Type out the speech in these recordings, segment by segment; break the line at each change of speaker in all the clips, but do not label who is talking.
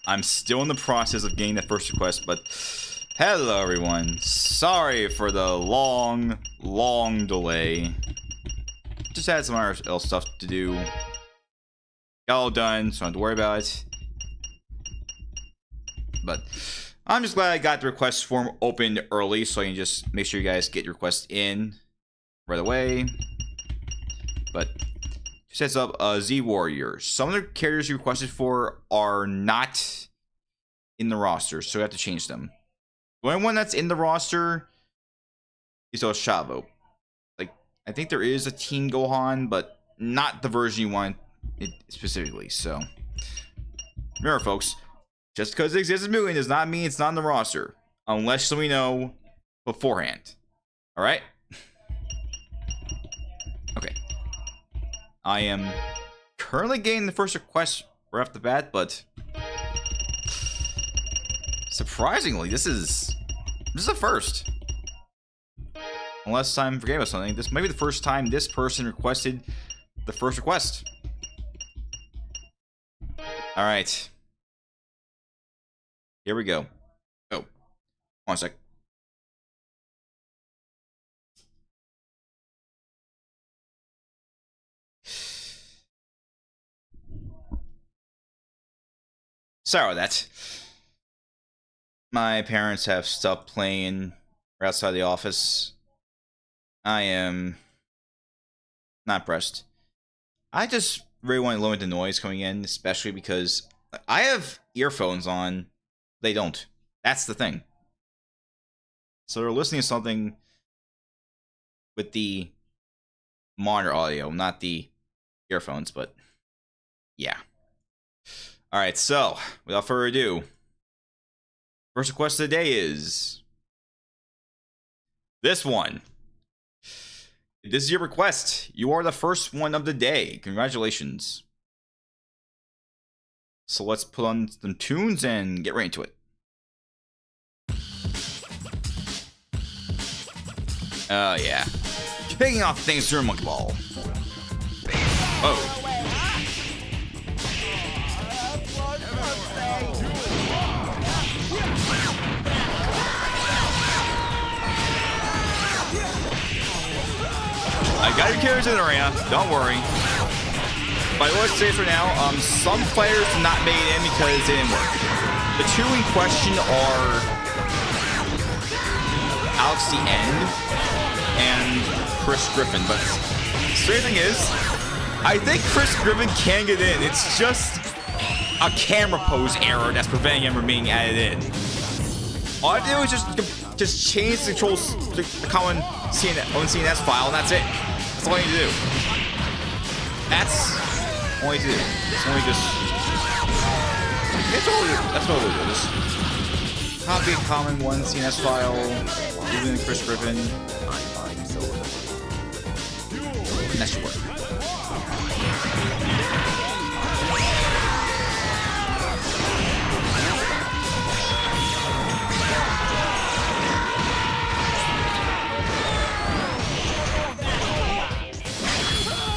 I'm still in the process of getting the first request, but hello everyone. Sorry for the long delay. Just had some other else stuff to do. Got all done, so I don't have to worry about it. But I'm just glad I got the request form opened early, so I can just make sure you guys get your request in right away. But just heads up, Z Warriors. Some of the characters you requested for are not in the roster, so we have to change them. The only one that's in the roster is Oshavo. Like, I think there is a Teen Gohan, but not the version you want it specifically. So remember, folks, just because it exists as M.U.G.E.N does not mean it's not in the roster, unless we know beforehand. All right. Okay. I am currently getting the first request right off the bat, but surprisingly, this is a first. Unless I'm forgetting about something, this might be the first time this person requested the first request. All right. Here we go. Oh, one sec. Sorry about that. My parents have stopped playing right outside the office. I am not impressed. I just really want to limit the noise coming in, especially because I have earphones on. They don't. That's the thing. So they're listening to something with the monitor audio, not the earphones, but yeah. Alright, so without further ado, first request of the day is this one. If this is your request, you are the first one of the day. Congratulations. So let's put on some tunes and get right into it. Oh yeah. Picking off things through a monkey ball. Oh. I got your characters in the arena, don't worry. But let's say this right now, some players did not make it in because it didn't work. The two in question are Alex the End and Chris Griffin. But the strange thing is, I think Chris Griffin can get in. It's just a camera pose error that's preventing him from being added in. All I did was just change the controls to the common CNS file, and that's it. That's all you need to do. That's all you need to do. It's only just. That's all we do. Just copy a common one CNS file, using Chris Griffin. And that should work.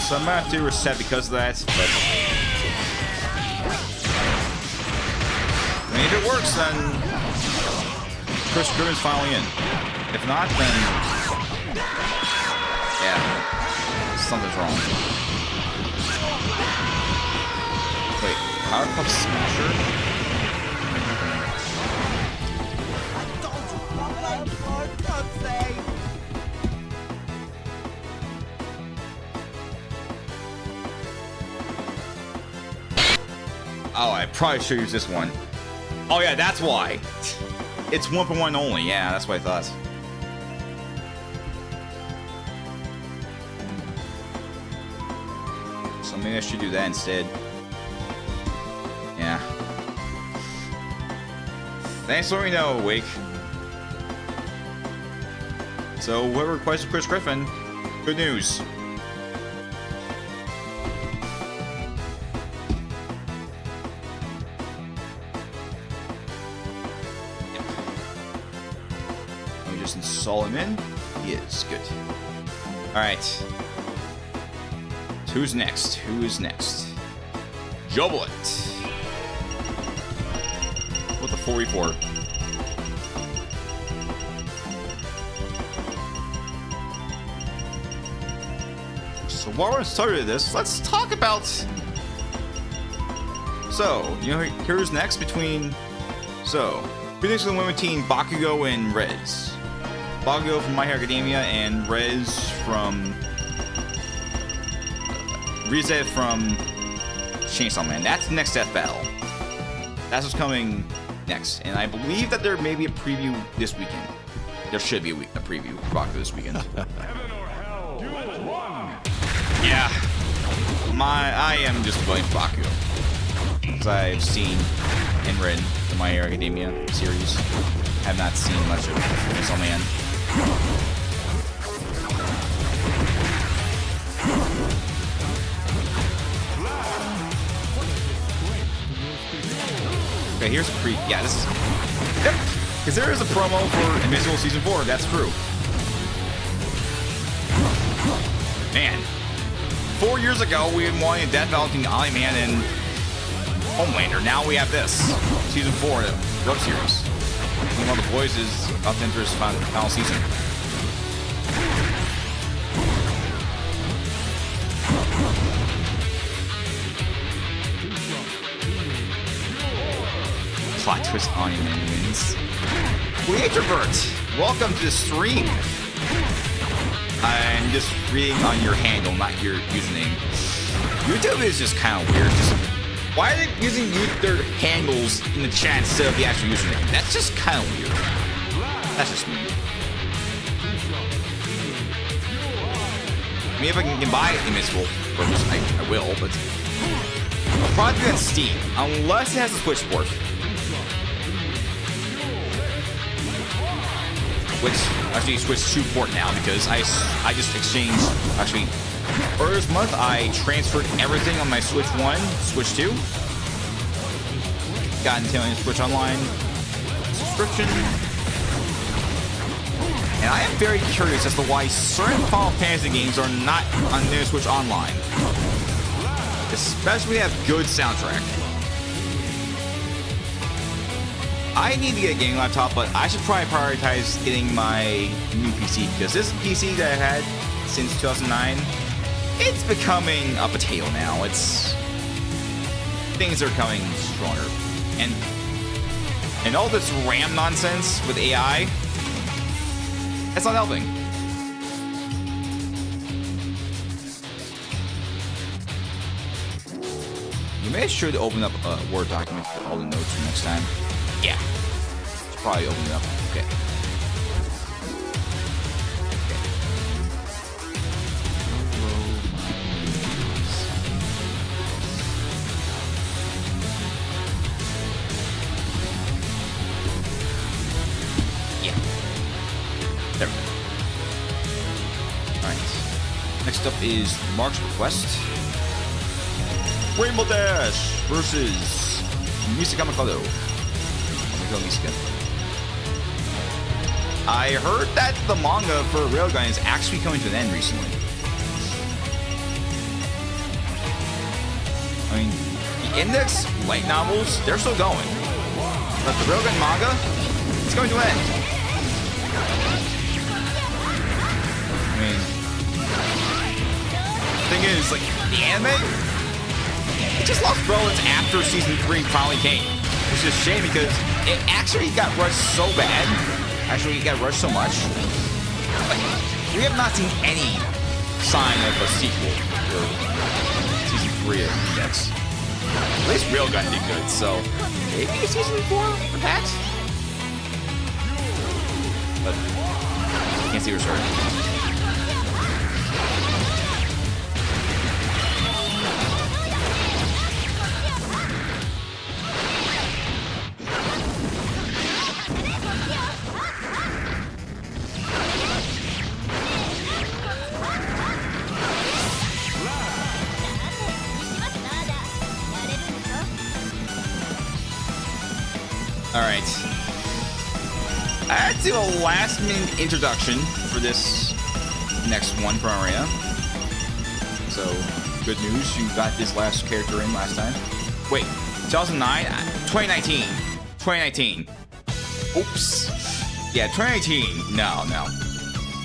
So I'm gonna have to reset because of that, but I mean, if it works, then Chris Griffin's finally in. If not, then yeah, something's wrong. Wait, Powerpuff Smasher? Oh, I probably should use this one. Oh yeah, that's why. It's 1.1 only. Yeah, that's what I thought. So maybe I should do that instead. Yeah. Thanks for letting me know, Wake. So whoever requested Chris Griffin, good news. Install him in. He is good. All right. Who's next? Who is next? Joblet. with the 4v4. So while we're started this, let's talk about. So, you know, here's next between. So, Phoenix and the women team Bakugo and Rez. Bakugo from My Hero Academia and Rez from. Rizet from Chainsaw Man. That's the next death battle. That's what's coming next. And I believe that there may be a preview this weekend. There should be a preview for Bakugo this weekend. Yeah. I am just going for Bakugo. Because I've seen and read the My Hero Academia series. Have not seen much of Chainsaw Man. Okay, here's a yeah, this is. Yep. Because there is a promo for Invincible Season 4, that's true. Man. 4 years ago, we had wanted Death Battle between Omni-Man and Homelander. Now we have this. Season 4, the web series. One of the boys is about to enter his final season. Plot twist Omni-Man wins. Introvert, welcome to the stream. I'm just reading on your handle, not your username. YouTube is just kind of weird. Why are they using their handles in the chat instead of the actual username? That's just kind of weird. That's just me. I mean, if I can buy Invincible, I will, but I'll probably be on Steam, unless it has a Switch port. Which actually switched to port now because I just exchanged, actually, earlier this month I transferred everything on my Switch 1 to Switch 2. Got Nintendo Switch Online subscription. And I am very curious as to why certain Final Fantasy games are not on Nintendo Switch Online. Especially when they have good soundtrack. I need to get a gaming laptop, but I should probably prioritize getting my new PC because this PC that I've had since 2009, it's becoming a potato now. Things are coming stronger, and all this RAM nonsense with AI, that's not helping. You may should open up a Word document for all the notes for next time. Yeah. Should probably open it up. Okay. Yeah. There we go. Alright. Next up is Mark's request. Rainbow Dash versus Misaka Mikado. I heard that the manga for Railgun is actually coming to an end recently. I mean, the Index light novels, they're still going. But the Railgun manga, it's coming to an end. I mean, the thing is, like, the anime, it just lost relevance after season 3 finally came. Which is a shame because it actually got rushed so bad. Actually, it got rushed so much. But we have not seen any sign of a sequel for season 3 of Index. At least Railgun did good, so maybe a season 4 for that? But I can't see where starting. Alright. I had to do a last minute introduction for this next one for Arena. So, good news, you got this last character in last time. Wait, 2009? 2019. 2019. Oops. Yeah, 2019. No.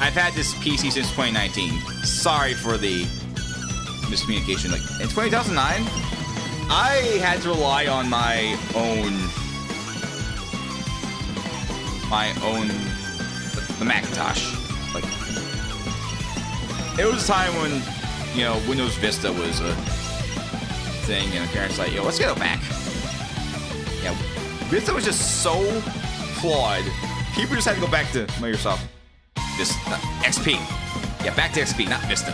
I've had this PC since 2019. Sorry for the miscommunication. Like in 2009, I had to rely on my own the Macintosh. Like it was a time when, you know, Windows Vista was a thing, and the parents like, yo, let's get a Mac. Yeah, Vista was just so flawed. People just had to go back to Microsoft Vista, XP. Yeah, back to XP, not Vista.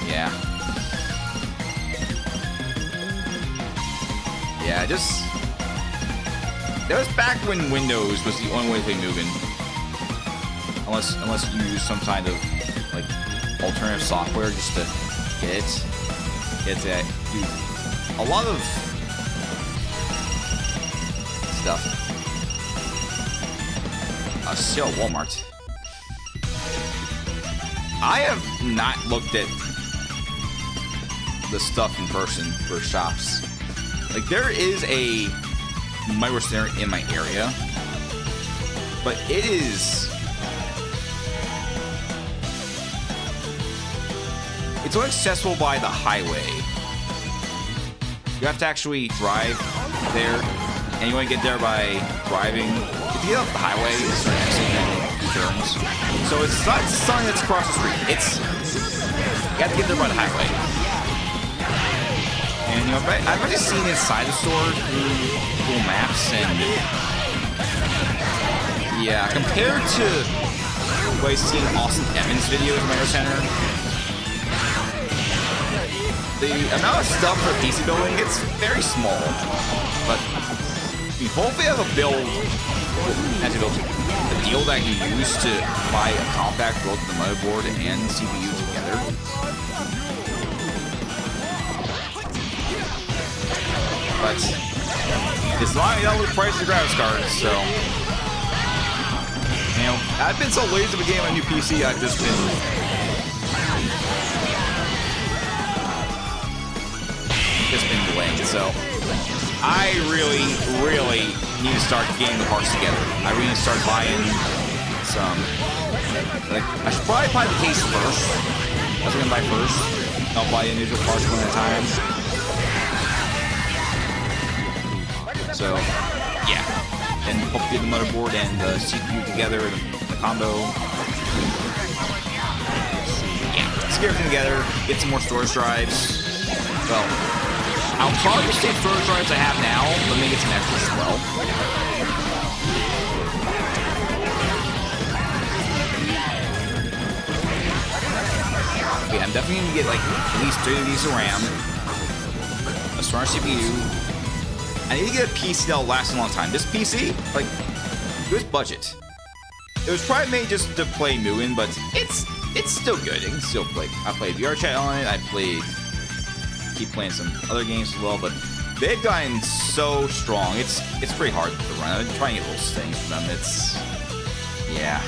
Yeah. Yeah, just... That was back when Windows was the only way to play M.U.G.E.N. Unless you use some kind of, like, alternative software just to get it. It's a lot of stuff. Still Walmart. I have not looked at the stuff in person for shops. Like, there is a Micro Center in my area, but it is... It's only accessible by the highway. You have to actually drive there, and you want to get there by driving. If you get off the highway, it's an exit and turns. So it's not something that's across the street. It's... You have to get there by the highway. And, you know, I've already seen inside the store through Google Maps, and... Yeah, compared to what I see in Austin Evans' videos in Micro Center, the amount of stuff for PC building, it's very small. But we hopefully have a build, a deal that you use to buy a compact both the motherboard and the CPU together. But it's not enough with the price of the graphics cards, so... You know, I've been so lazy to game a new PC, I've just been... delaying, so I really need to start getting the parts together. I really need to start buying some, like, I should probably buy the case first. That's what I'm gonna buy first. I'll buy individual parts one at a time. So, yeah. And hopefully get the motherboard and the CPU together, the combo. Yeah, let's get everything together, get some more storage drives. Well, I'll probably just take storage drives I have now, but maybe get some extras as well. Okay, I'm definitely gonna get like at least 3 of these of RAM, a stronger CPU. I need to get a PC that'll last a long time. This PC, like, it was budget. It was probably made just to play M.U.G.E.N, but it's still good. It can still play. I played VR chat on it. I keep playing some other games as well, but they've gotten so strong. It's pretty hard to run. I'm trying to get little things from them. It's... Yeah.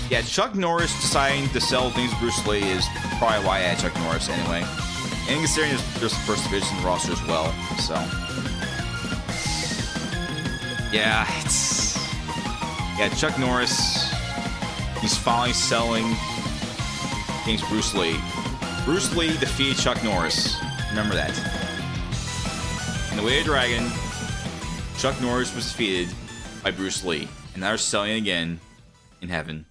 Yeah, Chuck Norris deciding to sell things to Bruce Lee is probably why I had Chuck Norris anyway. And considering there's the first division roster as well, so... Yeah, it's... Yeah, Chuck Norris... He's finally selling against Bruce Lee. Bruce Lee defeated Chuck Norris. Remember that. In The Way of the Dragon, Chuck Norris was defeated by Bruce Lee. And now they're selling it again in heaven.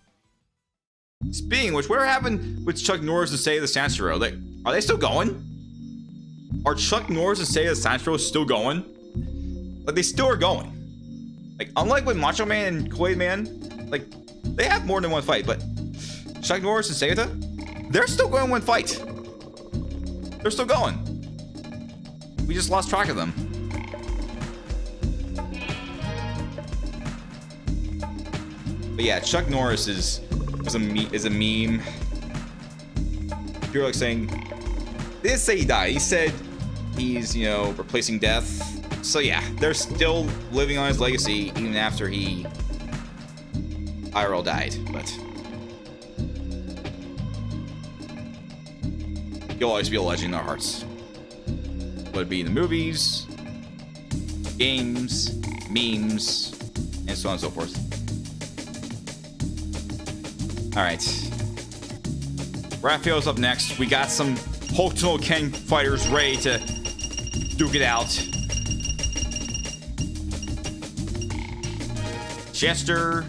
Speaking of which, whatever happened with Chuck Norris and Seiya the Sanshiro? Like, are they still going? Are Chuck Norris and Seiya the Sanshiro still going? Like, they still are going. Like, unlike with Macho Man and Kool-Aid Man, like, they have more than one fight, but Chuck Norris and Seiya, they're still going one fight. They're still going. We just lost track of them. But yeah, Chuck Norris is a meme. People are like saying, they didn't say he died. He said he's, you know, replacing death. So yeah, they're still living on his legacy even after he IRL died. But You'll always be a legend in our hearts. Whether it be in the movies, games, memes, and so on and so forth. Alright. Raphael's up next. We got some M.U.G.E.N fighters ready to duke it out. Chester.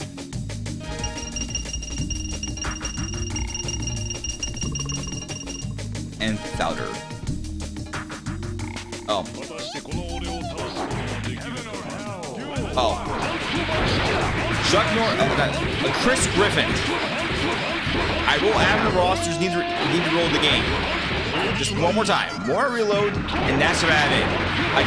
And Thouder. Oh. Oh. Chuck Norris. Chris Griffin. I will add in the rosters. Need to roll the game. Just one more time. More reload, and that's what I add in. I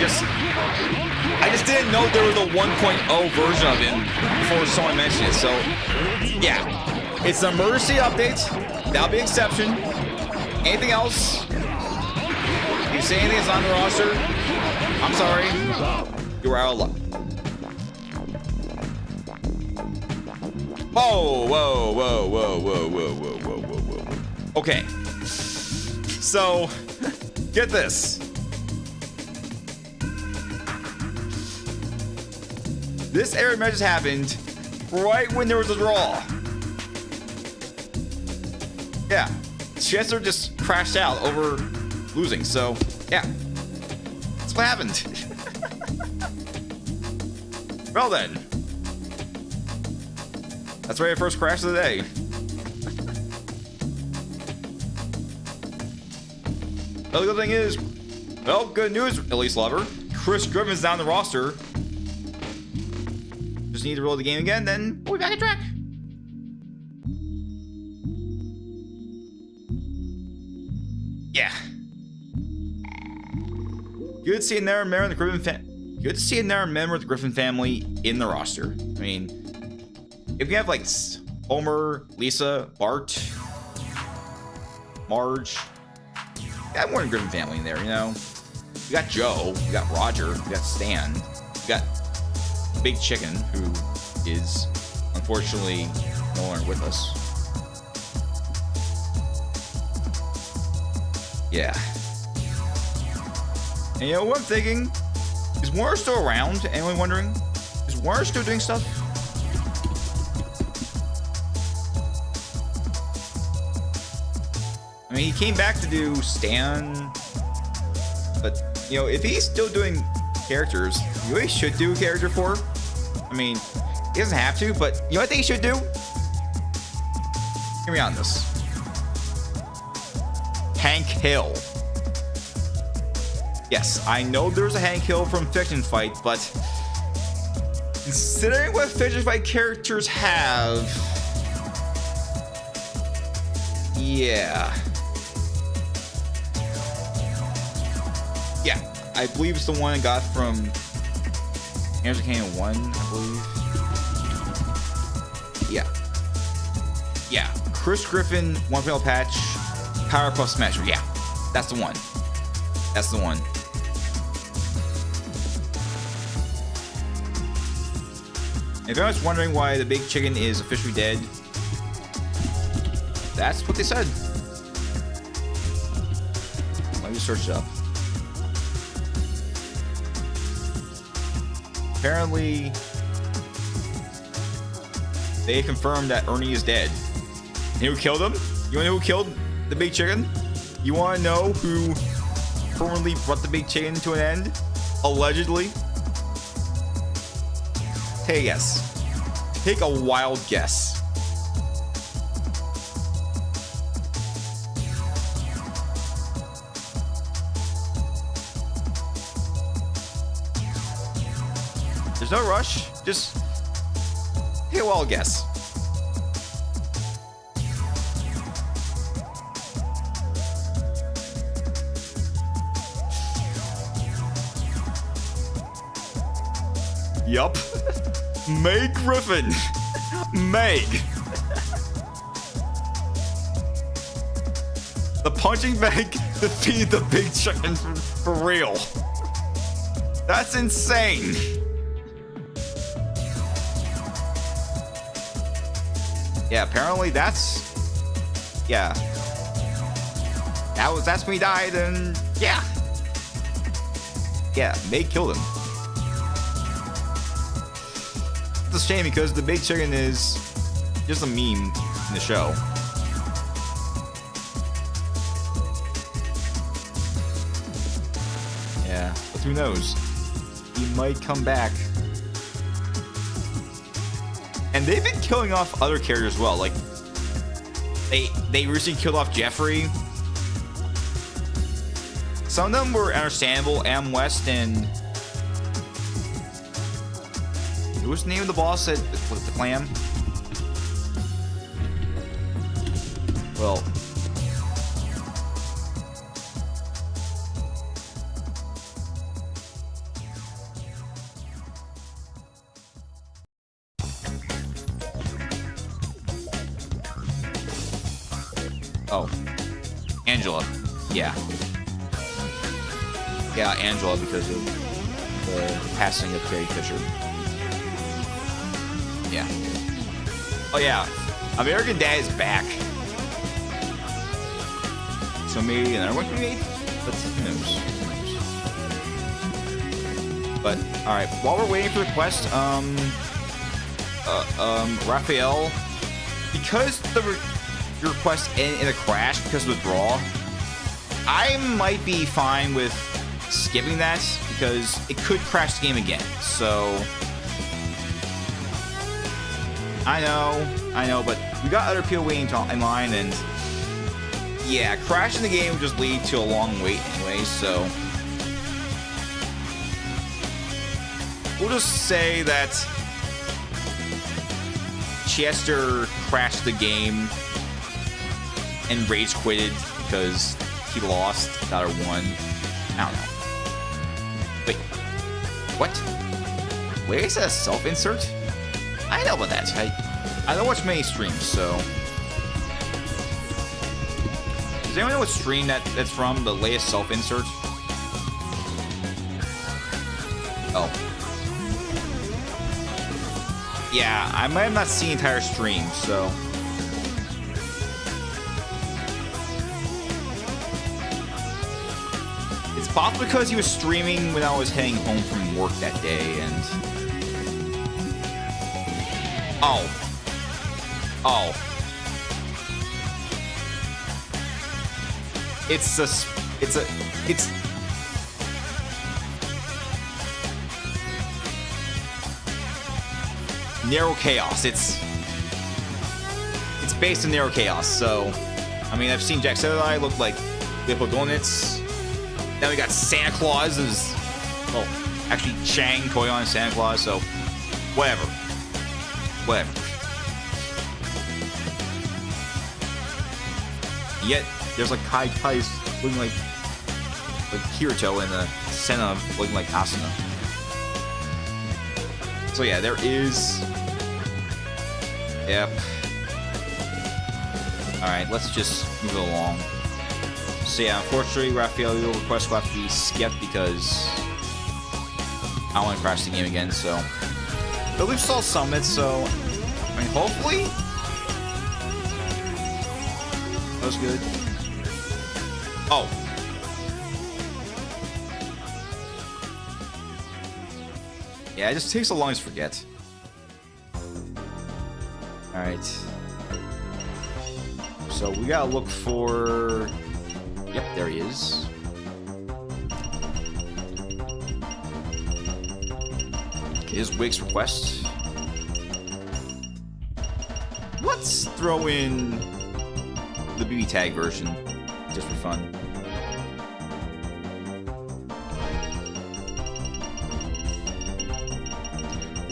just didn't know there was a 1.0 version of him before someone mentioned it. So, yeah. It's an emergency update. That'll be an exception. Anything else? If you say anything that's on the roster, I'm sorry. You're out of luck. Whoa, whoa, whoa, whoa, whoa, whoa, whoa, whoa, whoa, whoa. Okay. So, get this. This error message happened right when there was a draw. Yeah. Chester just crashed out over losing. So, yeah. That's what happened. Well then. That's right, first crash of the day. Well, the good thing is, well, good news, at least, lover. Chris Griffin's down the roster. Just need to roll the game again, then we'll be back on track. Yeah. Good seeing there a member of the Griffin family. Good to see another member of the Griffin family in the roster. I mean, if you have like Homer, Lisa, Bart, Marge, you got more than Griffin family in there, you know. You got Joe, you got Roger, you got Stan, you got Big Chicken, who is unfortunately no longer with us. Yeah. And you know what I'm thinking? Is Warner still around? Anyone wondering? Is Warner still doing stuff? I mean, he came back to do Stan, but, you know, if he's still doing characters, you know what he should do a character for? I mean, he doesn't have to, but you know what I think he should do? Hear me on this. Hank Hill. Yes, I know there's a Hank Hill from Fiction Fight, but considering what Fiction Fight characters have, yeah. Yeah, I believe it's the one I got from M.U.G.E.N 1, I believe. Yeah. Yeah, Chris Griffin, One Panel Patch, Powerpuff Smasher. Yeah, that's the one. That's the one. If anyone's wondering why the Big Chicken is officially dead, that's what they said. Let me search it up. Apparently, they confirmed that Ernie is dead. And who killed him? You wanna know who killed the Big Chicken? You wanna know who permanently brought the Big Chicken to an end? Allegedly? Take a guess. Take a wild guess. There's no rush. Just take a wild guess. Yup. Meg Griffin. Meg. The punching bag defeated the Big Chicken for real. That's insane. Yeah, apparently that's... Yeah. that's when he died, and yeah. Yeah, they killed him. It's a shame because the big chicken is just a meme in the show. Yeah, but who knows? He might come back. And they've been killing off other characters as well. Like, they recently killed off Jeffrey. Some of them were understandable. M. West and what was the name of the boss with the clam? Well, oh, Angela, yeah. Yeah, Angela, because of the passing of Carrie Fisher. Yeah. Oh yeah, American Dad is back. So maybe another one can be made, but who knows? But all right, while we're waiting for the quest, Raphael, because your request ended in a crash because of the draw, I might be fine with skipping that because it could crash the game again. So I know, but we got other people waiting in line, and yeah, crashing the game would just lead to a long wait anyway. So we'll just say that Chester crashed the game and rage quitted because he lost, got her won. I don't know. Wait, what? Wait, is that a self-insert? I know about that. I don't watch many streams, so. Does anyone know what stream that's from? The latest self-insert? Oh. Yeah, I might have not seen the entire stream, so. It's possible because he was streaming when I was heading home from work that day, and. Oh. It's Narrow Chaos. It's based on Narrow Chaos, so I mean I've seen Jacksepticeye look like Little Donuts. Then we got Santa Claus as well, actually Chang, Koyon, and Santa Claus, so whatever. Yet there's like Kai's looking like Kirito, and the Senna looking like Asuna. So yeah, there is. Yep. Alright, let's just move it along. So yeah, unfortunately, Raphael, your request will have to be skipped because I don't want to crash the game again, so. But we've solved some of it, so I mean, hopefully that was good. Oh. Yeah, it just takes so long to forget. Alright. So we gotta look for. Yep, there he is. Is Wig's request. Let's throw in the BB tag version just for fun.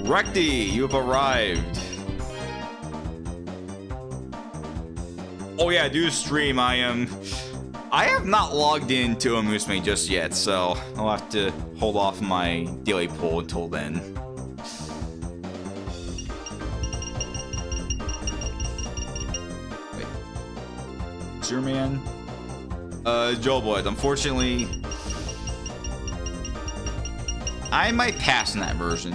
Recti, you have arrived. Oh yeah, do stream. I have not logged into M.U.G.E.N just yet, so I'll have to hold off my daily poll until then. Wait. Zero Man? Joe Boyd, unfortunately, I might pass in that version.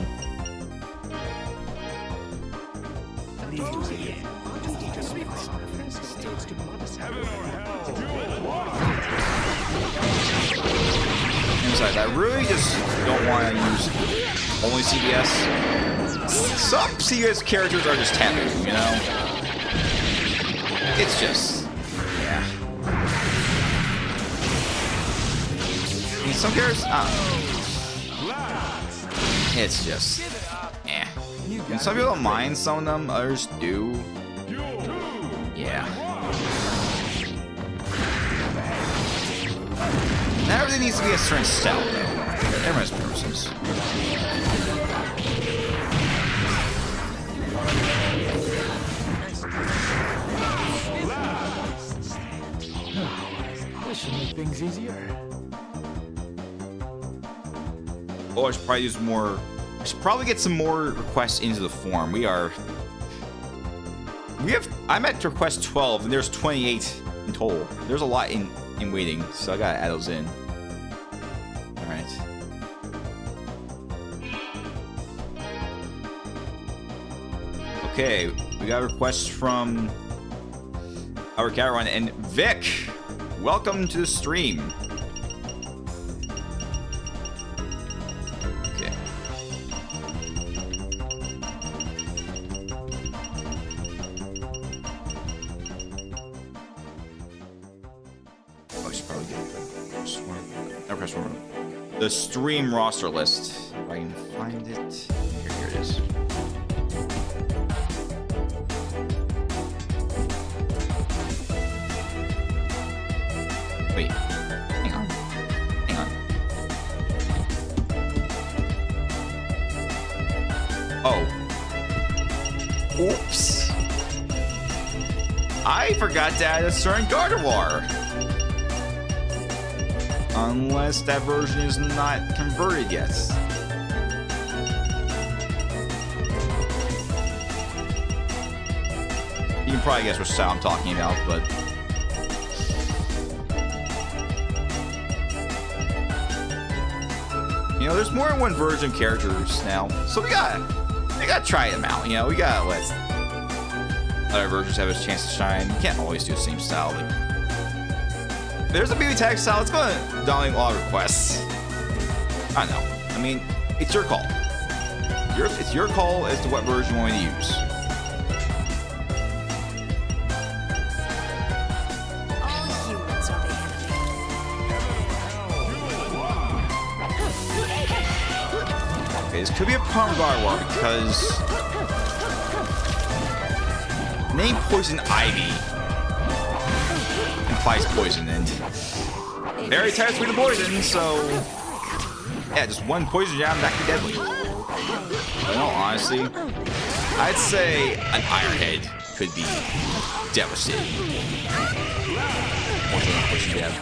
Besides, I really just don't want to use only CBS. Some CBS characters are just taboo, you know? It's just, yeah. I mean, some characters, it's just, eh. And some people don't mind some of them, others do. Yeah. Not everything needs to be a certain style, though. Everyone's persons.
This should make things easier.
Oh, I should probably use more. I should probably get some more requests into the form. I'm at request 12, and there's 28 in total. There's a lot in waiting, so I gotta add those in. Alright. Okay, we got requests from our Caron and Vic. Welcome to the stream. Okay. The stream roster list. If I can find it. Here it is. Wait. Hang on. Oh. Oops. I forgot to add a certain Gardevoir. Unless that version is not converted yet. You can probably guess which style I'm talking about, but... You know, there's more than one version of characters now. So we gotta try them out, you know? We gotta let other versions have a chance to shine. You can't always do the same style. Like, there's a baby tag style. It's going to dominate a lot of requests. I know. I mean, it's your call. It's your call as to what version you want to use.
All humans are the enemy.
Okay, this could be a problem with Gardevoir because name Poison Ivy implies poison, and very tired with the poison, so yeah, just one poison jab that could be deadly. But in all honesty, I'd say an Iron Head could be devastating. More than a poison jab,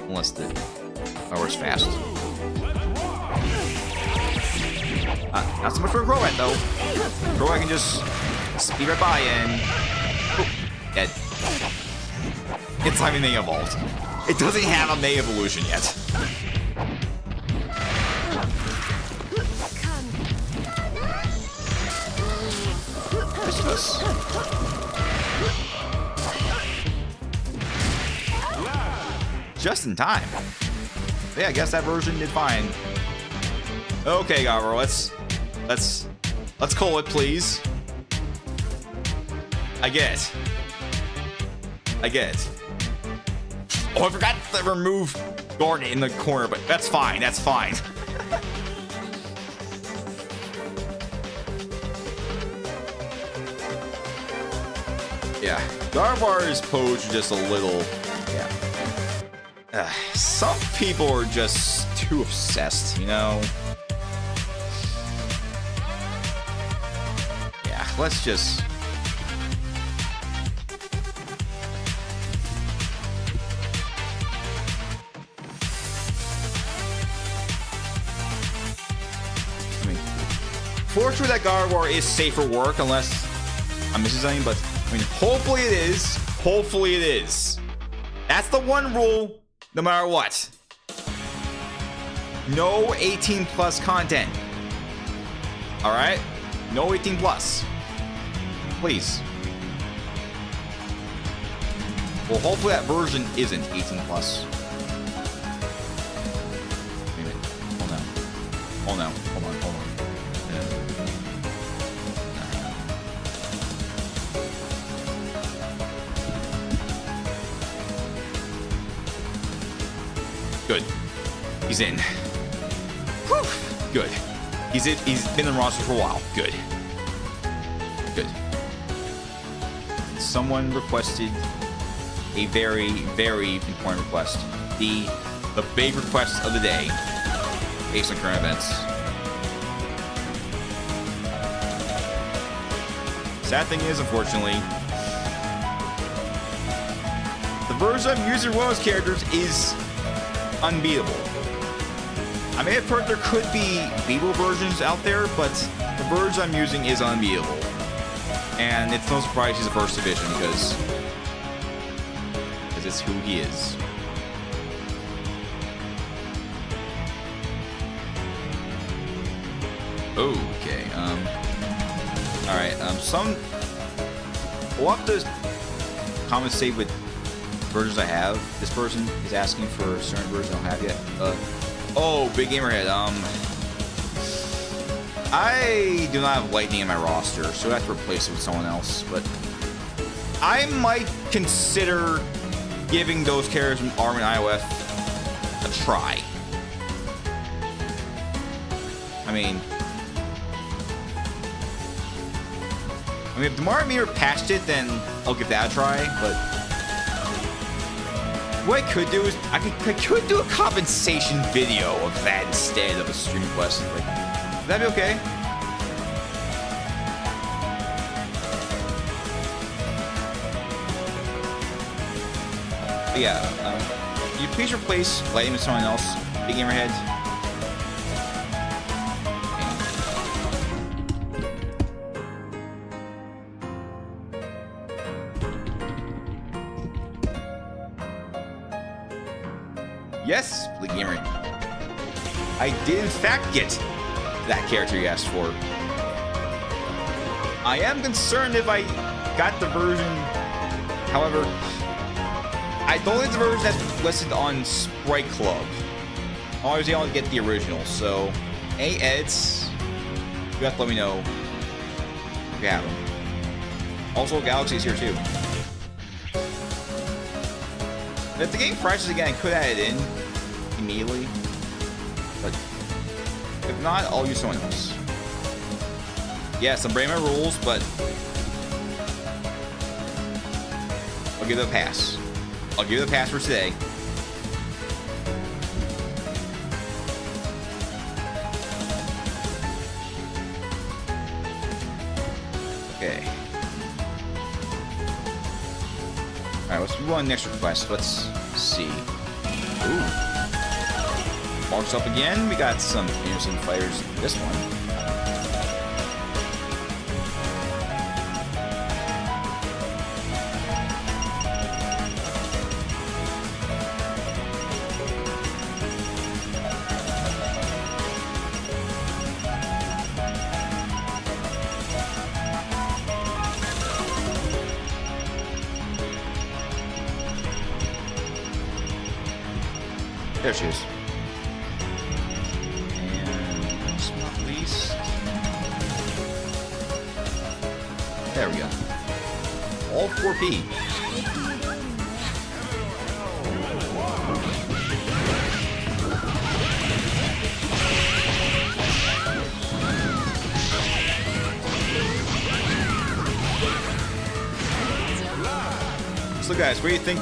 unless the power's fast. Not so much for a Crobat though. Crobat can just speed right by and dead. It's not even Mega Evolved. It doesn't have a Mega Evolution yet. Christmas. Just in time. Yeah, I guess that version did fine. Okay, Gardevoir, let's call it, please. I get it. Oh, I forgot to remove Gordon in the corner, but that's fine. That's fine. Yeah, Gardevoir's pose just a little. Yeah. Some people are just too obsessed, you know. Yeah, let's just. Fortunately, that Gardevoir is safe for work, unless I'm missing something, but I mean, hopefully it is. Hopefully it is. That's the one rule, no matter what. No 18+ content. Alright? No 18+. Please. Well, hopefully that version isn't 18 plus. Wait a minute. Hold on. Hold on. Hold on. Hold on. Good. He's in. Whew. Good. He's been in the roster for a while. Good. Good. Someone requested a very, very important request. The big request of the day, based on current events. Sad thing is, unfortunately, the version I'm using Royals characters is unbeatable. I may have heard there could be beatable versions out there, but the version I'm using is unbeatable. And it's no surprise he's a first division because it's who he is. Okay, alright, we'll have to compensate with versions I have. This person is asking for a certain version I don't have yet. Oh, Big Gamerhead, I do not have Lightning in my roster, so I have to replace it with someone else, but I might consider giving those characters from ARM and IOF a try. I mean, if Demar Mir patched it, then I'll give that a try, but what I could do is I could do a compensation video of that instead of a stream quest. Like, would that be okay? But yeah, you please replace Lightning with someone else, Big Gamerhead. Yes, Big Gamer. I did in fact get that character you asked for. I am concerned if I got the version. However, I don't think the version that's listed on Sprite Club. Obviously, I want to get the original. So, any edits, you have to let me know if you have them. Also, Galaxy's here too. If the game prices again, I could add it in immediately, but if not, I'll use someone else. Yes, I'm breaking my rules, but I'll give it a pass. I'll give it a pass for today. Okay. Alright, let's move on to the next request. Let's see. Ooh. Marks up again. We got some interesting fighters in this one. There she is. And last but not least, there we go. All 4P. So guys, what do you think?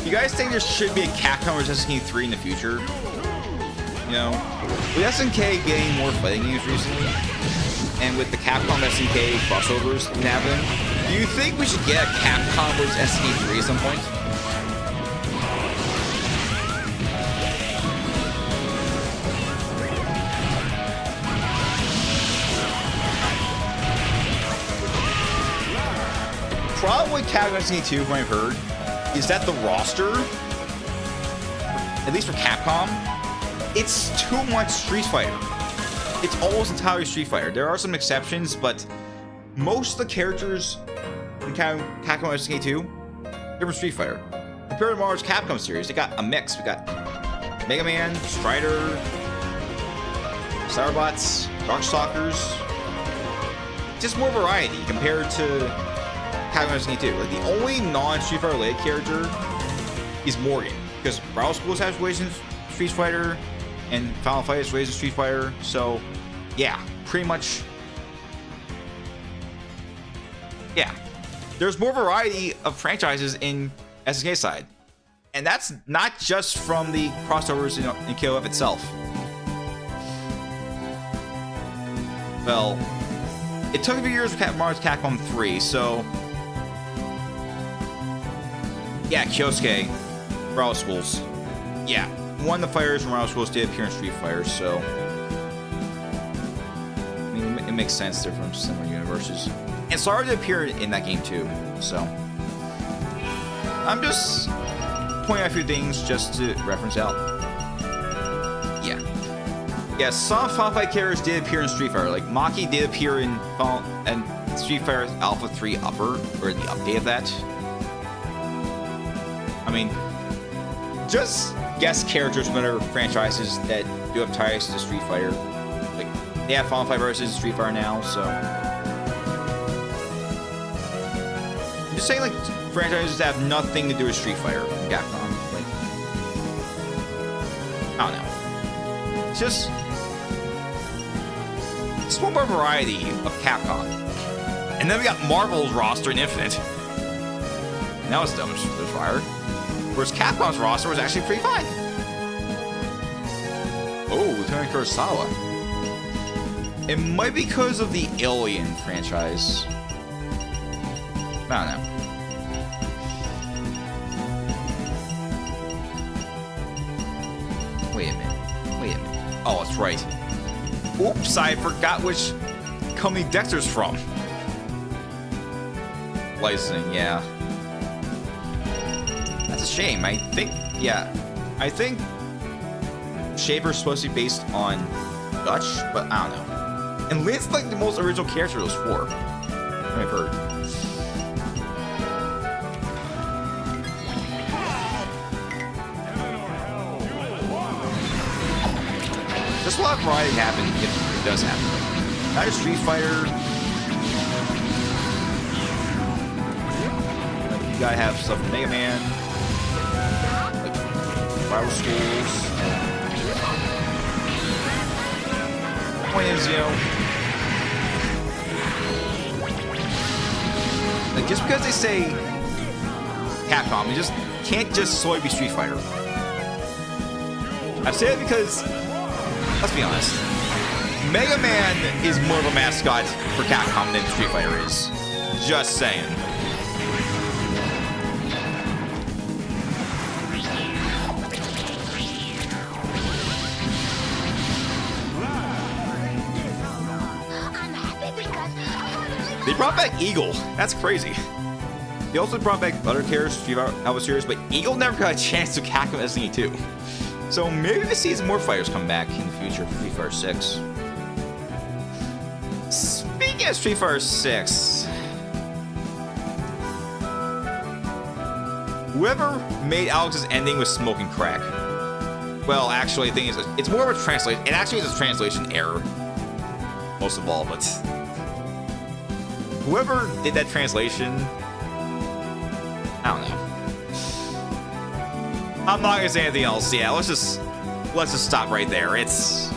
You guys think there should be a Capcom vs. SNK 3 in the future? You know, with SNK getting more fighting games recently, and with the Capcom SNK crossovers happening, do you think we should get a Capcom vs. SNK 3 at some point? Probably Capcom SNK 2, from what I've heard, is that the roster, at least for Capcom, it's too much Street Fighter. It's almost entirely Street Fighter. There are some exceptions, but most of the characters in Capcom SNK2, they're from Street Fighter. Compared to Marvel's Capcom series, they got a mix. We got Mega Man, Strider, Cyberbots, Darkstalkers. Just more variety compared to Capcom SNK2. Like, the only non-Street Fighter related character is Morgan, because Rival Schools has ways in Street Fighter, and Final Fight has ways in Street Fighter. So, yeah, pretty much. Yeah, there's more variety of franchises in SNK side, and that's not just from the crossovers in KOF itself. Well, it took a few years for Marvel's Capcom 3, so yeah, Kyosuke, Rival Schools. Yeah, one of the fighters from Rival Schools did appear in Street Fighter, so I mean, it makes sense they're from similar universes. And Sora did appear in that game too, so I'm just pointing out a few things just to reference out. Yeah. Yeah, some Final Fight characters did appear in Street Fighter. Like, Maki did appear in Street Fighter Alpha 3 Upper, or the update of that. I mean, just guest characters from other franchises that do have ties to Street Fighter. Like, they have Final Fight versus Street Fighter now, so I'm just saying, like, franchises that have nothing to do with Street Fighter from Capcom. Like, I don't know. It's one more variety of Capcom. And then we got Marvel's roster in Infinite. And that was dumb as fire. Whereas Capcom's roster was actually pretty fun. Oh, Lieutenant Kurosawa. It might be because of the Alien franchise. I don't know. Wait a minute. Oh, that's right. Oops, I forgot which company Dexter's from. Licensing, yeah. That's a shame. I think Shaper's supposed to be based on Dutch, but I don't know. And Lynn's like the most original character of those four, I've heard. There's a lot of variety happen if it does happen. Not just Street Fighter. Like, you gotta have stuff from Mega Man. Like Rival Schools. The point is, like, just because they say Capcom, you just can't just solely be Street Fighter. I say it because, let's be honest, Mega Man is more of a mascot for Capcom than Street Fighter is. Just saying. They brought back Eagle. That's crazy. They also brought back other characters from Street Fighter series, but Eagle never got a chance to Capcom SNK2. So maybe we'll see some more fighters come back in the future for Street Fighter 6. Speaking of Street Fighter 6, whoever made Alex's ending was smoking crack. Well, actually, the thing is, it's more of a translation. It actually is a translation error, most of all, but whoever did that translation, I don't know. I'm not gonna say anything else. Yeah, let's just stop right there. It's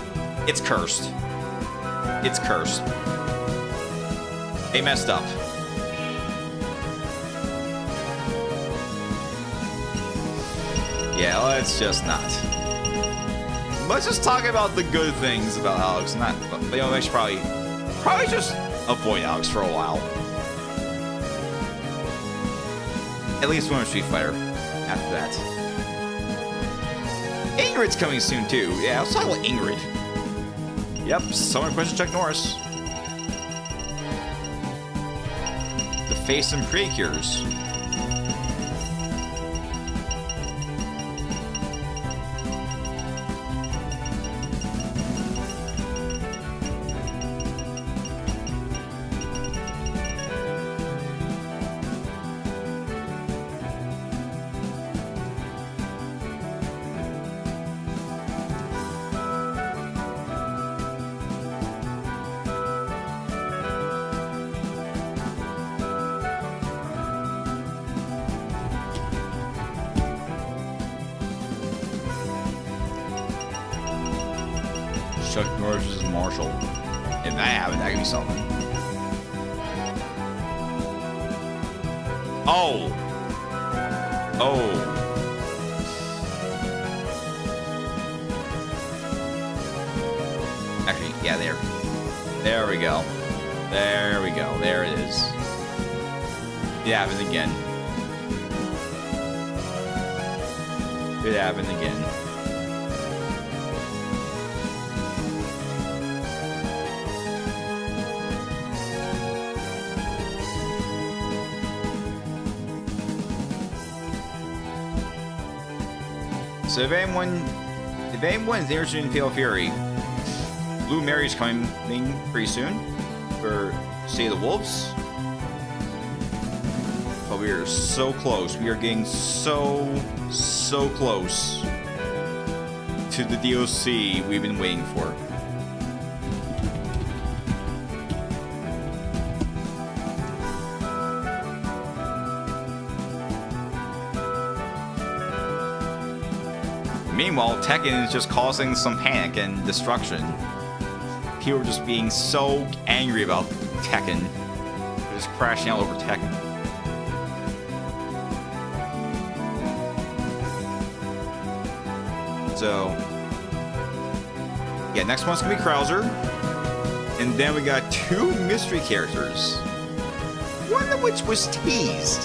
cursed. It's cursed. They messed up. Yeah, let's just not. Let's just talk about the good things about Alex. Not, I should probably just avoid Alex for a while. At least one Street Fighter. After that. Ingrid's coming soon too. Yeah, let's talk about Ingrid. Yep, someone questions Chuck Norris. The face and Precures. Chuck Norris is Marshall. If that happened, that could be something. Oh! Oh. Actually, yeah, there. There we go. There we go. There it is. It happened again. It happened again. So if anyone is interested in Fatal Fury, Blue Mary's coming pretty soon for State of the Wolves. But we are so close. We are getting so close to the DLC we've been waiting for. Meanwhile, Tekken is just causing some panic and destruction. People are just being so angry about Tekken. They're just crashing out over Tekken. So, yeah, next one's gonna be Krauser. And then we got 2 mystery characters. One of which was teased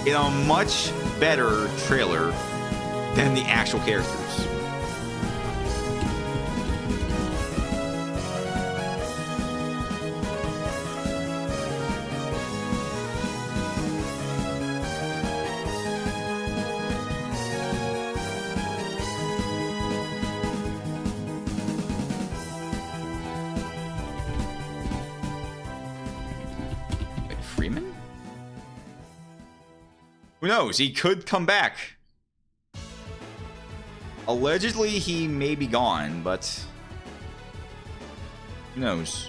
in a much better trailer than the actual characters. Wait, Freeman? Who knows? He could come back. Allegedly, he may be gone, but who knows?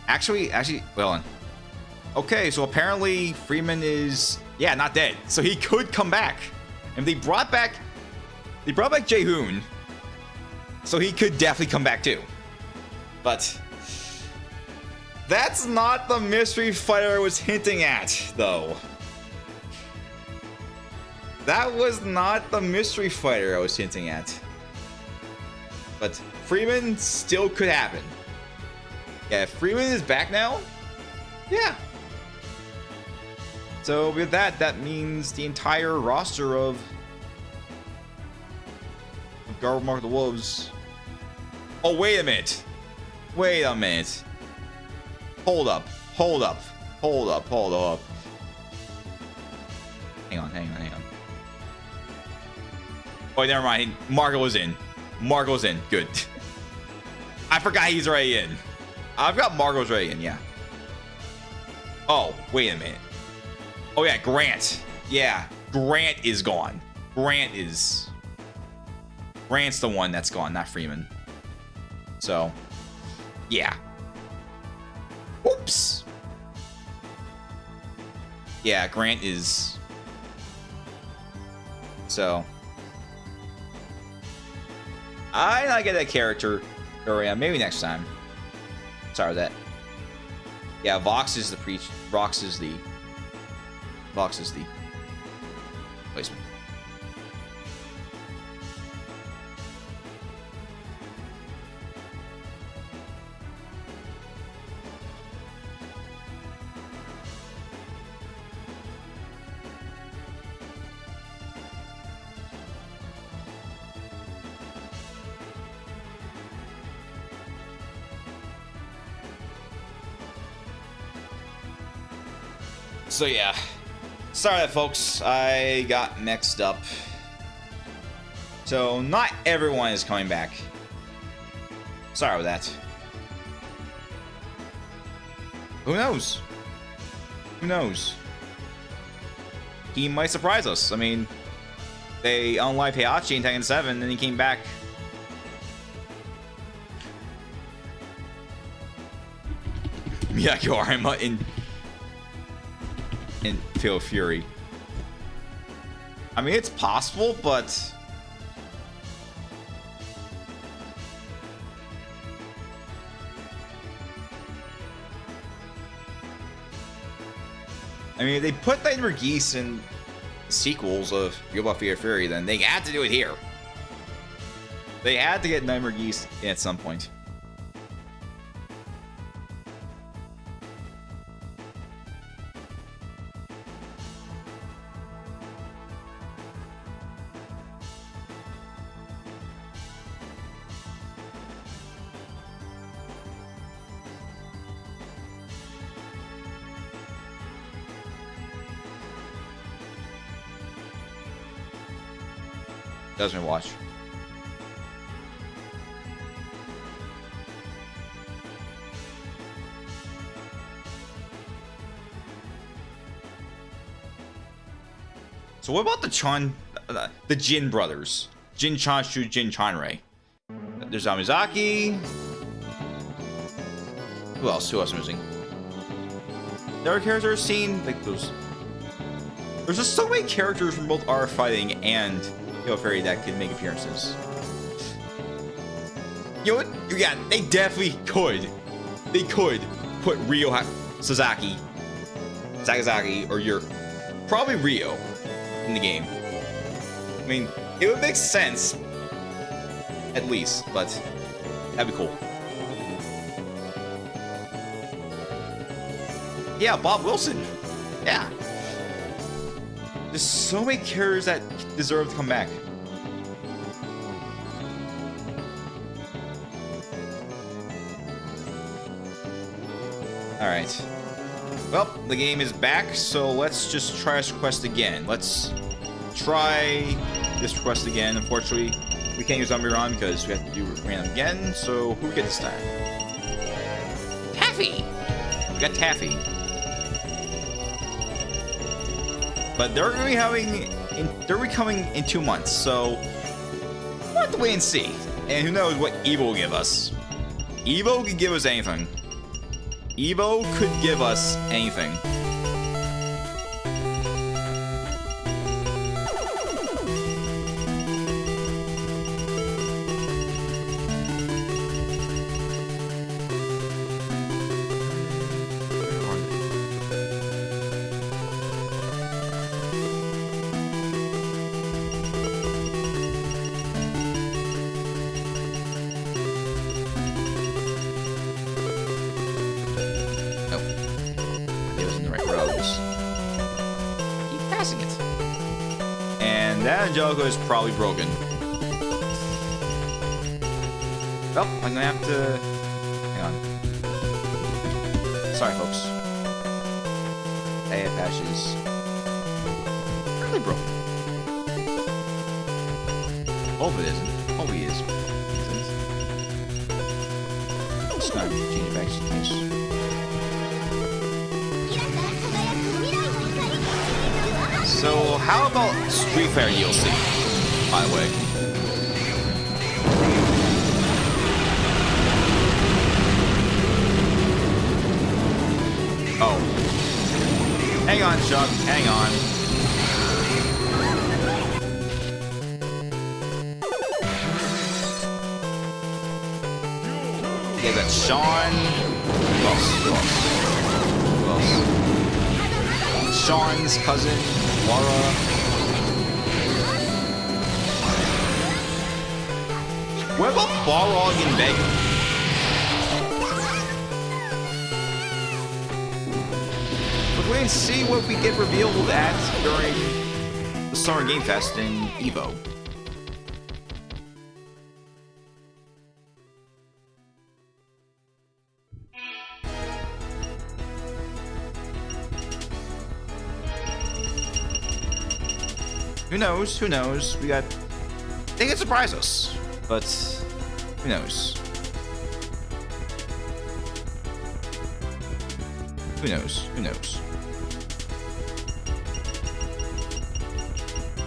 Actually, well, okay, so apparently Freeman is, yeah, not dead, so he could come back. And they brought back Jae-hoon, so he could definitely come back too. But that's not the mystery fighter I was hinting at, though. That was not the mystery fighter I was hinting at. But Freeman still could happen. Yeah, if Freeman is back now, yeah. So with that, that means the entire roster of Garble Mark of the Wolves. Oh, wait a minute. Wait a minute. Hold up. Hold up. Hold up. Hold up. Hang on. Oh, never mind. Marco was in. Marco's in. Good. I forgot he's already in. I've got Marco's already in, yeah. Oh, wait a minute. Oh, yeah, Grant. Yeah, Grant is gone. Grant's the one that's gone, not Freeman. So, yeah. Oops. Yeah, Grant is... So... I not get that character. Or yeah, maybe next time. Sorry about that. Yeah, Vox is the Vox is the placement. So yeah, sorry that folks, I got mixed up. So not everyone is coming back. Sorry about that. Who knows? Who knows? He might surprise us. I mean, they unlived Heihachi in Tekken 7, and he came back. Miyako Arima in Fatal Fury. I mean, it's possible, but I mean, if they put Nightmare Geese in sequels of Robot Fear Fury, then they had to do it here. They had to get Nightmare Geese in at some point. Doesn't watch. So what about the Jin brothers? Jin Chanshu, Jin Chanrei. There's Amizaki. Who else? Who else am I missing? There are characters seen like those. There's just so many characters from both Art of Fighting and Fairy that could make appearances. You know what? Yeah, they definitely could. They could put Ryo Sakazaki, or probably Ryo in the game. I mean, it would make sense, at least, but that'd be cool. Yeah, Bob Wilson. Yeah. There's so many characters that deserve to come back. Alright. Well, the game is back, so let's just try this request again. Let's try this request again. Unfortunately, we can't use Zombie-Ron because we have to do random again, so who we get this time? Taffy! We got Taffy. But they're going to be coming in 2 months, so we'll have to wait and see. And who knows what Evo will give us. Evo could give us anything. Evo could give us anything. That Angelica is probably broken. Well, I'm gonna have to... Hang on. Sorry, folks. AF Ashes. Really broken. Hope it isn't. Hope he is. Just gonna change it back just in case. So, how about Street Fighter DLC, by the way? Oh. Hang on, Chuck. Hang on. Okay, that's Sean. Who else? Who else? Sean's cousin, Laura. What about Balrog and Vega? Let's wait and see what we get revealed at during the Summer Game Fest in Evo. Who knows? Who knows? We got... They could surprise us, but who knows? Who knows? Who knows?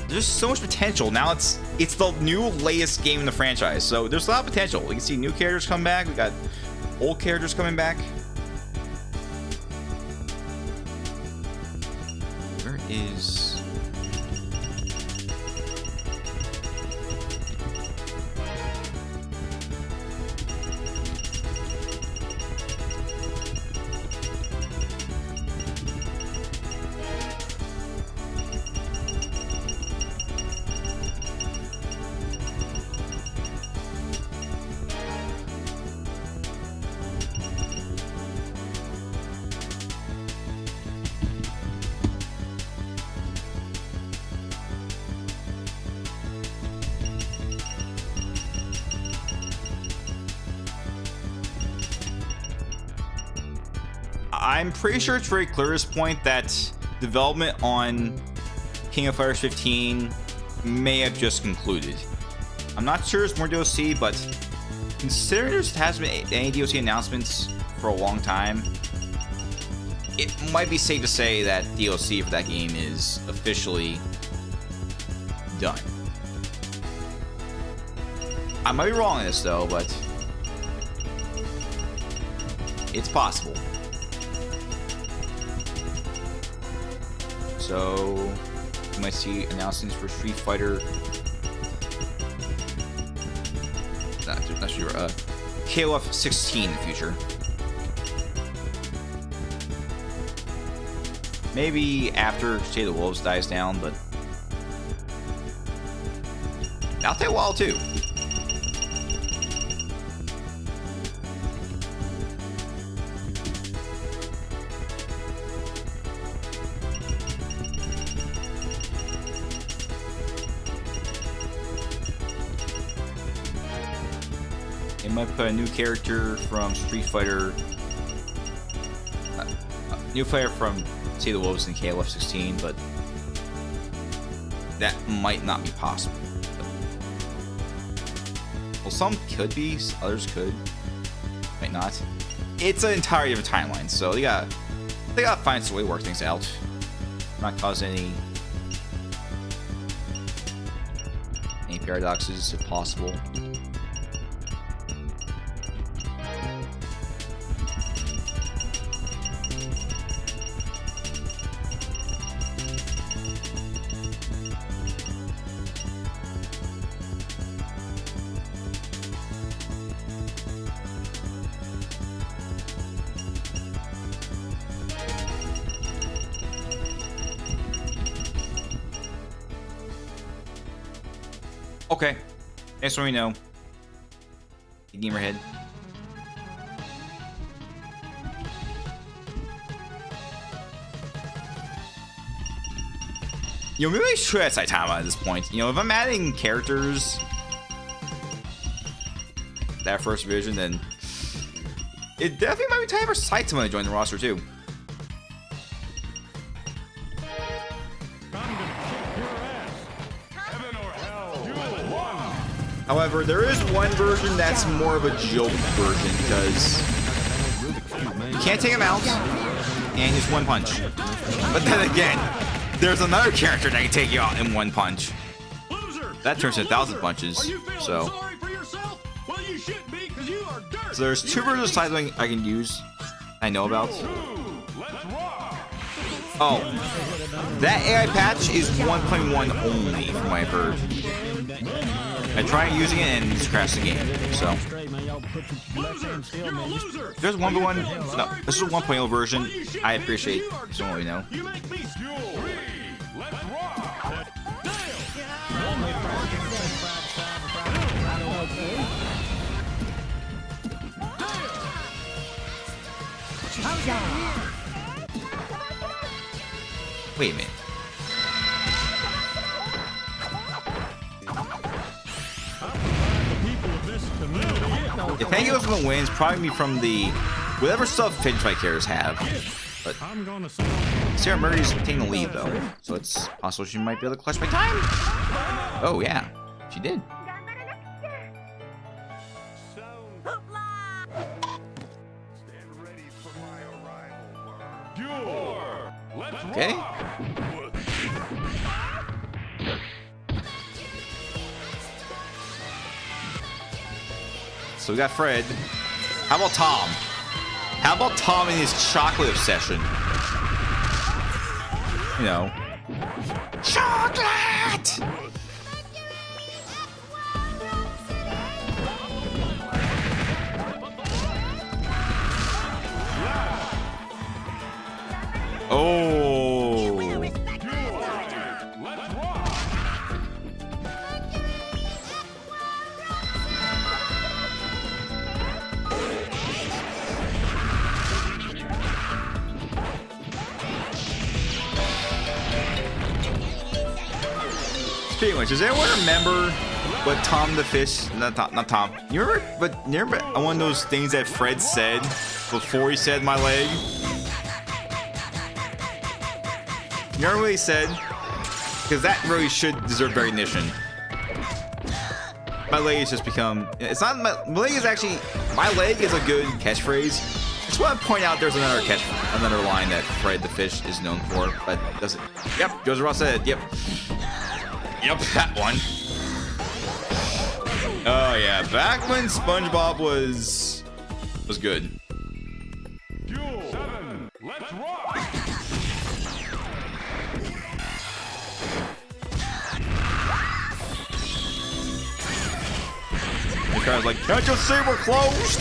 There's so much potential. Now it's the new latest game in the franchise, so there's a lot of potential. We can see new characters come back. We got old characters coming back. Where is... I'm pretty sure it's very clear at this point that development on King of Fighters 15 may have just concluded. I'm not sure there's more DLC, but considering there hasn't been any DLC announcements for a long time, it might be safe to say that DLC for that game is officially done. I might be wrong on this though, but it's possible. So you might see announcements for Street Fighter. That's your KOF 16 in the future. Maybe after State of the Wolves dies down, but that'll take a while too. They might put a new character from Street Fighter, new fighter from State of the Wolves in KOF 16, but that might not be possible. Well, some could be, others could, might not. It's an entirely different timeline, so they gotta find some way to work things out, not cause any paradoxes if possible. Okay, next one we know. Gamerhead. You know, maybe I should add Saitama at this point. You know, if I'm adding characters that first division, then it definitely might be time for Saitama to join the roster too. However, there is one version that's more of a joke version because you can't take him out and he's one punch. But then again, there's another character that can take you out in one punch. That turns to 1,000 punches. So there's two versions of Saitama I can use. I know about. Oh, that AI patch is 1.1 only, from what I've heard. I tried using it and just crashed the game. So there's 1.1. No, this is a 1.0 version. I appreciate someone we know. Wait a minute. If Hanky goes from the wins, probably be from the whatever stuff Fidget Fight characters have. But Sarah Murray's taking the lead though, so it's possible she might be able to clutch my time. Oh yeah, she did. Okay. So we got Fred. How about Tom? How about Tom and his chocolate obsession? You know. Chocolate! Oh. Speaking of which, does anyone remember what Tom the Fish, not Tom, you remember one of those things that Fred said before he said my leg? You know what he said? Because that really should deserve recognition. My leg has just become... It's not... My leg is actually... My leg is a good catchphrase. I just want to point out there's another line that Fred the Fish is known for, but doesn't... Yep, Joseph Ross said, yep. Yep, that one. Oh yeah, back when SpongeBob was good.
Fuel 7, let's rock!
The guy's like, can't you see we're closed?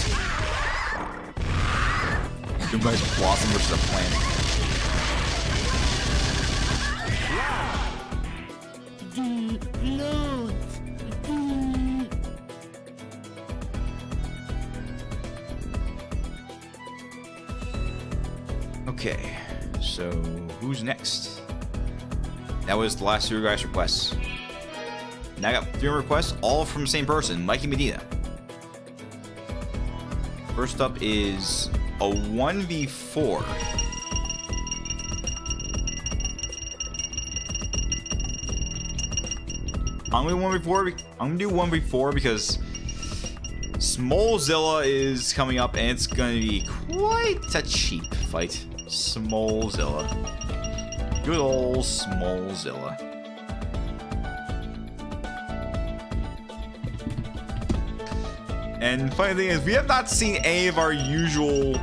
Everybody's Blossom versus a plant. Okay, so who's next? That was the last 2 guys' requests. Now I got 3 requests, all from the same person, Mikey Medina. First up is a 1v4. I'm gonna do 1v4 because Smolezilla is coming up and it's gonna be quite a cheap fight. Smolezilla. Good old Smolezilla. And funny thing is, we have not seen any of our usual,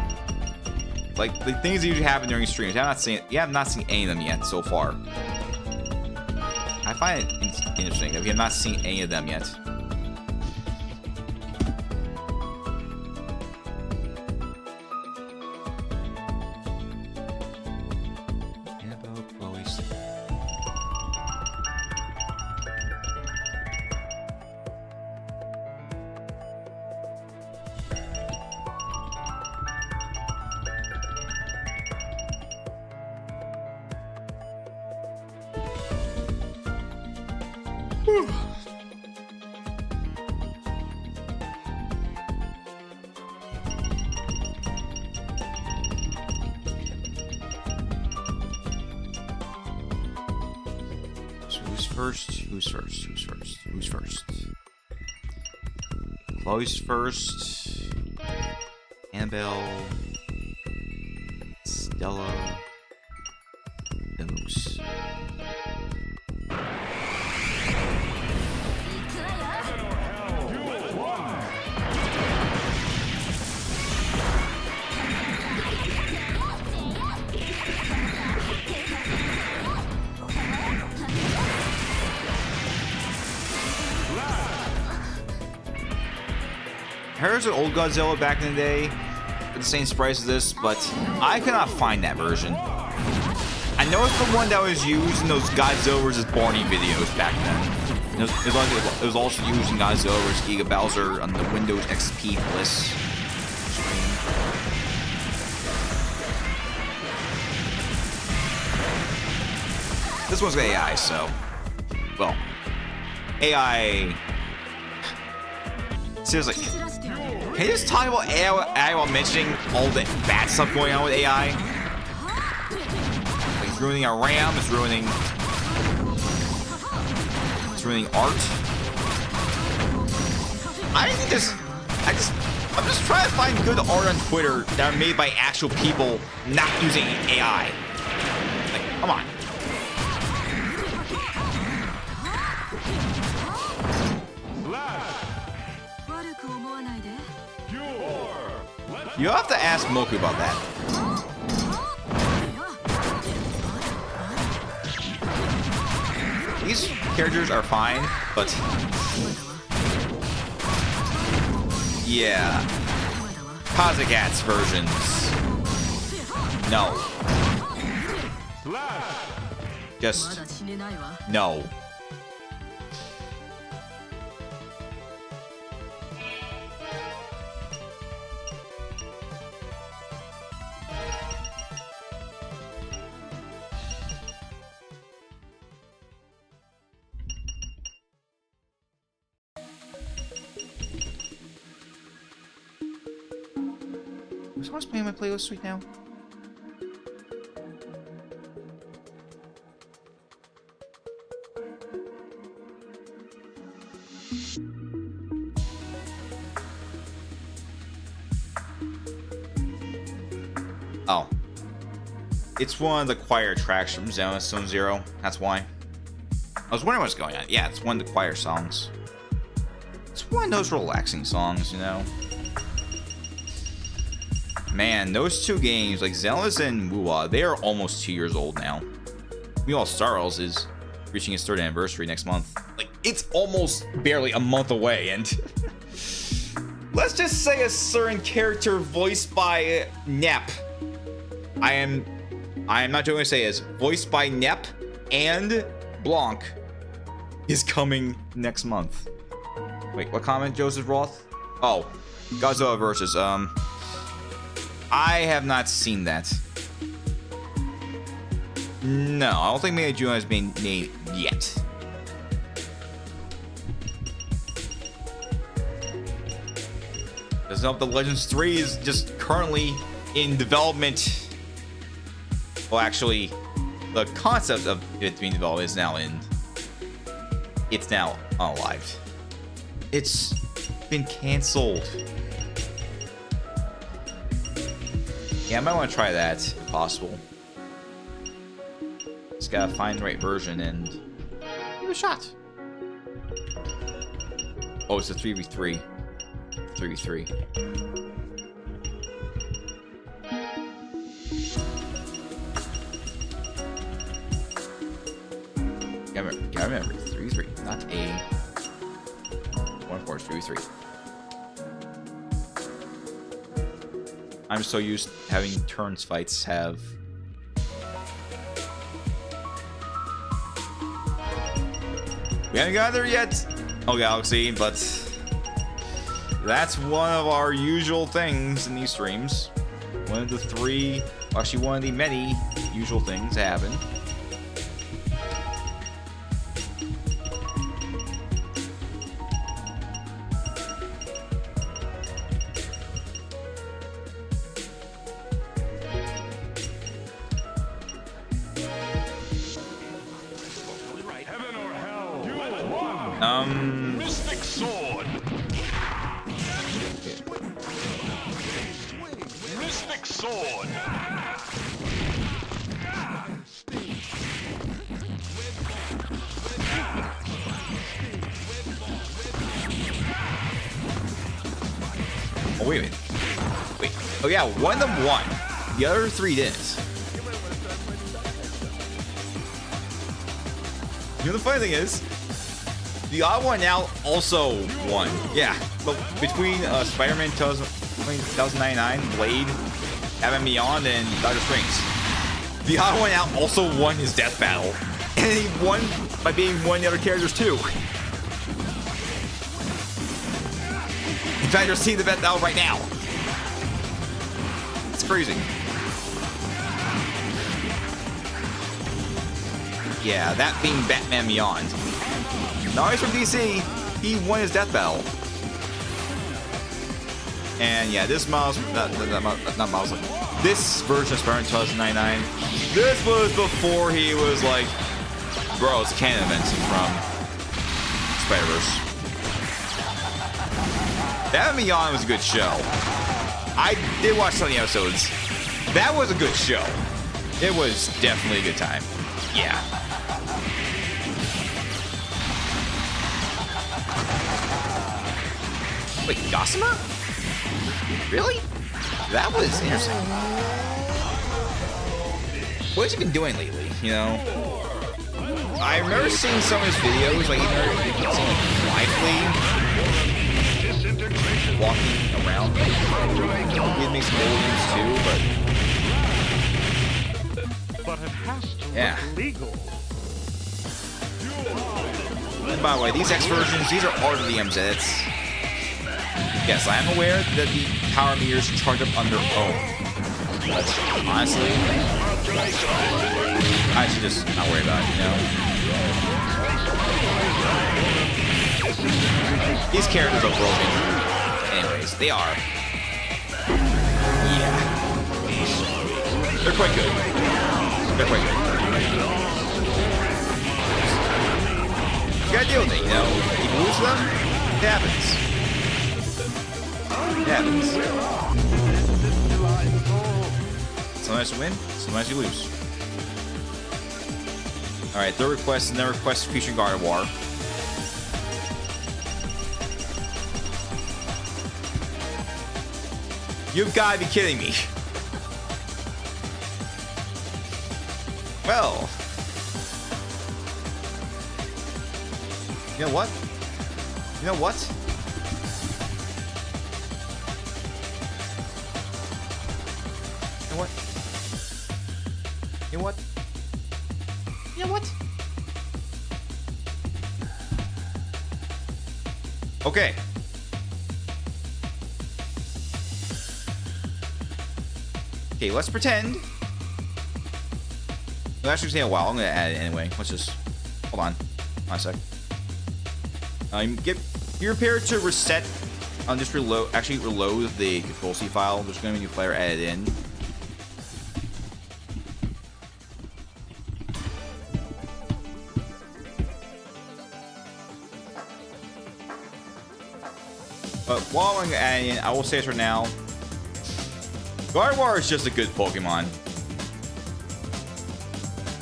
like the things that usually happen during streams. You have not seen any of them yet so far. I find it interesting that we have not seen any of them yet. Who's first? Chloe's first. Annabelle. Stella. Then Moose. Here's an old Godzilla back in the day with the same sprites as this, but I could not find that version. I know it's the one that was used in those Godzilla vs. Barney videos back then. It was also used in Godzilla vs. Giga Bowser on the Windows XP Bliss screen. This one's AI, so... Well, AI... Seriously, can you just talk about AI while mentioning all the bad stuff going on with AI? Like, it's ruining our RAM, it's ruining art. I'm just trying to find good art on Twitter that are made by actual people not using AI. Like, come on. You have to ask Moku about that. These characters are fine, but... Yeah. Kazakat's versions. No. Just... No. Is someone playing my playlist right now? Oh. It's one of the choir tracks from Xenoblade Zone Zero. That's why. I was wondering what's going on. Yeah, it's one of the choir songs. It's one of those relaxing songs, you know? Man, those two games, like Xenoblade and M.U.G.E.N, they are almost 2 years old now. Meanwhile, Star Wars is reaching its 3rd anniversary next month. Like, it's almost barely a month away, and let's just say a certain character voiced by Nep. I am not going to say is voiced by Nep and Blanc is coming next month. Wait, what comment, Joseph Roth? Oh, Godzilla versus I have not seen that. No, I don't think M.U.G.E.N has been made yet. Doesn't know if the Legends 3 is just currently in development. Well, actually, the concept of it being developed is now in. It's now unalived. It's been canceled. Yeah, I might want to try that if possible. Just gotta find the right version and give it a shot. Oh, it's a 3v3. 3v3. Gotta remember, 3v3, not a 1-4, 3v3. I'm so used to having turns fights have. We haven't got there yet, oh Galaxy, but that's one of our usual things in these streams. One of the three, actually one of the many usual things happen.
Mystic Sword. Mystic Sword.
Oh, wait a minute. Wait. Oh, yeah, one of them won. The other three didn't. You know, the funny thing is, the odd one out also won. Yeah, but between Spider-Man 2099, Blade, M.U.G.E.N, and Dr. Springs, the odd one out also won his death battle, and he won by being one of the other characters too. In fact, you're seeing the death battle right now. It's crazy. Yeah, that being Batman Beyond. Now he's from DC. He won his death battle. And yeah, this Miles, not Miles, this version of Spider-Man 2099, this was before he was like, bro, it's canon events from Spider-Verse. Batman Beyond was a good show. I did watch some of the episodes. That was a good show. It was definitely a good time. Yeah. Wait, Gossamer? Really? That was interesting. What has he been doing lately, you know? I remember seeing some of his videos, like even lively walking around. He'd make some old ones too,
But it has to
yeah.
look legal.
And by the way, these X versions, these are art of the MZs. Yes, I am aware that the power meters charge up on their own. But honestly, I should just not worry about it, you know? These characters are broken. Anyways, they are. Yeah. They're quite good. They're quite good. You gotta deal with it, you know? You lose them, it happens. It happens. Sometimes you win, sometimes you lose. Alright, third request, and then request featuring God of War. You've got to be kidding me. Well. You know what? You know what? You know what? You know what? You know what? Okay. Okay, let's pretend. It'll actually take a while. I'm gonna add it anyway. Let's just hold on. Hold on a sec. Be prepared to reset. Just reload. Actually, reload the Control C file. There's gonna be a new player added in. But while I'm adding in, I will say this right now. Gardevoir is just a good Pokemon.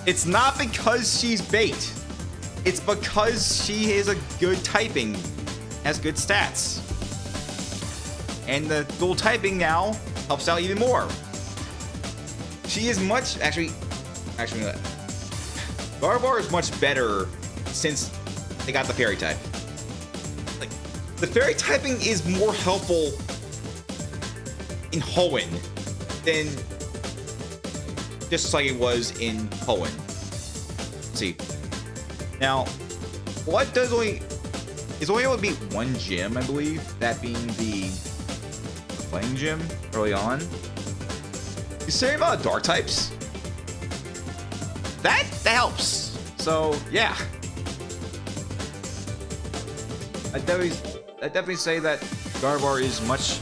It's not because she's bait. It's because she is a good typing. Has good stats. And the dual typing now helps out even more. She is much... Actually, Gardevoir is much better since they got the Fairy type. Like, the Fairy typing is more helpful in Hoenn than just like it was in Hoenn. Let's see. Now, what does only able to beat one gym, I believe, that being the playing gym early on. You say about dark types? That helps. So yeah. I definitely say that Gardevoir is much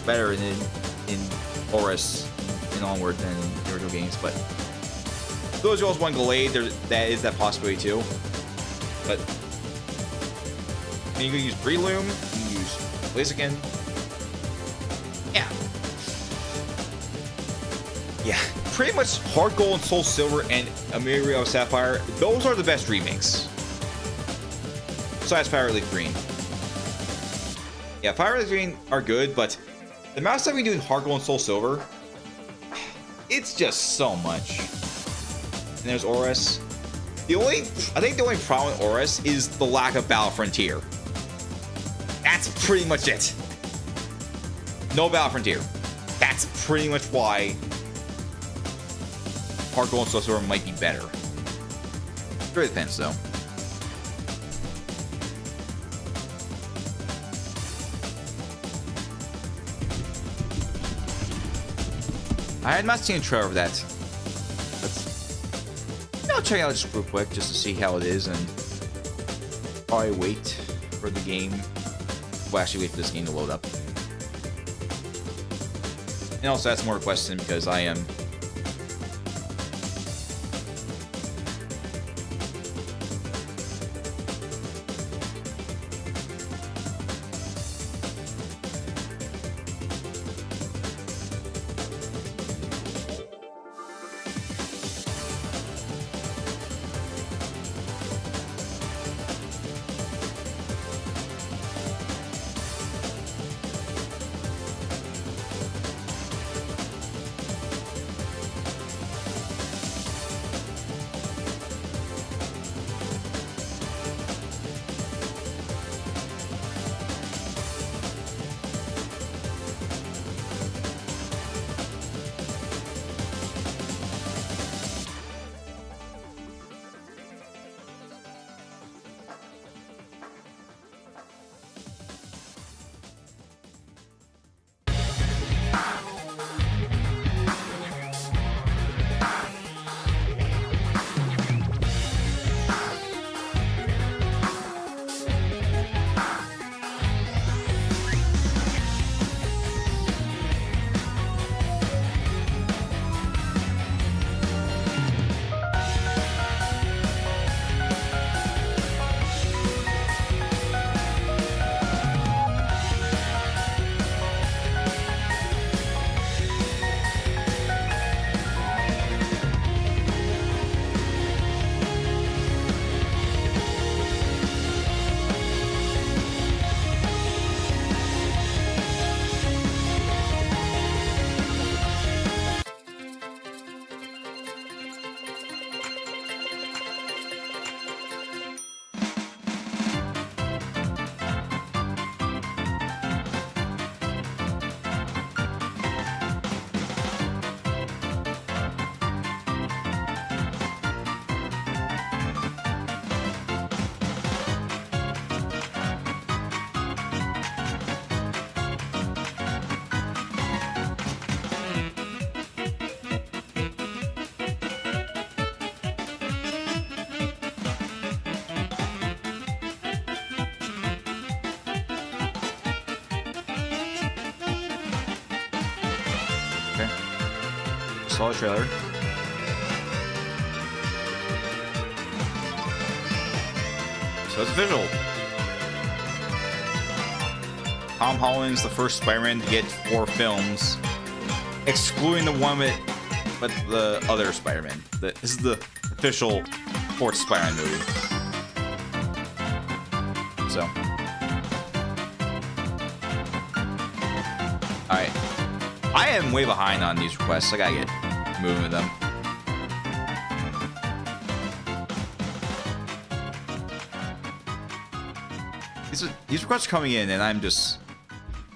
better in ORAS and onward than the original games, but those who also want Glade, that is that possibility too. But you can use Breloom, you can use Blaziken. Yeah, pretty much Heart Gold and Soul Silver and Amirio Sapphire, those are the best remakes. Besides Fire Leaf Green. Yeah, Fire Leaf Green are good, but the amount of stuff we do in Heart Gold and Soul Silver, it's just so much. And there's ORAS. I think the only problem with ORAS is the lack of Battle Frontier. That's pretty much it. No Battle Frontier. That's pretty much why Heart Gold and Soul Silver might be better. It really depends, though. I had not seen a trailer of that. I'll check it out just real quick just to see how it is, and probably wait for the game. Well, actually wait for this game to load up. And also add some more requests in because I am saw the trailer. So it's official. Tom Holland's the first Spider-Man to get 4 films, excluding the one with the other Spider-Man. This is the official 4th Spider-Man movie. So, alright. I am way behind on these requests. I gotta get moving with them. These requests are coming in, and I'm just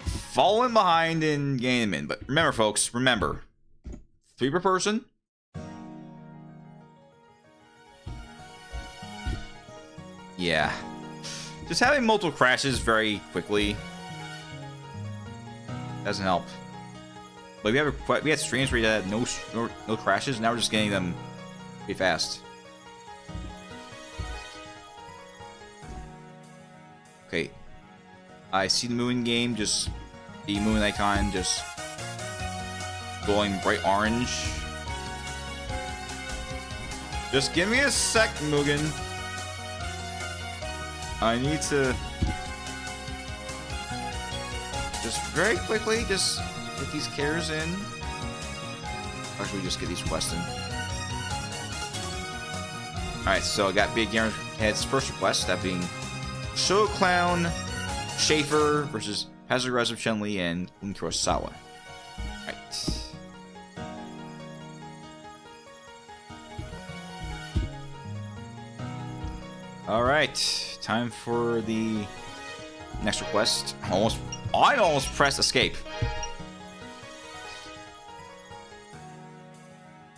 falling behind in getting them in. But remember, folks, remember, 3 per person. Yeah. Just having multiple crashes very quickly doesn't help. But we had streams where you had no crashes. Now we're just getting them pretty fast. Okay, I see the moon game, just the moon icon just glowing bright orange. Just give me a sec, M.U.G.E.N. I need to just very quickly just get these cares in. Actually, just get these quests in. Alright, so I got Big Gamer's Head's first request, that being Show Clown Schaefer versus Hazard Chun-Li and Kurosawa. Right. Alright. Time for the next request. I almost pressed escape.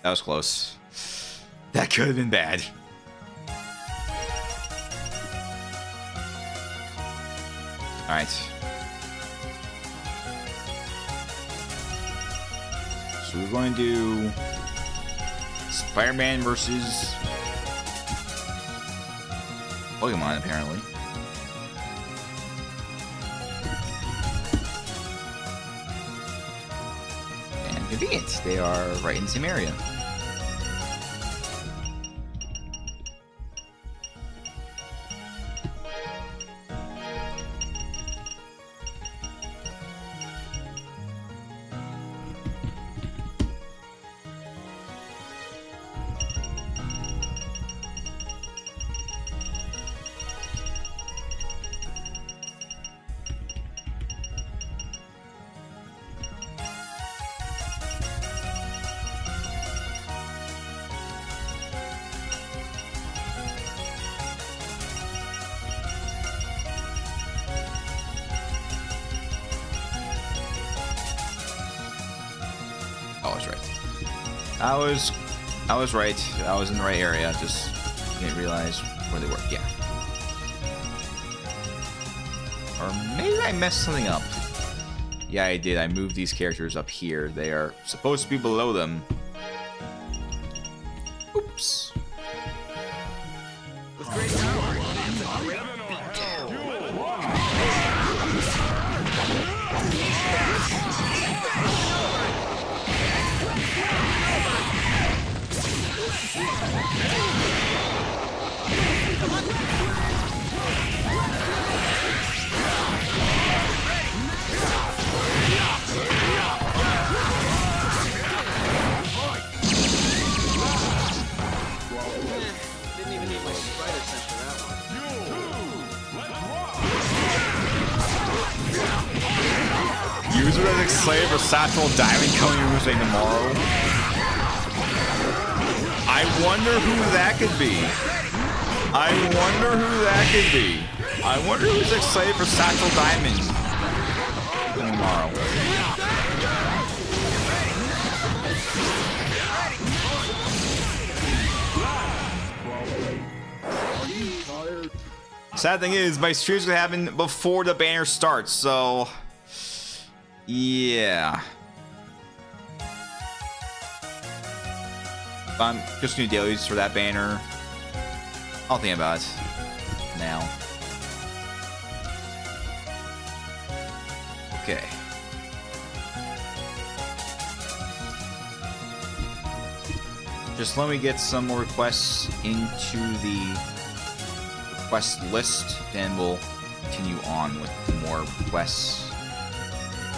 That was close. That could have been bad. Alright. So we're going to do Spider-Man versus Pokemon, apparently. And convenient. They are right in the same area. I was right. I was in the right area. Just didn't realize where they were. Yeah. Or maybe I messed something up. Yeah, I did. I moved these characters up here. They are supposed to be below them. Oops. User as slave or Satchel Diamond coming Tuesday tomorrow. I wonder who that could be. I wonder who that could be. I wonder who's excited for Satchel Diamond tomorrow. Sad thing is, my stream's gonna happen before the banner starts, so yeah. I'm just doing dailies for that banner. I'll think about it now. Okay. Just let me get some more requests into the request list, then we'll continue on with more requests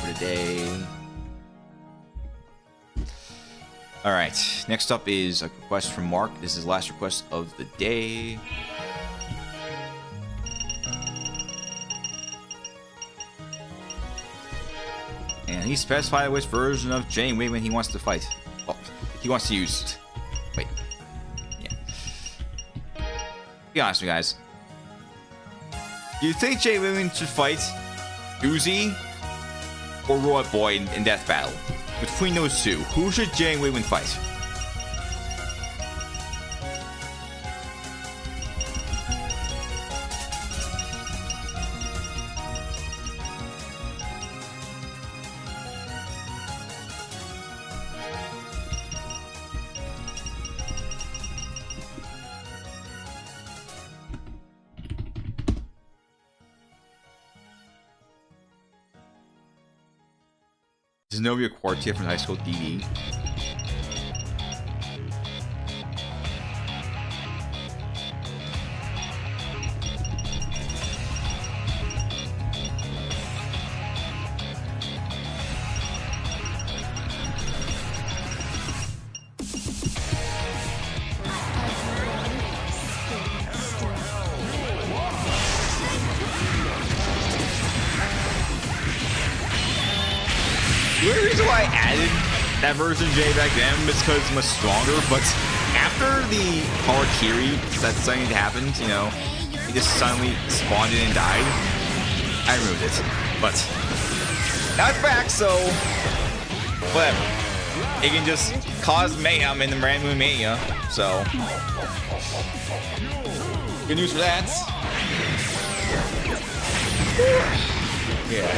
for today. Alright, next up is a request from Mark. This is the last request of the day. And he specified which version of J.N. he wants to fight. Oh, he wants to use... Wait. Yeah. Be honest with you guys. Do you think J.N. should fight Uzi or Robot Boy in Death Battle? Between those two, who should J.N. fight? Zenobia Quartier from High School DD. The only reason why I added that version J back then is because it's much stronger, but after the Harakiri that suddenly happened, you know, he just suddenly spawned in and died, I removed it. But now it's back, so whatever. It can just cause mayhem in the Brand New Mania, so good news for that. Yeah.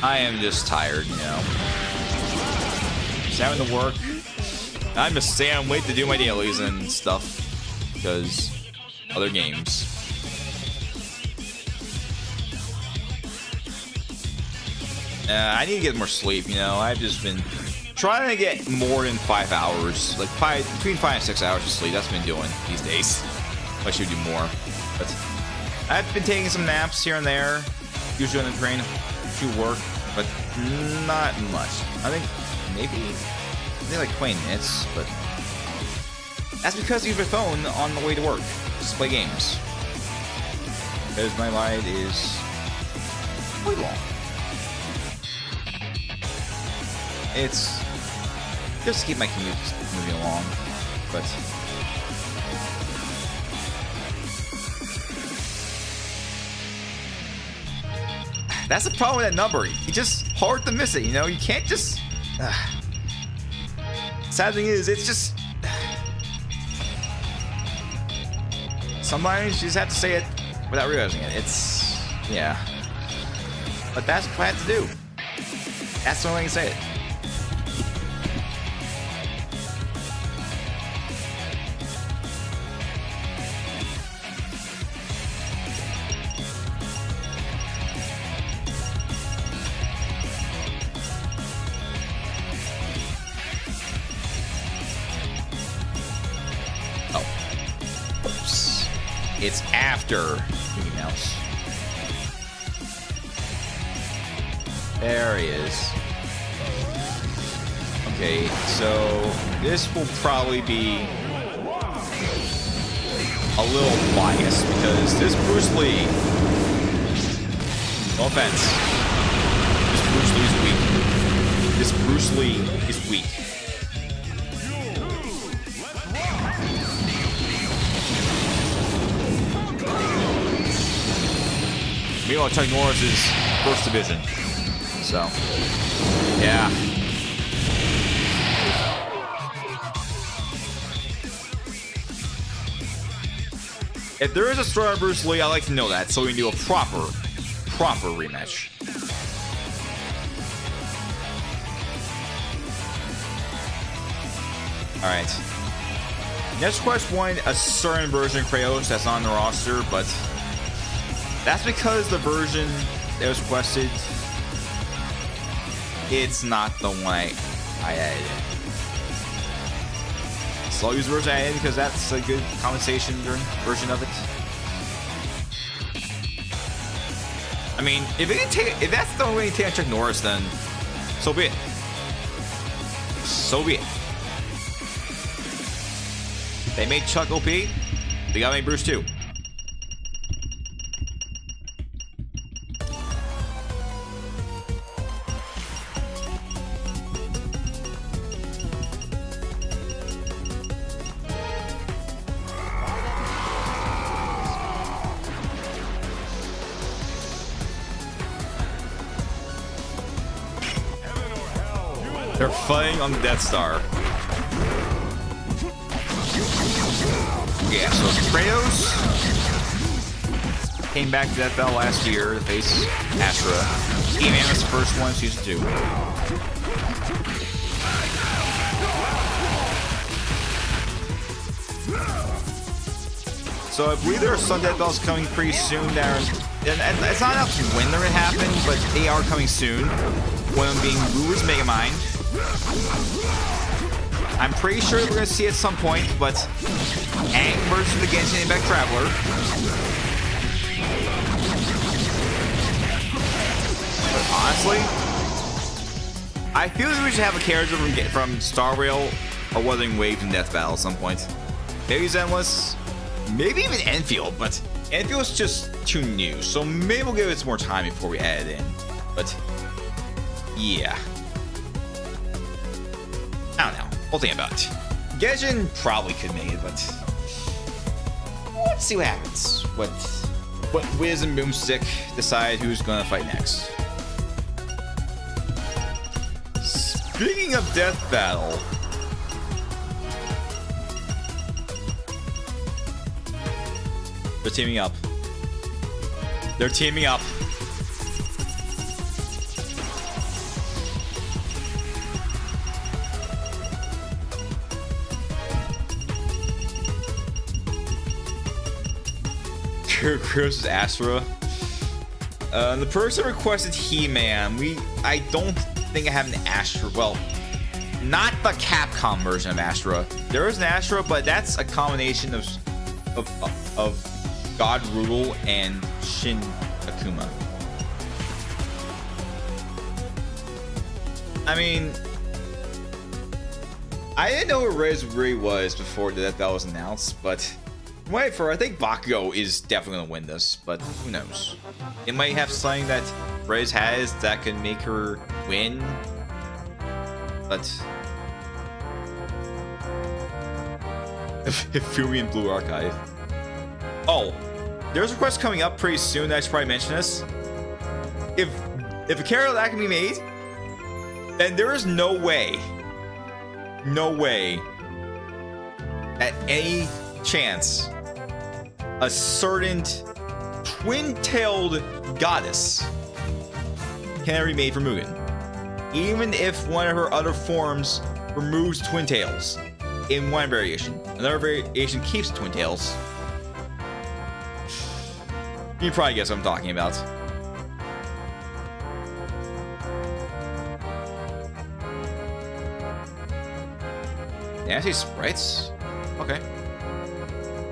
I am just tired, you know. Just having to work. I'm just staying late to do my dailies and stuff because other games. I need to get more sleep, you know. I've just been trying to get more than 5 hours, like between 5 and 6 hours of sleep. That's what I've been doing these days. I should do more, but I've been taking some naps here and there, usually on the train to work, but not much. I think maybe like 20 minutes, but that's because I use my phone on the way to work just to play games. Because my ride is quite long. It's just to keep my commute moving along, but that's the problem with that number. It's just hard to miss it, you know? You can't just... Sad thing is, it's just... Sometimes you just have to say it without realizing it. It's... Yeah. But that's what I have to do. That's the only way I can say it. It's after Mickey Mouse. There he is. Okay, so this will probably be a little biased because this Bruce Lee, no offense, this Bruce Lee is weak. This Bruce Lee is weak. Meanwhile, Chuck Norris is first division. So, yeah. If there is a story on Bruce Lee, I'd like to know that so we can do a proper rematch. Alright. Next quest wanted a certain version of Kratos that's on the roster, but that's because the version that was requested, it's not the one I added in. So I'll use the version I added in because that's a good compensation version of it. I mean, if that's the only way to take on Chuck Norris, then so be it. So be it. They made Chuck OP. They got me Bruce too. They're fighting on the Death Star. Yeah, so Kratos came back to Death Battle last year to face Astra. E.M.U.G.E.N was the first one, Season 2. So I believe there are some Death Battles coming pretty soon that are... And it's not enough when they're going to happen, but they are coming soon. One of them being Wu's Megamind. I'm pretty sure we're going to see at some point, but Aang versus the Genshin Impact Traveler. But honestly, I feel like we should have a character from Star Rail or Wuthering Waves in Death Battle at some point. Maybe Zenless, maybe even Enfield, but Enfield's just too new, so maybe we'll give it some more time before we add it in. But yeah. I don't know. We'll think about it. Genshin probably could make it, but let's see what happens. What Wiz and Boomstick decide who's gonna fight next. Speaking of Death Battle, they're teaming up. They're teaming up. Kratos is Astra. The person requested He-Man. I don't think I have an Astra. Well, not the Capcom version of Astra. There is an Astra, but that's a combination of God Rudel and Shin Akuma. I mean, I didn't know what Rez really was before that was announced, but I think Bakugo is definitely gonna win this, but who knows? It might have something that Rez has that can make her win, but Fury Blue Archive. Oh, there's a request coming up pretty soon that I should probably mention this. If a character that can be made, then there is no way at any chance a certain twin-tailed goddess can be made for Mugen, even if one of her other forms removes twin tails in one variation. Another variation keeps twin tails. You probably guess what I'm talking about. Yeah, I see sprites. Okay.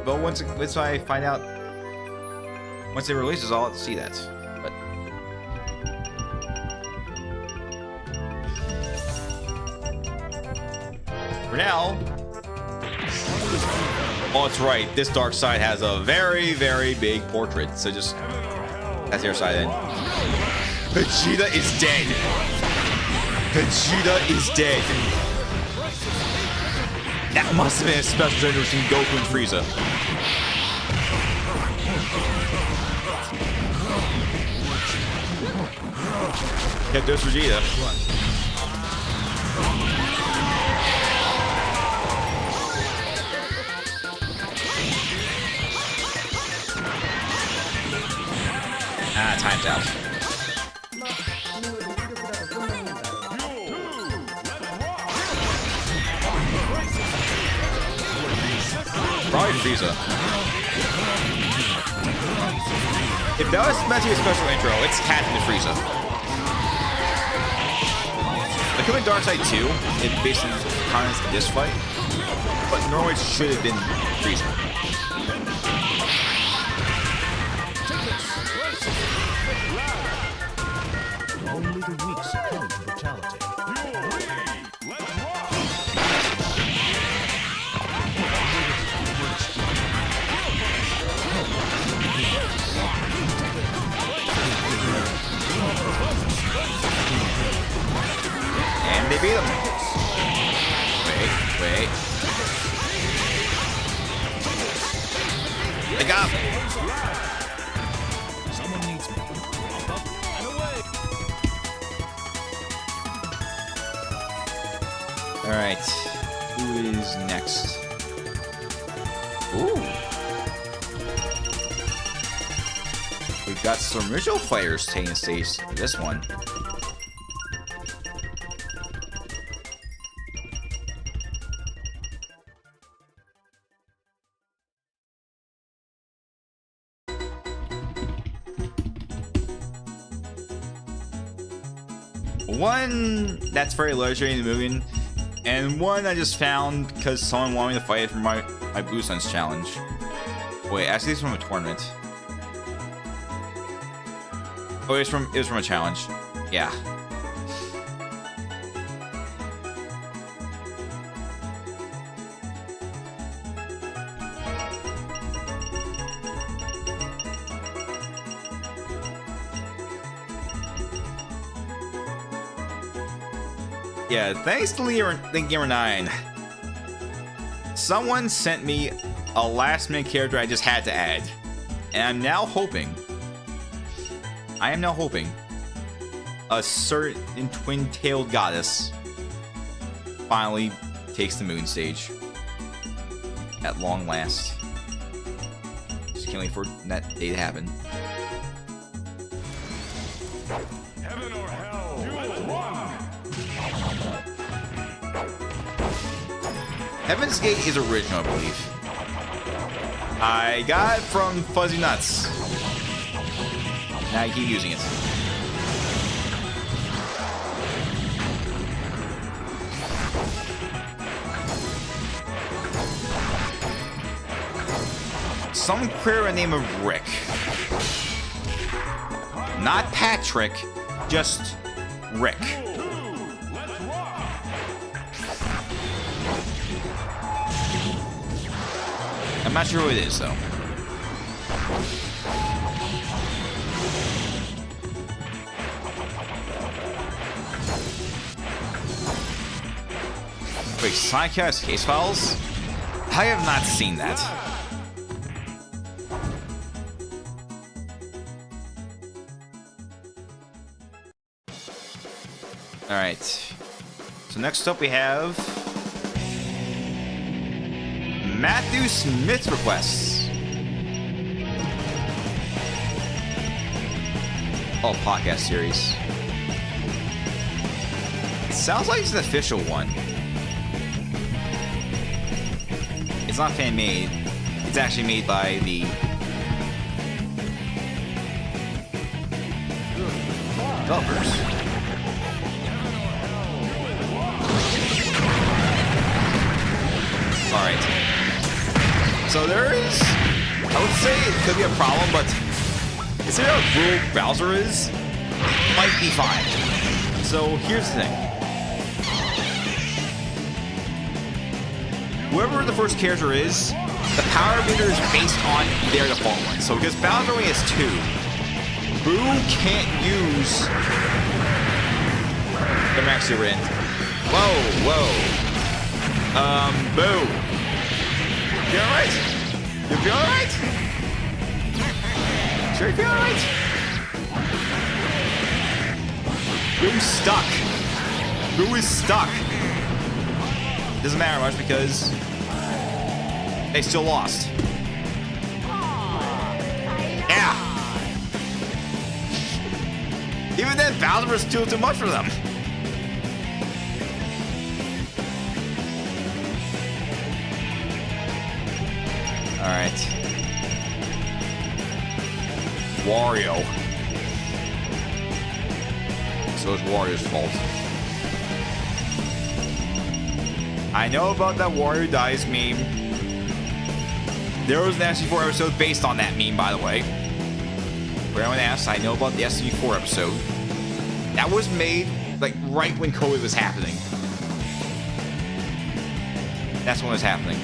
But once I find out, once it releases, I'll have to see that. But for now, oh, it's right. This dark side has a very, very big portrait. So just that's the other side in. Vegeta is dead. Vegeta is dead. That must have been a special generation Goku and Frieza. Yeah, there's Vegeta. Ah, time's out. Probably Frieza. If that was meant to be a special intro, it's Captain Frieza. Becoming Darkseid 2, it basically comments this fight, but normally it should have been Frieza.
Only the weak succumb to brutality.
And they beat him. Wait. They got him.
Someone needs me. Up and away.
Alright. Who is next? Ooh. We've got some original players taking the stage for this one. One that's very legendary in the movie, and one I just found because someone wanted me to fight it for my Blue Suns challenge. Wait, actually, it's from a tournament. Oh, it was from a challenge. Yeah. Yeah, thanks to Gamer9. Someone sent me a last-minute character I just had to add. And I am now hoping a certain twin-tailed goddess finally takes the moon stage. At long last. Just can't wait for that day to happen.
Heaven or hell, duel one.
Heaven's Gate is original, I believe. I got it from Fuzzy Nuts. Now I keep using it. Some queer by the name of Rick. Not Patrick, just Rick. I'm not sure who it is, though. Wait, Sonic has case files? I have not seen that. Alright. So next up we have Matthew Smith's requests. Oh, podcast series. It sounds like it's an official one. It's not fan made. It's actually made by the developers. Alright. So there is, I would say it could be a problem, but considering how rural Bowser is, it might be fine. So here's the thing. Whoever the first character is, the power meter is based on their default one. So because Bowser only has 2, Boo can't use the max super end. Whoa. Boo. You alright? You feel alright? Sure you feel alright? Boo's stuck. Boo is stuck. Doesn't matter much because they still lost. Yeah. Even then, Bowser was still too much for them. Alright. Wario. So it's Wario's fault. I know about that Wario dies meme. There was an SC4 episode based on that meme, by the way. For anyone asks, I know about the SC4 episode. That was made like right when COVID was happening. That's when it was happening.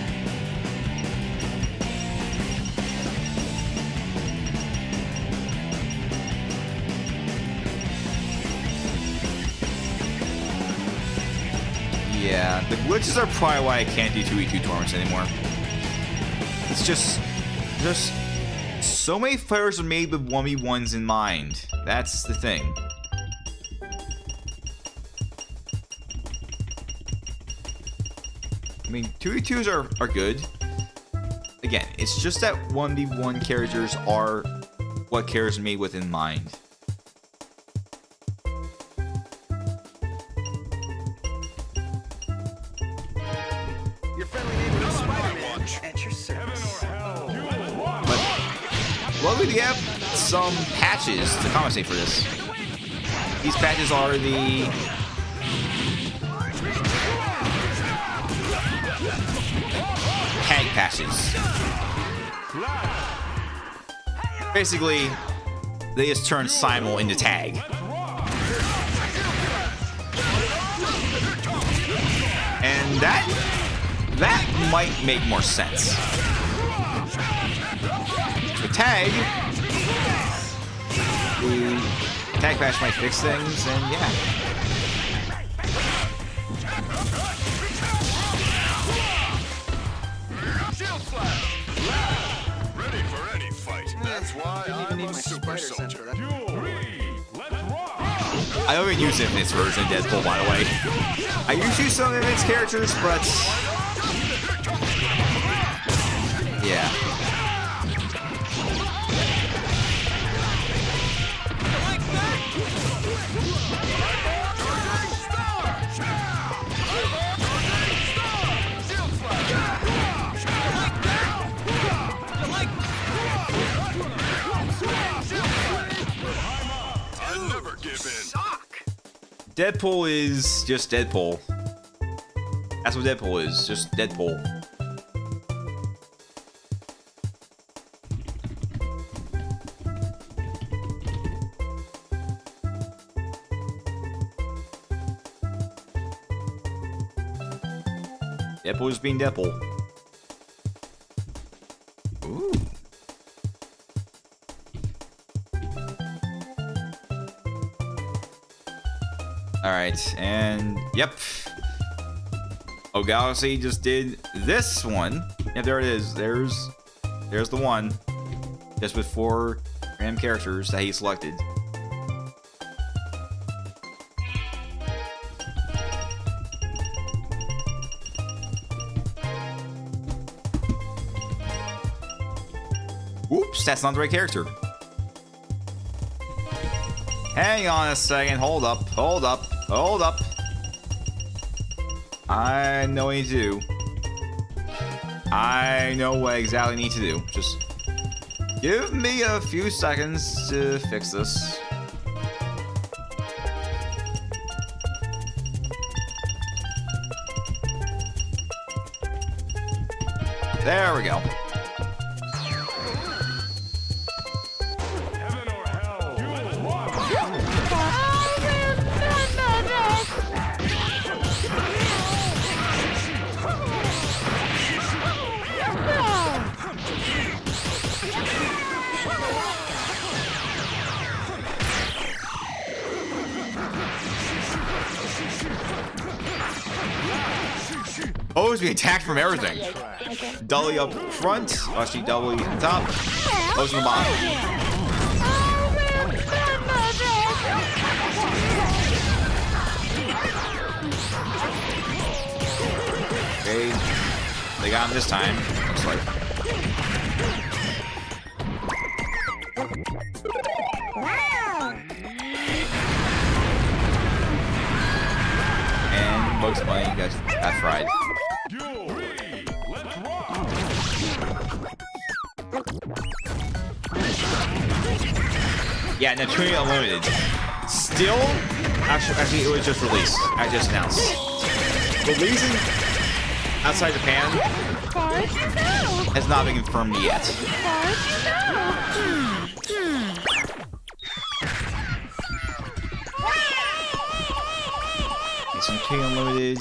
Yeah, the glitches are probably why I can't do 2v2 tournaments anymore. It's just so many players are made with 1v1s in mind. That's the thing. I mean, 2v2s are good. Again, it's just that 1v1 characters are what characters are made with in mind.
Your friendly neighbor is Spider-Man at your service.
But luckily we have some patches to compensate for this. These patches are the tag patches. Basically, they just turn Simul into tag. And that might make more sense. With tag, the tag patch might fix things, and yeah.
Shield flash. Ready for any fight. That's why I'm a super soldier.
I don't even use Infinite's version of Deadpool, by the way. I usually use some of Infinite's characters, but yeah.
I'll never give in.
Deadpool is just Deadpool. That's what Deadpool is, just Deadpool. Deadpool is being Deadpool. Ooh. Alright, and yep. Oh, Galaxy just did this one. Yeah, there it is. There's the one. Just with 4 random characters that he selected. Oops, that's not the right character. Hang on a second. Hold up. Hold up. Hold up. I know what I need to do. I know what I exactly need to do. Just give me a few seconds to fix this. There we go.
Heaven or hell. Duel 1.
Always be attacked from everything. Dully up front, actually doubly up top, close on the bottom. Okay, they got him this time. Looks like. And Bugs Bunny got fried.
Duel 3. Let's rock.
Yeah, Neptunia Unlimited. Still, actually, it was just released. I just announced. Releasing outside Japan has not been confirmed yet. Okay, so Neptunia Unlimited.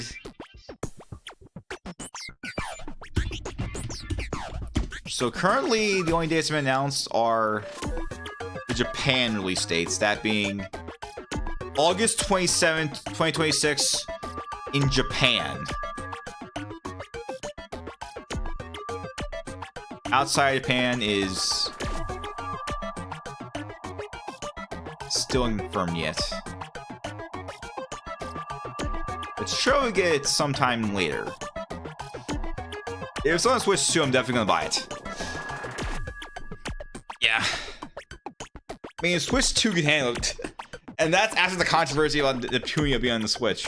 So currently, the only dates that have been announced are the Japan release dates, that being August 27th, 2026 in Japan. Outside Japan is still unconfirmed yet. But sure we get it sometime later. If someone switches to, I'm definitely gonna buy it. Yeah. I mean, Switch 2 can handle it. And that's after the controversy about Neptunia being on the Switch.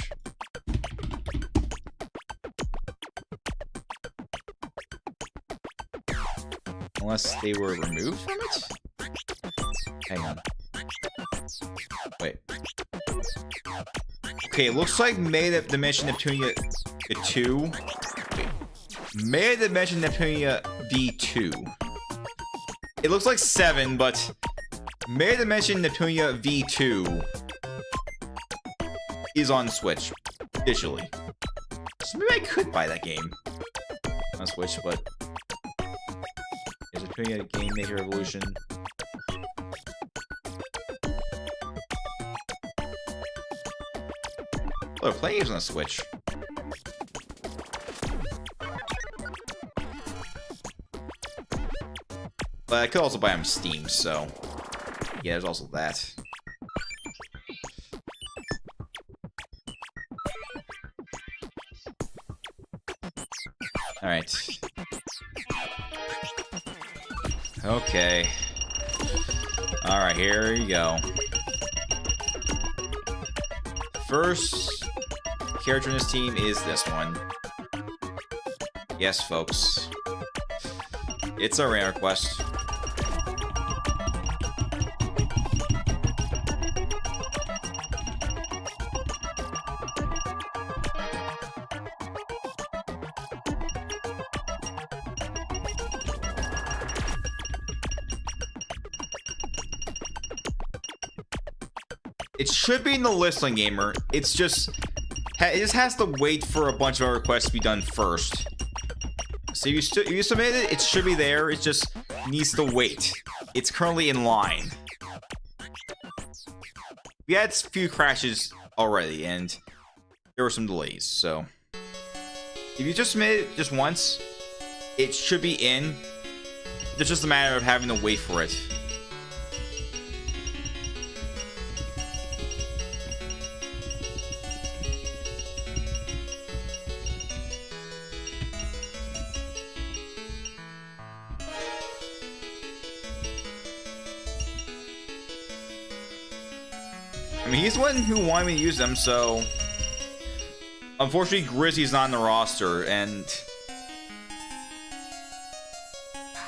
Unless they were removed from it? Hang on. Wait. Okay, it looks like May the Dimension Neptunia 2. Wait. May the Dimension Neptunia V2. It looks like 7, but May the Dimension Neptunia V2 is on Switch officially. So maybe I could buy that game on Switch, but is Neptunia Game Maker Evolution? Oh, they're playing games on the Switch. But I could also buy them on Steam, so yeah, there's also that. Alright. Okay. Alright, here you go. First character in this team is this one. Yes, folks. It's a rare request. It should be in the listing, gamer. It's just, it just has to wait for a bunch of our requests to be done first. So if you submit it, it should be there. It just needs to wait. It's currently in line. We had a few crashes already, and there were some delays. So if you just submit it just once, it should be in. It's just a matter of having to wait for it. I mean, he's the one who wanted me to use them, so unfortunately Grizzly's not on the roster, and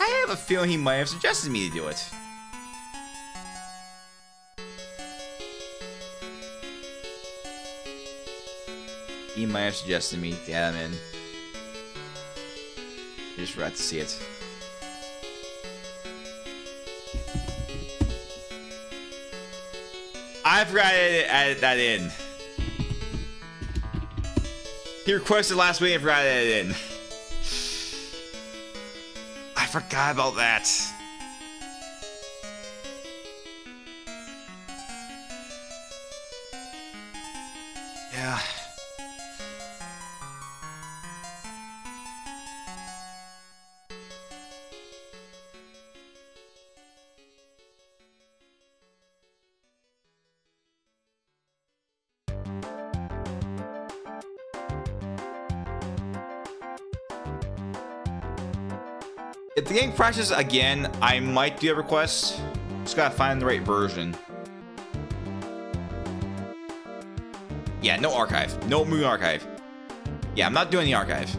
I have a feeling he might have suggested me to do it. He might have suggested me to add him in. I just forgot to see it. I forgot to add that in. He requested last week and I forgot to add it in. I forgot about that. Yeah. If the game crashes again, I might do a request. Just gotta find the right version. Yeah, no archive. No M.U.G.E.N archive. Yeah, I'm not doing the archive.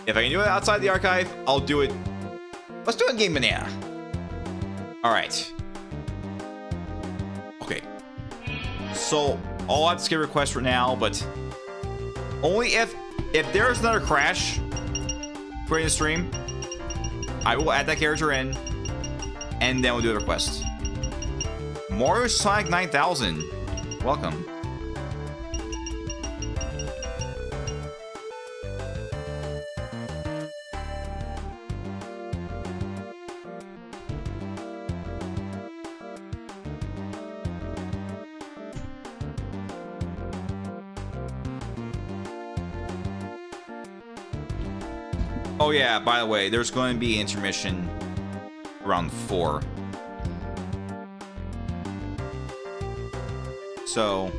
If I can do it outside the archive, I'll do it. Let's do it in Game Banana. Alright. So I'll have to skip requests for now, but only if there's another crash during the stream, I will add that character in, and then we'll do the request. Mario Sonic 9000, welcome. Oh yeah, by the way, there's going to be intermission around 4. So,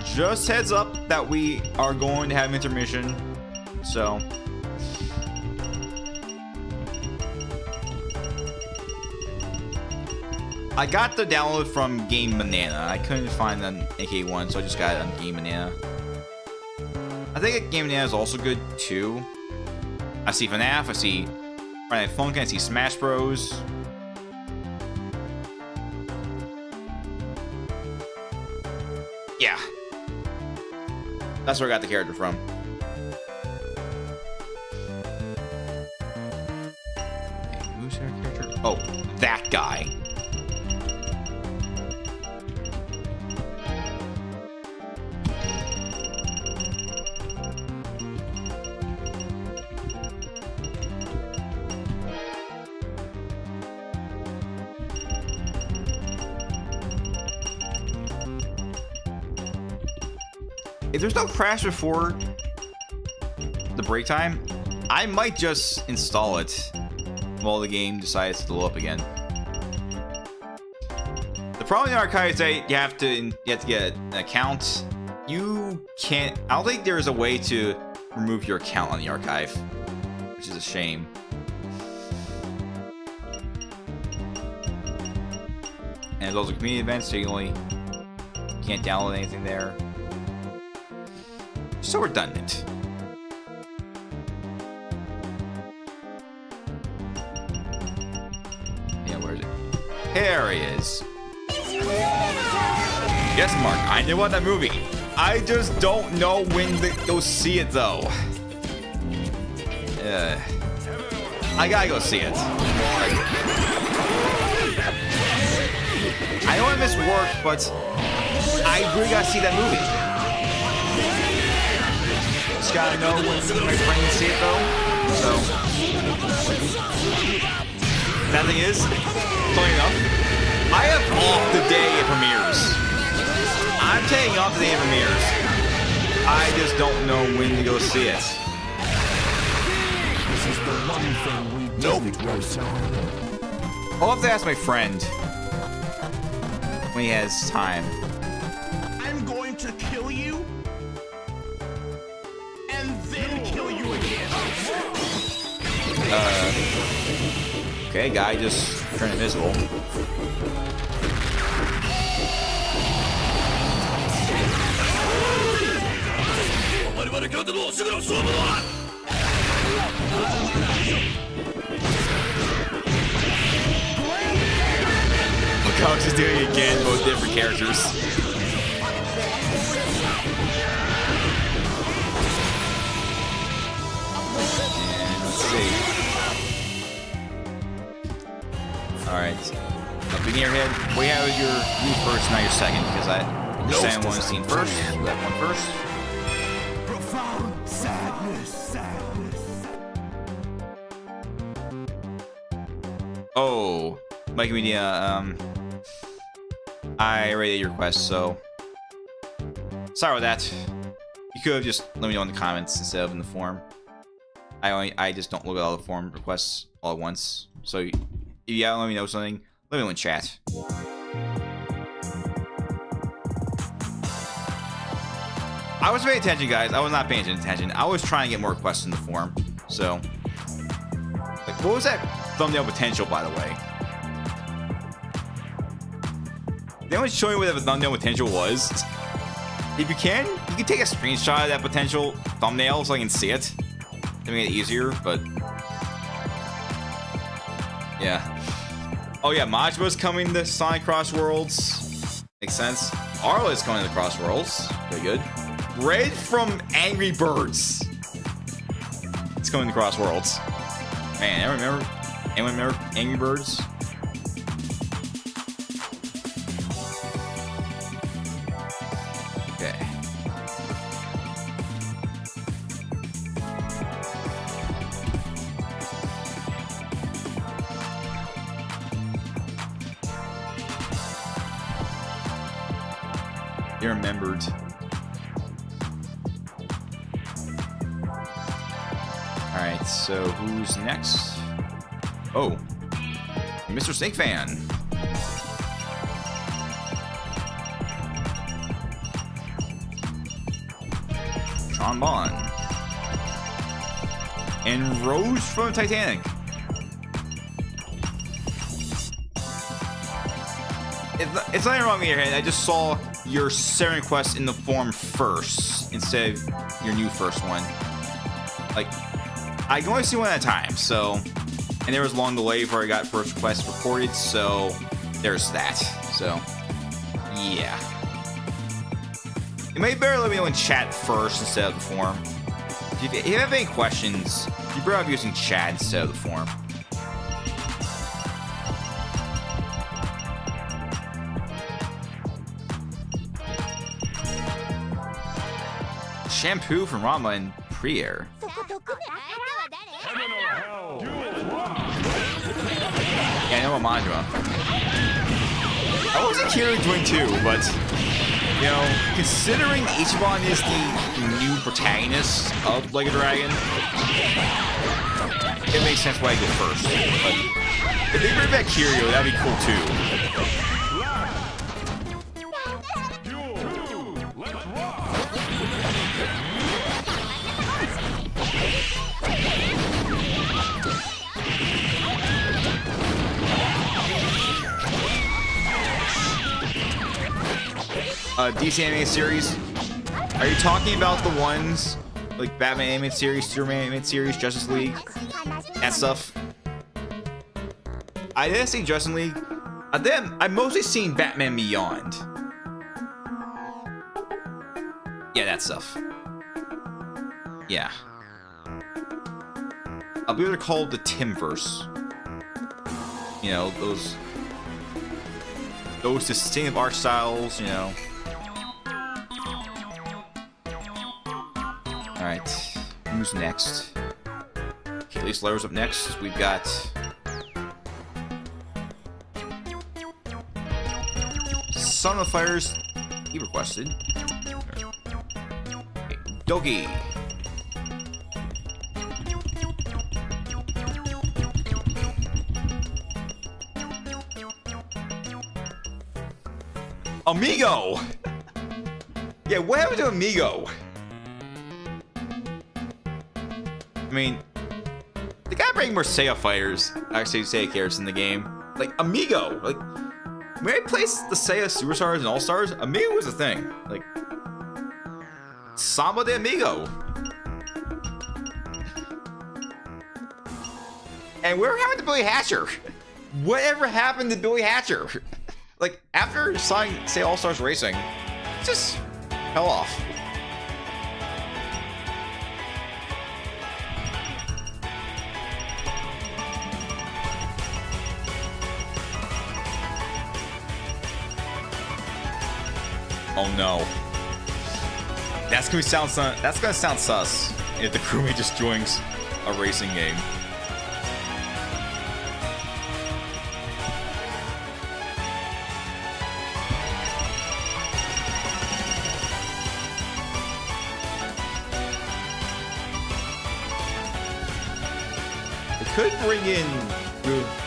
just heads up that we are going to have intermission. So, I got the download from Game Banana. I couldn't find it on NICK54222, so I just got it on Game Banana. I think Game Banana is also good too. I see FNAF, I see Friday Night Funkin', I see Smash Bros. Yeah. That's where I got the character from. Okay, who's our character? Oh, that guy. If there's no crash before the break time, I might just install it while the game decides to load up again. The problem in the archive is that you have to get an account. You can't. I don't think there's a way to remove your account on the archive, which is a shame. And those are community events, so you can't download anything there. So redundant. Yeah, where is it? Here he is. Yes, Mark, I know about that movie. I just don't know when to go see it, though. I gotta go see it. I know I missed work, but I really gotta see that movie. Just gotta know when my friends see it though. So that thing is, funny enough, I have off the day it premieres. I'm taking off the day it premieres. I just don't know when to go see it.
This is the one thing we didn't waste on.
I'll have to ask my friend when he has time.
I'm going to kill you and then kill you again.
Okay, guy just turned invisible. Look how he's doing it again, both different characters. And let's see. Alright. Up in your head, we have you first, now you're second, because I understand one scene first. So that one first.
Profound sadness.
Oh, Mike Media, I already did your request, so sorry about that. You could have just let me know in the comments instead of in the forum. I just don't look at all the forum requests all at once. So if you let me know something, let me know in chat. I was paying attention, guys. I was not paying attention. I was trying to get more requests in the forum. So, like, what was that thumbnail potential, by the way? Did anyone show me what the thumbnail potential was? If you can take a screenshot of that potential thumbnail so I can see it. To make it easier, but yeah. Oh yeah, Majiba's coming to Sonic Cross Worlds. Makes sense. Arla's coming to the Crossworlds. Very good. Red from Angry Birds. It's coming to Crossworlds. Man, anyone remember Angry Birds? Okay. You remembered. Alright, so who's next? Oh, Mr. Snake Fan. Trombone. And Rose from Titanic. It's not even wrong in your head. I just saw your 7 requests in the form first instead of your new first one. Like, I can only see one at a time, so, and there was a long delay before I got first request recorded, so there's that. So, yeah. You may better let me know in chat first instead of the forum. If you have any questions, you better be using chat instead of the forum. Shampoo from Rama and Priere. Yeah, I know Amandra. I wasn't here to join too, but you know, considering Ichiban is the new protagonist of Like a Dragon, it makes sense why I go first. But if they bring back Kiryu, that'd be cool too. DC animated series. Are you talking about the ones like Batman animated series, Superman animated series, Justice League, that stuff? I didn't see Justice League. I've mostly seen Batman Beyond. Yeah, that stuff. Yeah. I believe they're called the Timverse. You know, those distinctive art styles, you know. Alright, who's next? Okay, at least Lara's up next. We've got Son of Fires, he requested. Okay, Dogi. Amigo! Yeah, what happened to Amigo? I mean, they gotta bring more Seiya fighters, actually Seiya characters in the game. Like, Amigo! Like, when I placed the Seiya Superstars and All-Stars, Amigo was a thing. Like, Samba de Amigo! And whatever happened to Billy Hatcher? Whatever happened to Billy Hatcher? Like, after signing, say, All-Stars Racing, just fell off. Oh no. That's gonna sound sus if the crewmate just joins a racing game. Could bring in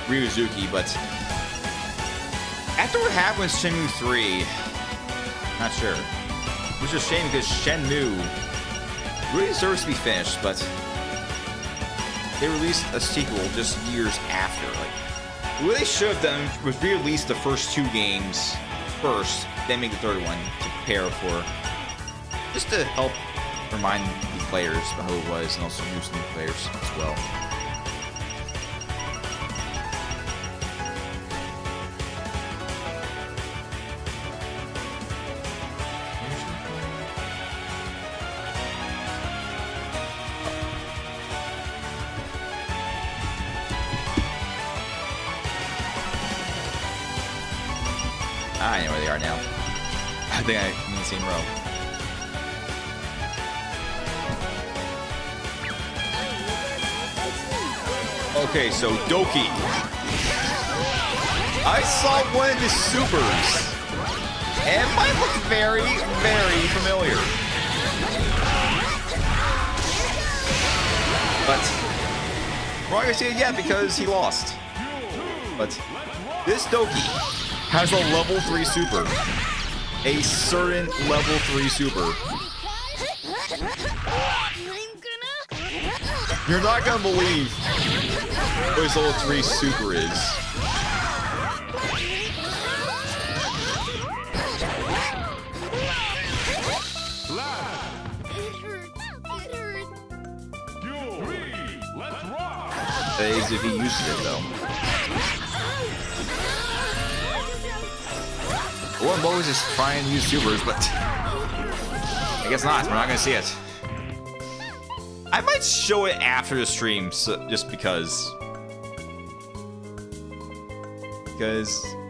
Ryuzuki, but after what happened with Shenmue 3, not sure. Which is a shame because Shenmue really deserves to be finished, but they released a sequel just years after. Like, what they should have done was re-release the first 2 games first, then make the 3rd one to prepare for, just to help remind the players about who it was and also new players as well. I know where they are now. I think I'm in the same row. Okay, so Doki. I saw one of his supers. And it might look very, very familiar. But we're not gonna see it yet because he lost. But this Doki has a level 3 super. A certain level 3 super. You're not gonna believe what his level 3 super is. That is if he uses it though. One Bo is just trying to use supers, but I guess not. We're not gonna see it. I might show it after the stream, so, just because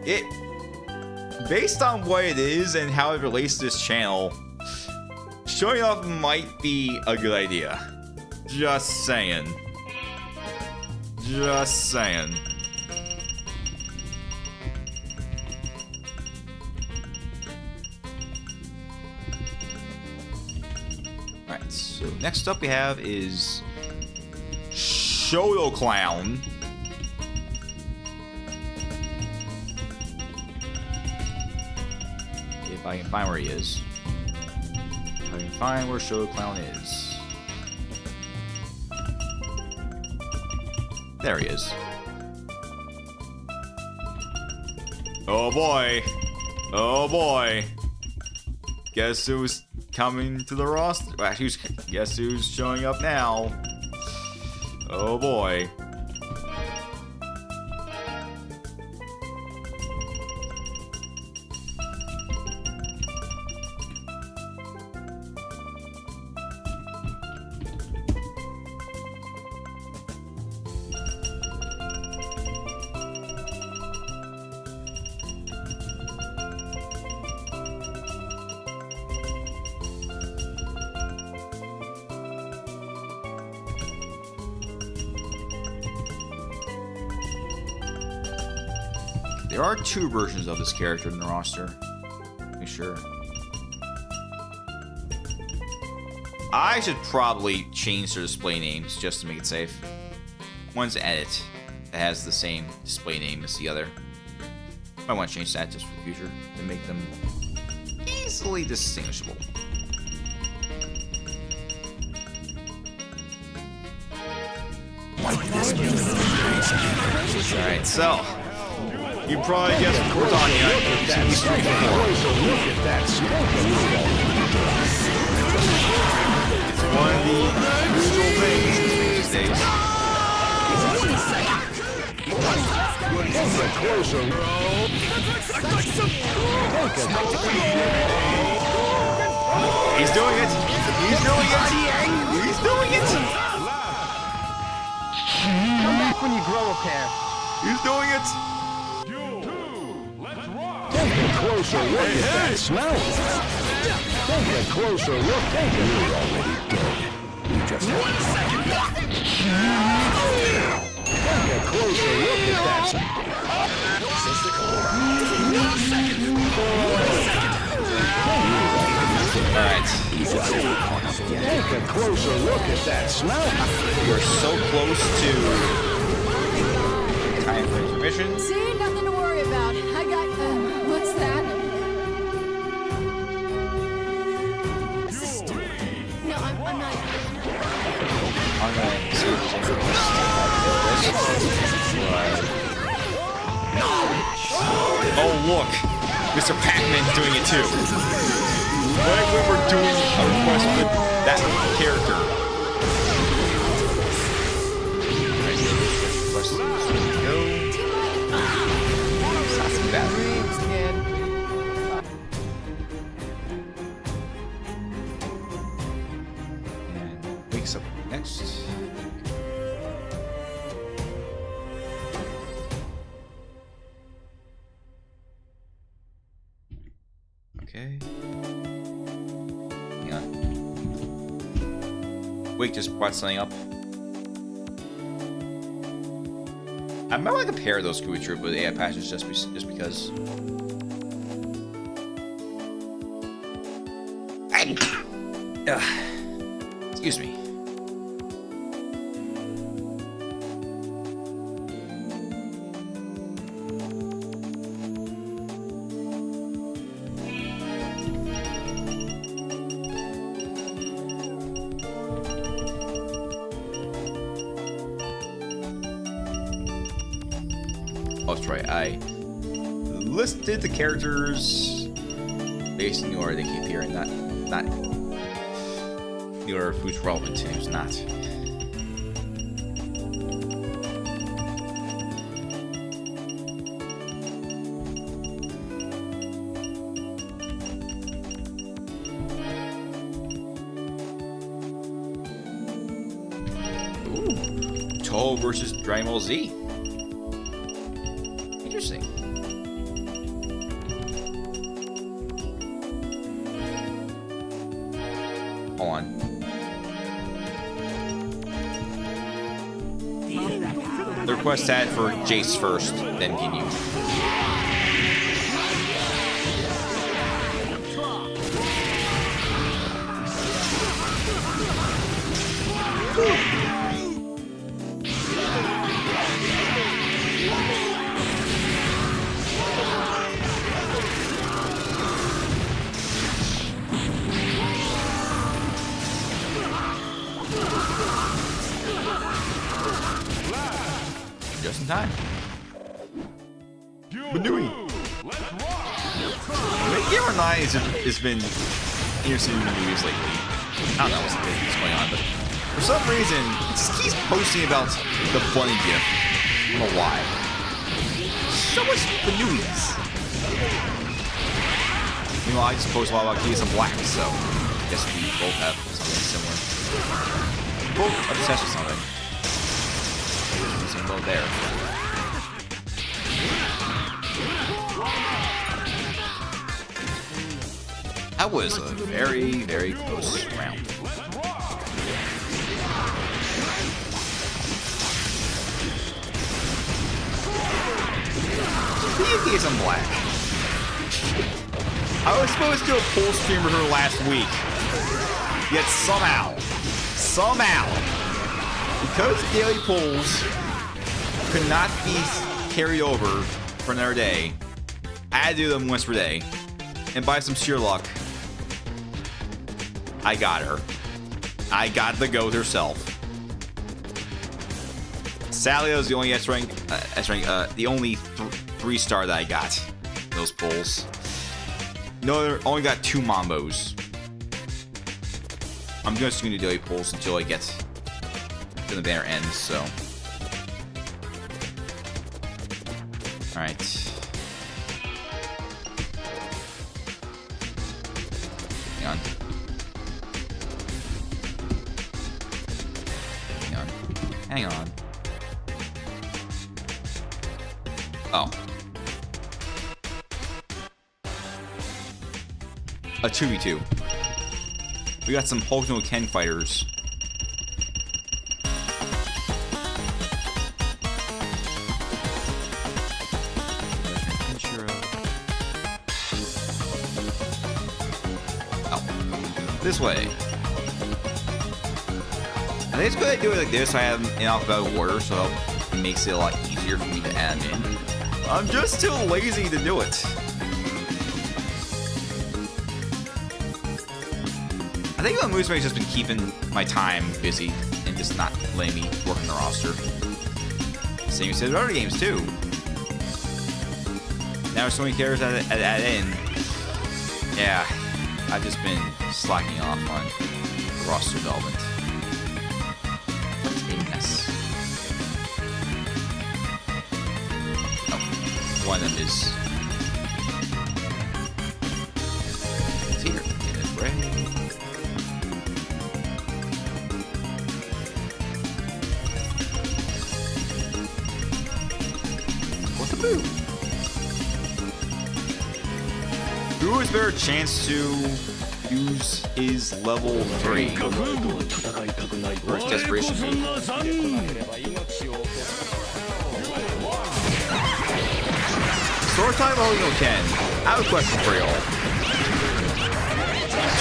it, based on what it is and how it relates to this channel, showing off might be a good idea. Just saying. Just saying. Alright, so next up we have is Shoto Clown. If I can find where he is. If I can find where Shoto Clown is. There he is. Oh boy. Oh boy. Guess who's coming to the roster? Well, actually, guess who's showing up now? Oh boy. There are 2 versions of this character in the roster. Be sure. I should probably change their display names just to make it safe. One's edit that has the same display name as the other. I want to change that just for the future to make them easily distinguishable. Alright, so you probably guessed what we're talking about. It's one of the usual things these days. He's doing it! He's doing it! He's doing it!
Come back when you grow a pair.
He's doing it!
Take a closer look at that smell. Take a closer look. Take it. You're already dead. You just have 1 second. Take a closer look at that.
Alright.
Take a closer look at that smell.
You're so close to time for intermission.
See, nothing to worry about. I got, what's that? No, I'm not.
I'm gonna see if oh look, Mr. Pac-Man's doing it too. Like when we're doing a request with that character. Go. Not too bad. And wakes up next. Okay. Hang on. Wait, just brought something up. I might want to compare those creatures with AI patches just because. Excuse me. Oh, that's right. I listed the characters based on the order they keep hearing, not the order of who's relevant to who's not. Ooh, Toho versus Dragon Ball Z. Interesting. Hold on. The request had for Jace first, then Ginyu. Just in time. Banui. Game or 9 has been interesting in the news lately. I don't know what's going on, but for some reason, it just keeps posting about the bunny gift. I don't know why. So much Banuis. You know, I just post a lot about Keys and Black, so I guess we both have something similar. Both obsessed with something. Same boat there. That was a very, very close round. He is in black. I was supposed to do a poll stream for her last week. Yet somehow, because daily polls could not be carried over for another day, I had to do them once per day. And by some sheer luck, I got her. I got the GOAT herself. Sadly, that was the only the only 3-star that I got in those polls. No, I only got 2 Mambos. I'm just going to do daily polls until I get to the banner ends, so. Alright. Hang on. Oh. A 2v2. We got some M.U.G.E.N fighters. Oh. This way. I think it's good to do it like this. I have an alphabetical order, so it makes it a lot easier for me to add them in. I'm just too lazy to do it. I think Musume's just been keeping my time busy and just not letting me work on the roster. Same as with other games too. Now there's so many characters that add in. Yeah, I've just been slacking off on the roster development. One of them is here in the gray. What the boo? who has better chance to use his level 3? Where's Desperation move? Sword time Hogan I have a question for y'all.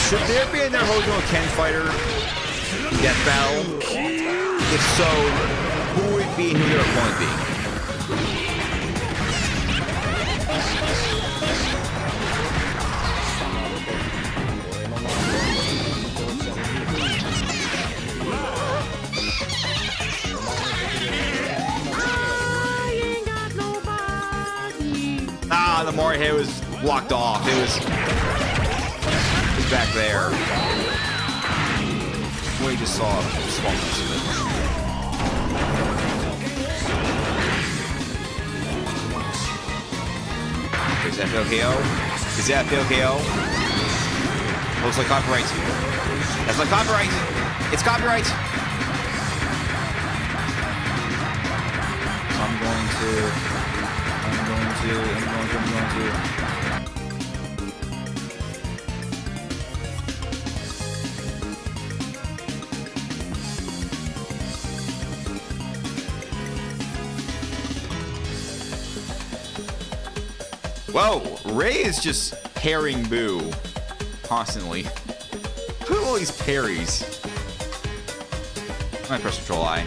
Should there be another Hogan fighter in Death Battle? If so, who would be and who their opponent be? Ah, the Mori hit was blocked off. It was back there. We just saw a small piece of it. Is that KO? Is that KO? Looks like copyright. That's like copyright. It's copyright. So I'm going to. Whoa, Ray is just parrying Boo constantly. Look at all these parries. I press Control I.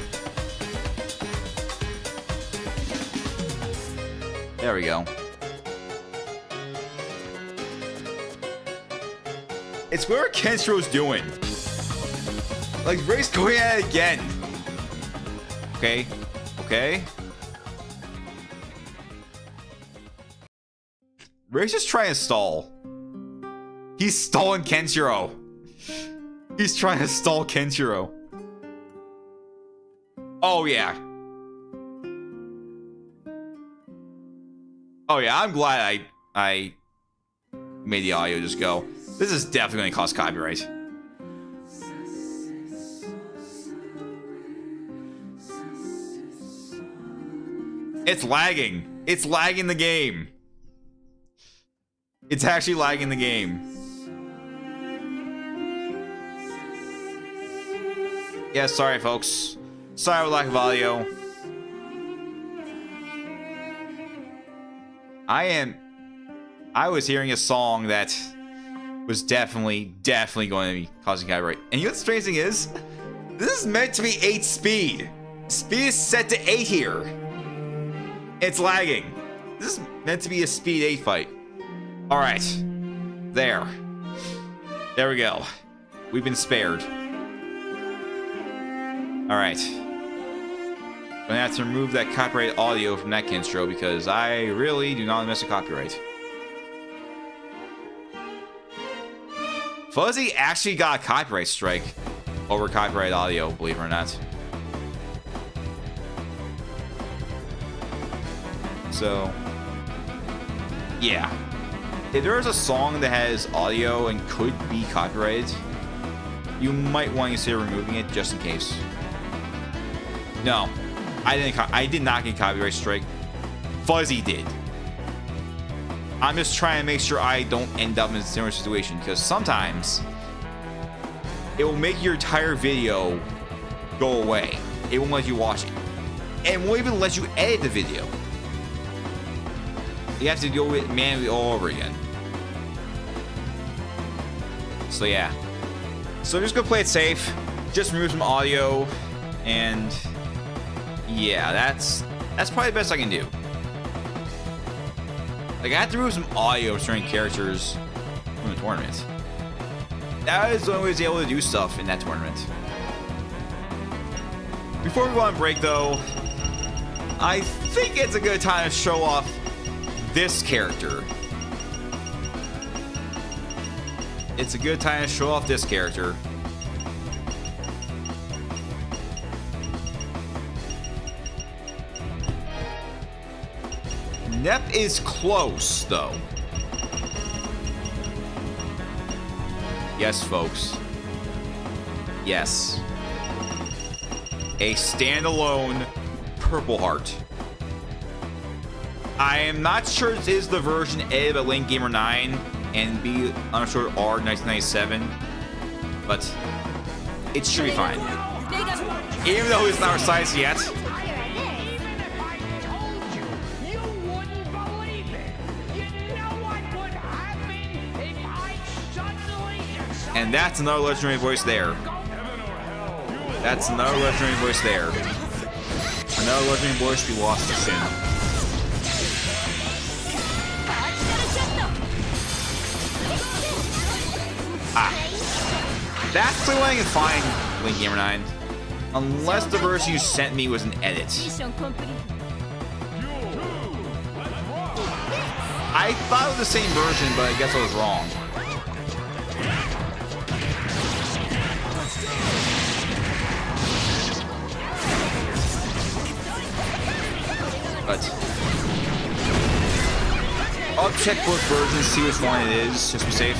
There we go. It's where Kenshiro's doing. Like, Ray's going at it again. Okay. Okay. Ray's just trying to stall. He's stalling Kenshiro. He's trying to stall Kenshiro. Oh, yeah. Oh yeah, I'm glad I made the audio just go. This is definitely gonna cost copyright. It's lagging. It's lagging the game. It's actually lagging the game. Yeah, sorry folks. Sorry with lack of audio. I was hearing a song that was definitely going to be causing copyright. And you know what the strange thing is? This is meant to be 8 speed. Speed is set to 8 here. It's lagging. This is meant to be a speed 8 fight. Alright. There. There we go. We've been spared. Alright. I'm gonna have to remove that copyright audio from that Kenshiro because I really do not mess with copyright. Fuzzy actually got a copyright strike over copyright audio, believe it or not. So, yeah. If there's a song that has audio and could be copyrighted, you might want to consider removing it just in case. No. I did not get copyright strike. Fuzzy did. I'm just trying to make sure I don't end up in a similar situation because sometimes it will make your entire video go away. It won't let you watch it. And won't even let you edit the video. You have to do it manually all over again. So yeah. So I'm just gonna play it safe. Just remove some audio and yeah, that's probably the best I can do. Like, I have to remove some audio of certain characters from the tournament. That is the only way I was able to do stuff in that tournament. Before we go on break, though, I think it's a good time to show off this character. It's a good time to show off this character. Nep is close, though. Yes, folks. Yes. A standalone Purple Heart. I am not sure this is the version edited by Link Gamer 9, and be underscore R1997, but it should be fine. Even though it's not our size yet. And that's another legendary voice there. That's another legendary voice there. Another legendary voice we lost to Sin. That's the way I can find Link Gamer 9. Unless the version you sent me was an edit. I thought it was the same version, but I guess I was wrong. But I'll check both versions, see which one it is, just to be safe.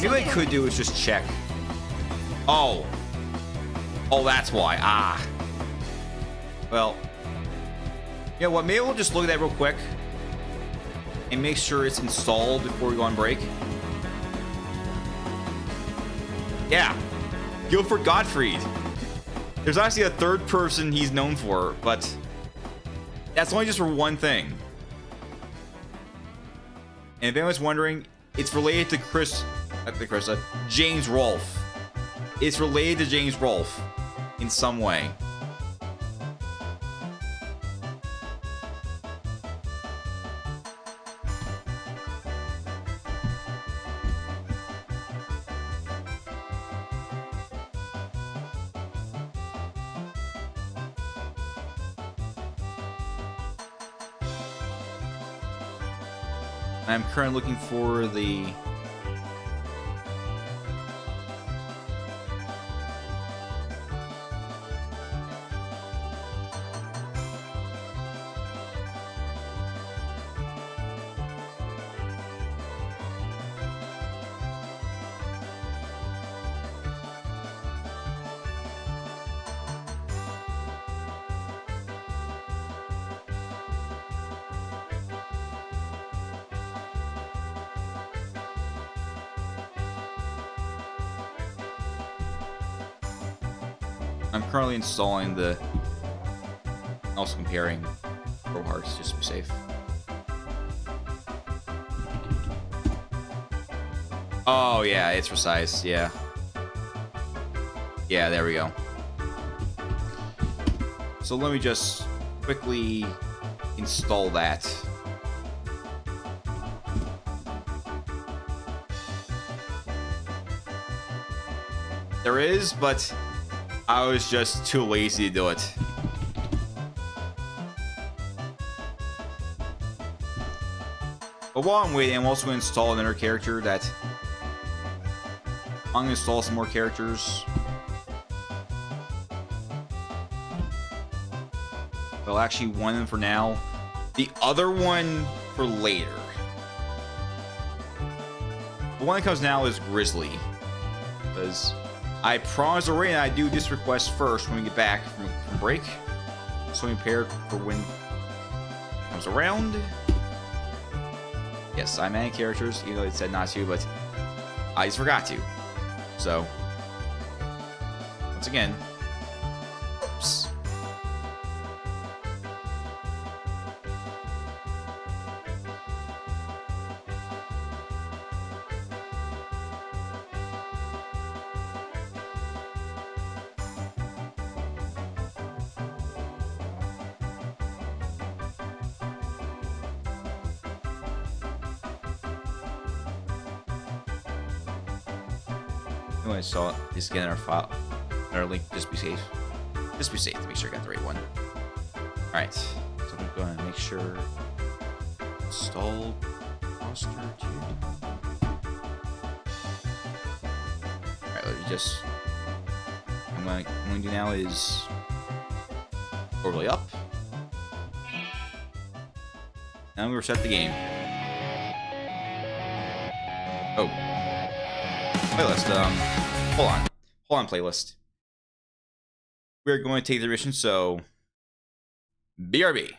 Maybe I could do is just check. Oh. Oh, that's why. Ah. Well. You know what? Maybe we'll just look at that real quick. And make sure it's installed before we go on break. Yeah. Guilford Gottfried. There's actually a third person he's known for, but that's only just for one thing. And if anyone's wondering, it's related to James Rolfe. It's related to James Rolfe in some way. I'm currently looking for the I'm currently installing the, also comparing Pro Hearts just to be safe. Oh yeah, it's for size, yeah. Yeah, there we go. So let me just quickly install that. There is, but I was just too lazy to do it. But while I'm waiting, I'm also going to install another character that... I'm going to install some more characters. Well, actually, one of them for now. The other one for later. The one that comes now is Grizzly. Because I promised already that I do this request first when we get back from break. So we prepared for when it comes around. Yes, I'm adding characters, even though it said not to, but I just forgot to. So, once again, oops. I saw it. Just get in our file. Our link. Just be safe. Just be safe to make sure I got the right one. Alright. So I'm going to make sure. Install roster 2. Alright, let me just. What I'm going to do now is overlay up. Now we reset the game. Oh. Playlist, hold on, playlist. We're going to take the mission, so BRB.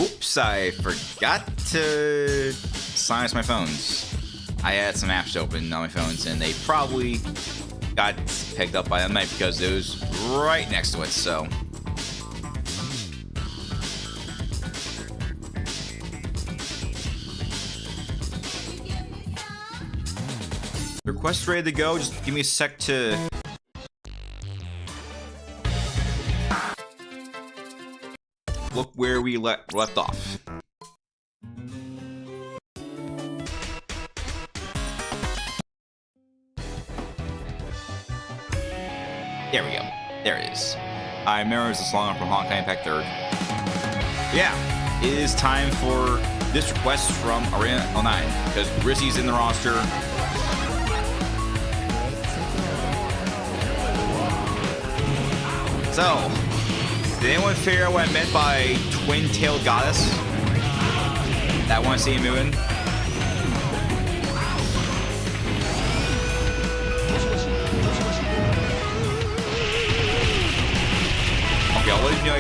Oops, I forgot to silence my phones. I had some apps open on my phones, and they probably got picked up by the mic because it was right next to it, so. Request ready to go. Just give me a sec to. Look where we left off. There we go. There it is. I remember this song from Honkai Impact 3rd. Yeah, it is time for this request from Arena 09 because Rissy's in the roster. So, did anyone figure out what I meant by twin-tailed goddess? That want to see M.U.G.E.N? Okay, I'll let you know.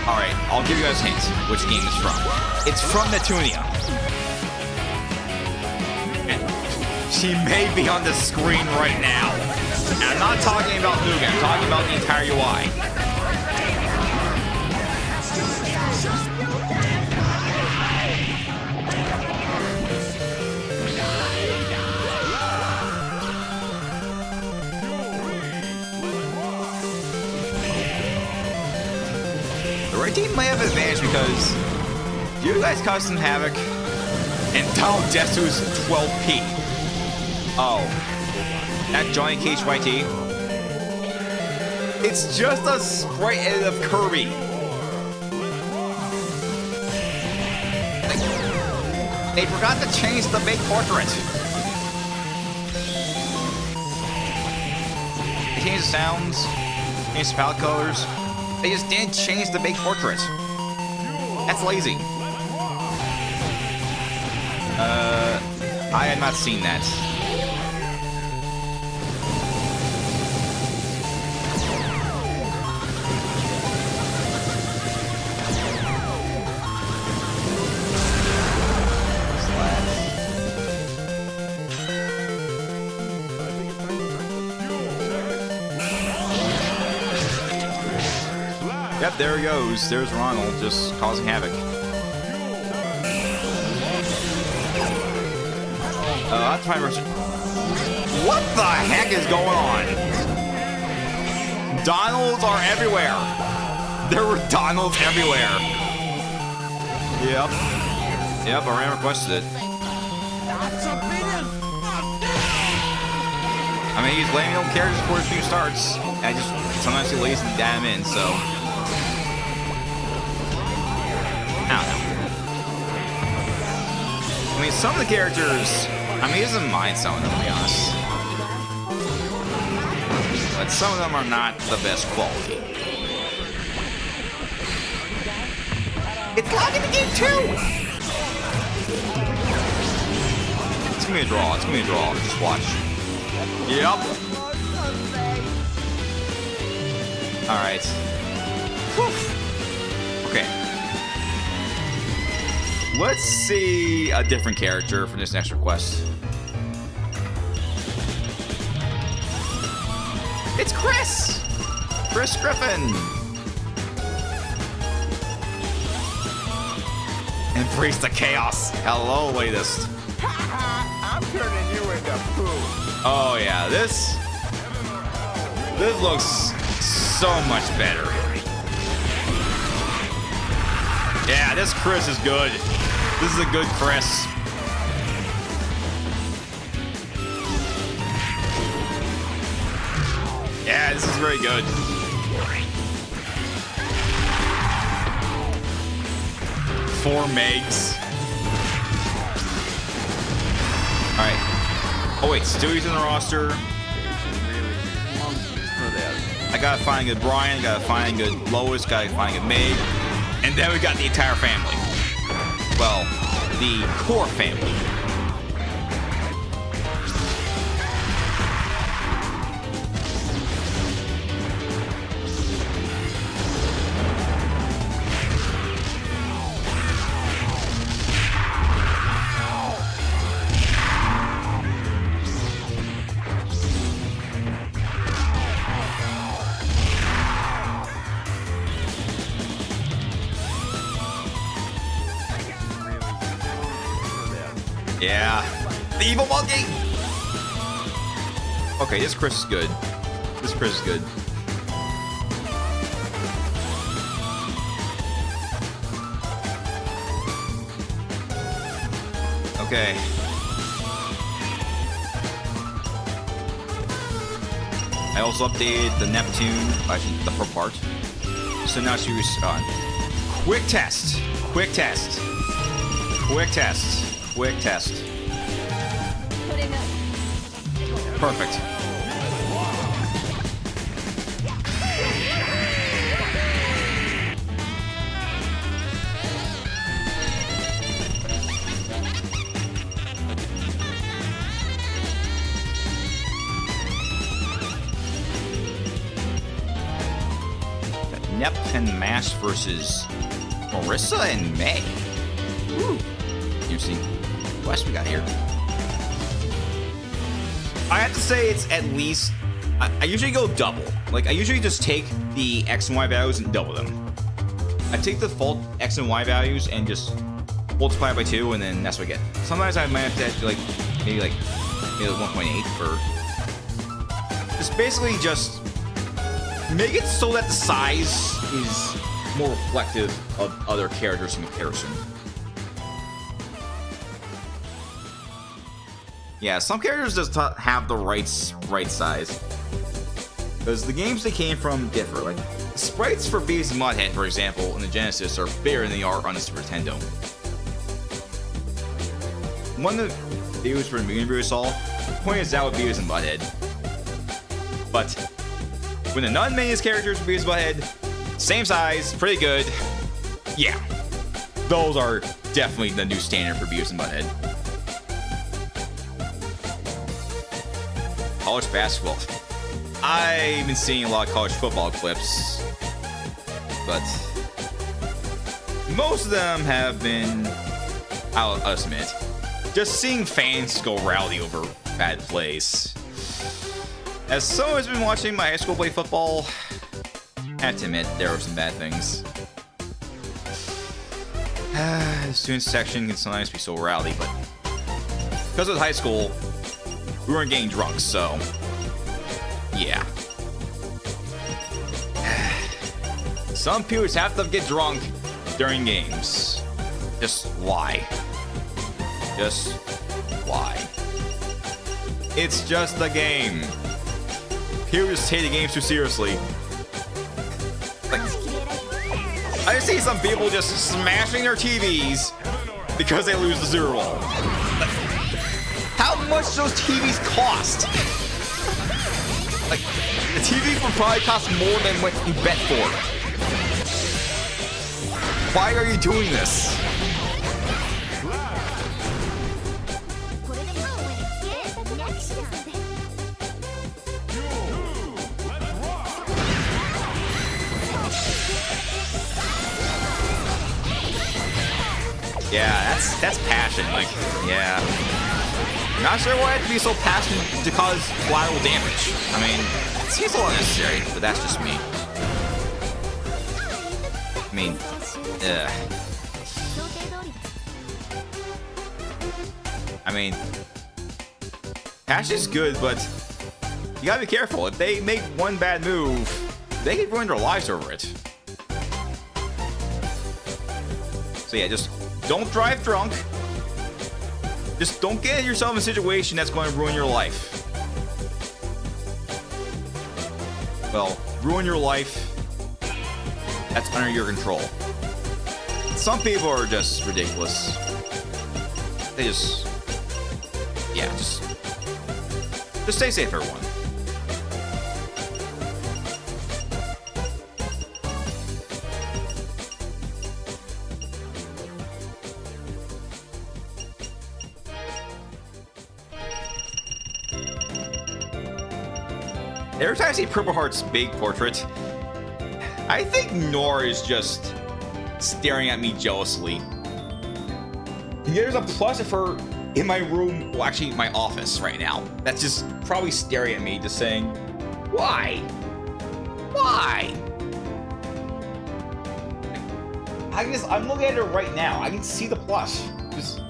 Alright, I'll give you guys a hint which game it's from. It's from Netunia. And she may be on the screen right now. And I'm not talking about M.U.G.E.N, I'm talking about the entire UI. The red team might have an advantage because you guys custom Havoc and Donald Desu's 12p. Oh. That Johnny Cage YT. It's just a sprite edit of Kirby. They forgot to change the big portrait. They changed the sounds, changed the palette colors. They just didn't change the big portrait. That's lazy. I had not seen that. Yep, there he goes. There's Ronald just causing havoc. That's my version. What the heck is going on? Donalds are everywhere. There were Donalds everywhere. Yep. Yep, I ran requested it. I mean, he's laying old characters before his few starts. I just sometimes get lazy and damn in, so. I don't know. I mean, some of the characters, I mean, he doesn't mind some of them, to be honest. But some of them are not the best quality. It's logging the game too! It's gonna be a draw, it's gonna be a draw. Just watch. Yep. Alright. Okay. Let's see a different character for this next request. It's Chris! Chris Griffin! Embrace the chaos. Hello, latest.
I'm turning you into poo.
Oh yeah, this looks so much better. Yeah, this Chris is good. This is a good Chris. Yeah, this is very good. Four megs. Alright. Oh wait, Stewie's in the roster. I gotta find a good Brian, gotta find a good Lois, gotta find a good Meg. And then we got the entire family. Well, the core family. Yeah. The evil monkey! Okay, this Chris is good. This Chris is good. Okay. I also updated the Neptune, actually the pro part. So now she was on. Quick test. Quick test. Quick test. Quick test. Perfect. Nep10 Mash versus Marissa and May. Woo. Interesting quest we got here. I have to say it's at least... I usually go double. Like, I usually just take the X and Y values and double them. I take the default X and Y values and just multiply it by 2, and then that's what I get. Sometimes I might have to do, like, maybe 1.8 for... It's basically just... make it so that the size is more reflective of other characters in comparison. Yeah, some characters just have the right size. Because the games they came from differ. Like, the sprites for Beavis and Butthead, for example, in the Genesis are bigger than they are on the Super Nintendo. One of the videos for the MUGEN video I saw pointed out with Beavis and Butthead. But when the non-main characters for Beavis and Butthead, same size, pretty good. Yeah, those are definitely the new standard for Beavis and Butthead. College basketball. I've been seeing a lot of college football clips, but most of them have been, I'll admit, just seeing fans go rowdy over bad plays. As someone who's been watching my high school play football, I have to admit there were some bad things. The student section can sometimes be so rowdy, but because it was high school, we weren't getting drunk, so yeah. Some peers have to get drunk during games. Just why? Just why? It's just a game. Peers take the games too seriously. Like, I see some people just smashing their TVs because they lose the Super Bowl. How much do those TVs cost? Like, the TV would probably cost more than what you bet for. Why are you doing this? Yeah, that's passion. Like, yeah. Not sure why I have to be so passionate to cause collateral damage. I mean, it seems a little unnecessary, but that's just me. I mean, I mean, passion is good, but you gotta be careful. If they make one bad move, they can ruin their lives over it. So yeah, just don't drive drunk. Just don't get yourself in a situation that's going to ruin your life. Well, ruin your life. That's under your control. Some people are just ridiculous. They just... yeah, just stay safe, everyone. Every time I see Purple Heart's big portrait, I think Nora is just staring at me jealously. There's a plus of her in my room, well, actually my office right now, that's just probably staring at me, just saying, why? Why? I'm looking at her right now. I can see the plush. Just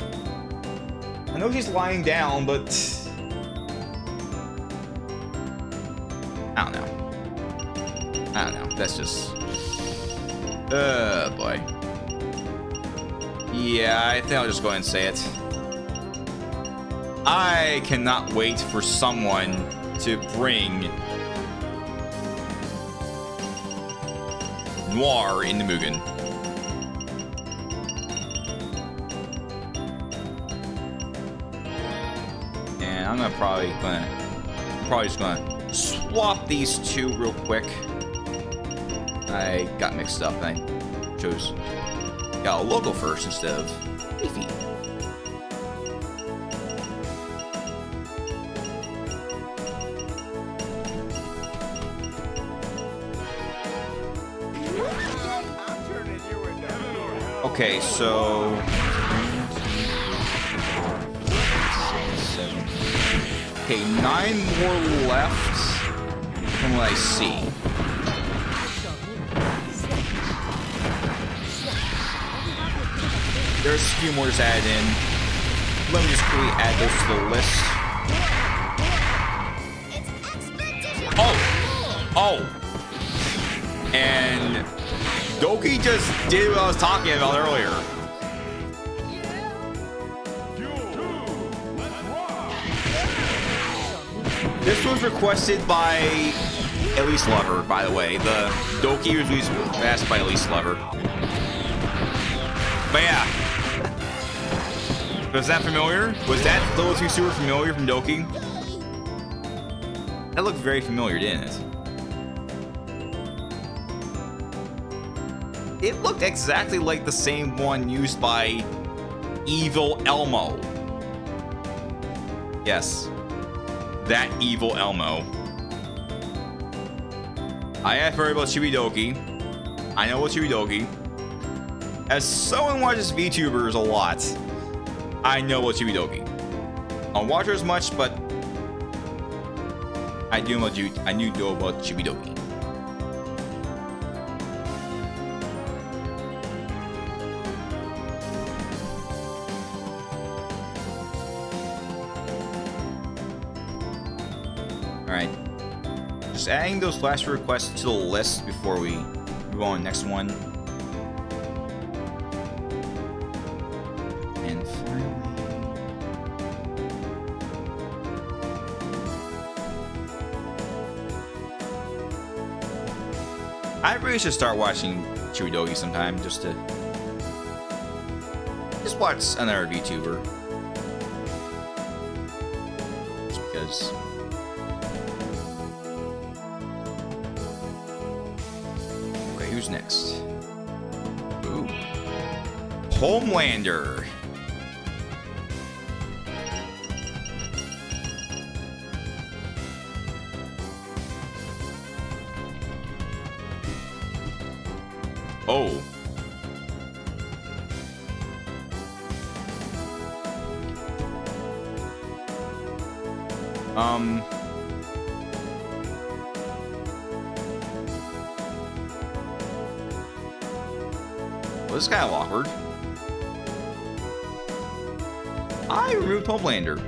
I know she's lying down, but I don't know. That's just boy. Yeah, I think I'll just go ahead and say it. I cannot wait for someone to bring Noir into Mugen. And I'm probably just gonna swap these two real quick. I got mixed up and I got a logo first instead of Leafy. Okay, so 7. Okay, 9 more left from what I see. There's a few more just added in. Let me just quickly add those to the list. Oh! And Doki just did what I was talking about earlier. This was requested by Elise Lover, by the way. The Doki was asked by Elise Lover. But yeah. Was that familiar? Was that those two super familiar from Doki? That looked very familiar, didn't it? It looked exactly like the same one used by Evil Elmo. Yes. That Evil Elmo. I have heard about Chibidoki. I know what Chibidoki. As someone watches VTubers a lot, I know what Chibidoki. I don't watch her as much, but I do know about Chibidoki. Alright. Just adding those last requests to the list before we move on to the next one. And finally... I really should start watching Chibidoki sometime just to... just watch another VTuber. Just because... Who's next? Ooh. Homelander. Oh. Well, this is kind of awkward. I removed Homelander.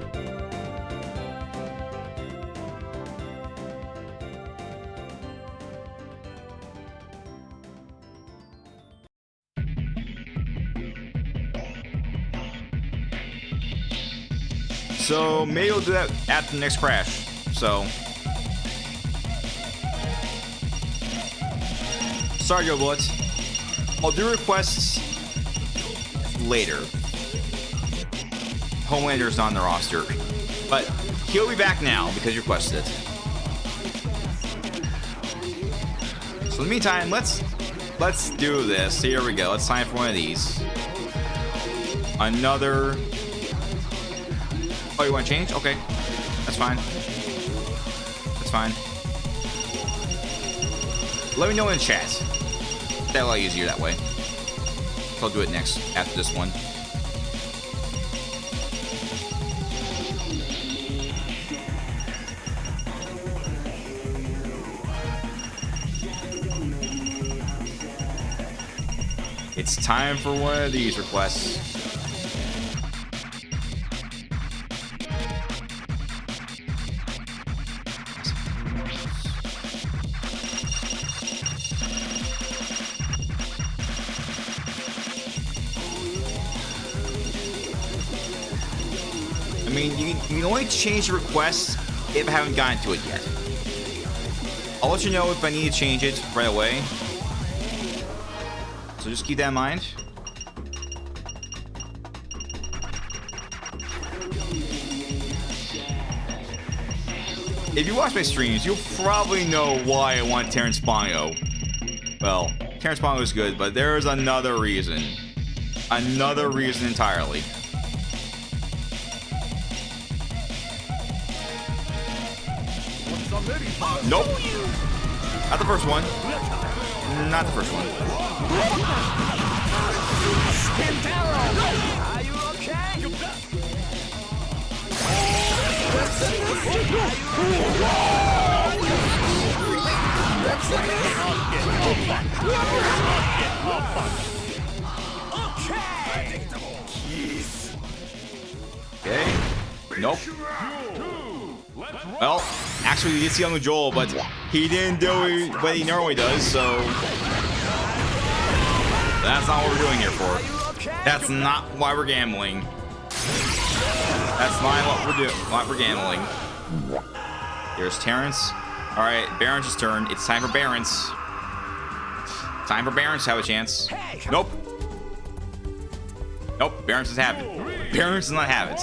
So maybe we'll do that after the next crash. So sorry, Joe Blitz. I'll do requests later. Homelander's not on the roster, but he'll be back now because you requested it. So in the meantime, let's do this. Here we go. Let's sign for one of these. Another. Oh, you want to change? Okay, that's fine. That's fine. Let me know in chat. That's a lot easier that way. So I'll do it next after this one. It's time for one of these requests. mean, you can only change the request if I haven't gotten to it yet. I'll let you know if I need to change it right away. So just keep that in mind. If you watch my streams, you'll probably know why I want Terrence Bongo. Well, Terrence Bongo is good, but there is another reason. Another reason entirely. Nope. Not the first one. Not the first one.
Are you okay?
Okay. Nope. Well, actually, we did see Uncle Joel, but he didn't do what he normally does, so that's not what we're doing here for. That's not why we're gambling. That's not what we're doing. Why we're gambling. Here's Terrence. All right, Barron's turn. It's time for Barron's. Time for Barron's to have a chance. Nope. Nope. Barron's doesn't have it. Barron's does not have it.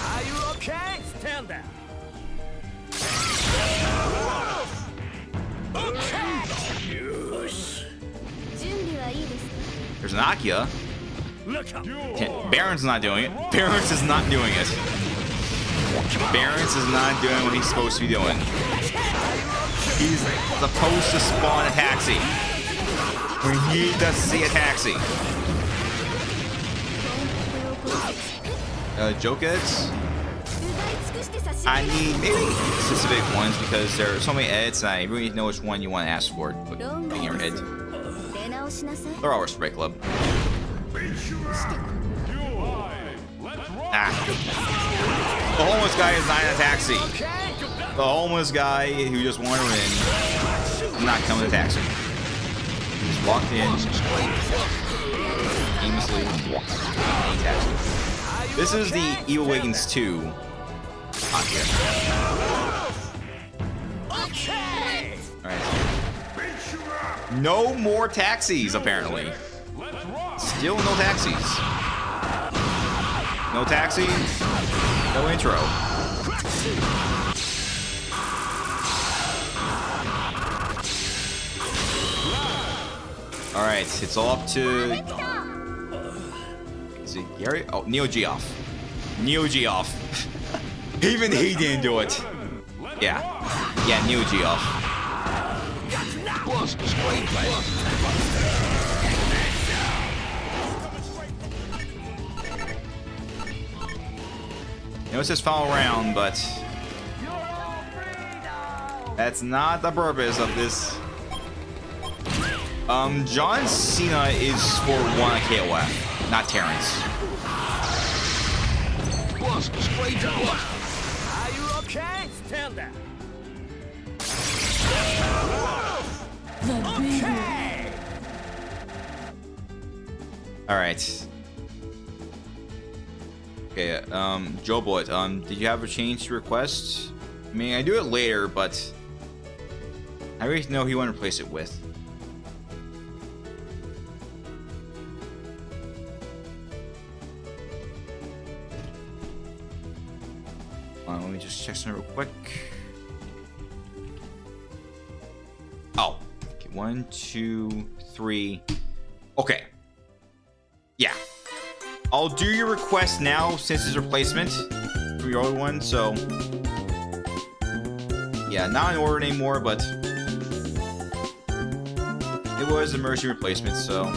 Are you okay? Stand down.
There's an Akia. Barron's not doing it. Barron's is not doing it. Barron's is not doing what he's supposed to be doing. He's supposed to spawn a taxi. We need to see a taxi. Joke edits? I need maybe specific ones because there are so many edits and I really need to know which one you want to ask for. But in your head. They're all Respect Club. Ah. The homeless guy is not in a taxi. The homeless guy who just wandered in is not coming to taxi. He just walked in aimlessly in taxi. This is the M.U.G.E.N 2. Alright. No more taxis, apparently. Still no taxis. No taxi, no intro. Alright, it's all up to... Is it Gary? Oh, M.U.G.E.N. M.U.G.E.N. Even he didn't do it. Yeah. Yeah, M.U.G.E.N. You know, it's his final round, but that's not the purpose of this. John Cena is for one at KOF, not Terrence.
Are you okay? Stand down. Okay.
All right. Okay, Joe Bullet, did you have a change to request? I mean, I do it later, but I really know who you want to replace it with. Let me just check something real quick. Oh, okay, 1, 2, 3. Okay. Yeah. I'll do your request now since it's replacement for your other one, so yeah, not in order anymore, but it was an emergency replacement, so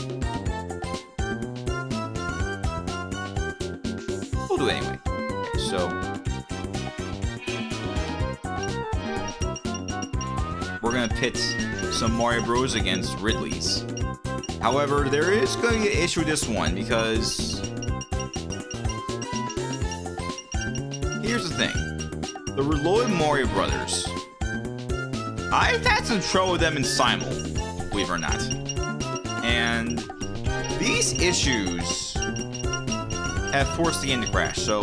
we'll do it anyway. So we're gonna pit some Mario Bros against Ridley's. However, there is going to be an issue with this one because here's the thing. The Reloaded Mario Brothers, I've had some trouble with them in Simul, believe it or not. And these issues have forced the game to crash. So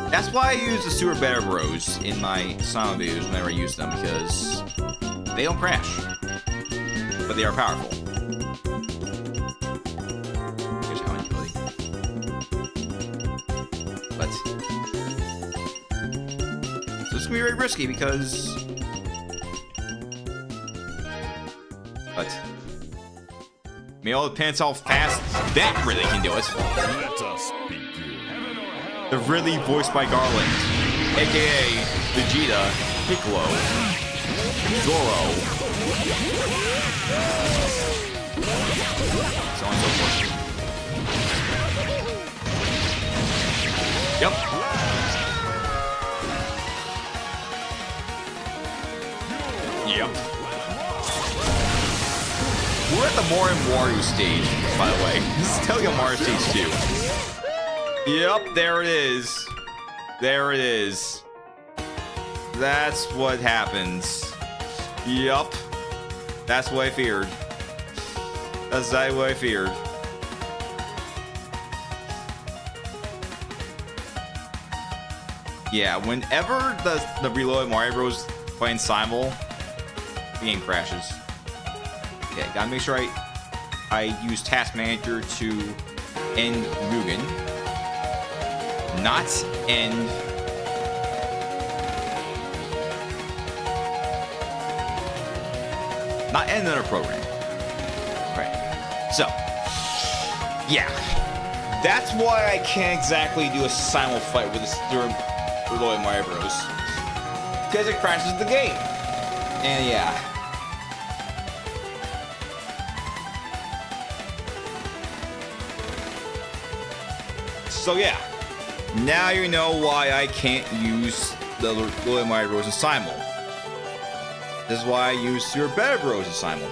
that's why I use the Super Better Bros in my Silent videos whenever I use them, because they don't crash, but they are powerful. Here's how utility. But so this is gonna be very risky because. But it all depends how fast that really can do it.
Let us begin.
The really voiced by Garland, aka Vegeta, Piccolo, Zoro, so on and so forth. Yep. Yep. We're at the Mario stage, by the way. This is Telltale Mario stage 2. Yep, there it is. There it is. That's what happens. Yup. That's what I feared. That's exactly what I feared. Yeah, whenever the Reloaded Mario Bros. Playing Simul, the game crashes. Yeah, gotta make sure I use Task Manager to end M.U.G.E.N. Not end another program. Right. So, yeah. That's why I can't exactly do a simul fight with this Reloaded Mario Bros. Because it crashes the game. And yeah. So yeah. Now you know why I can't use the Reloaded Mario Bros. In simul. This is why I use Super Better Bros. In simul.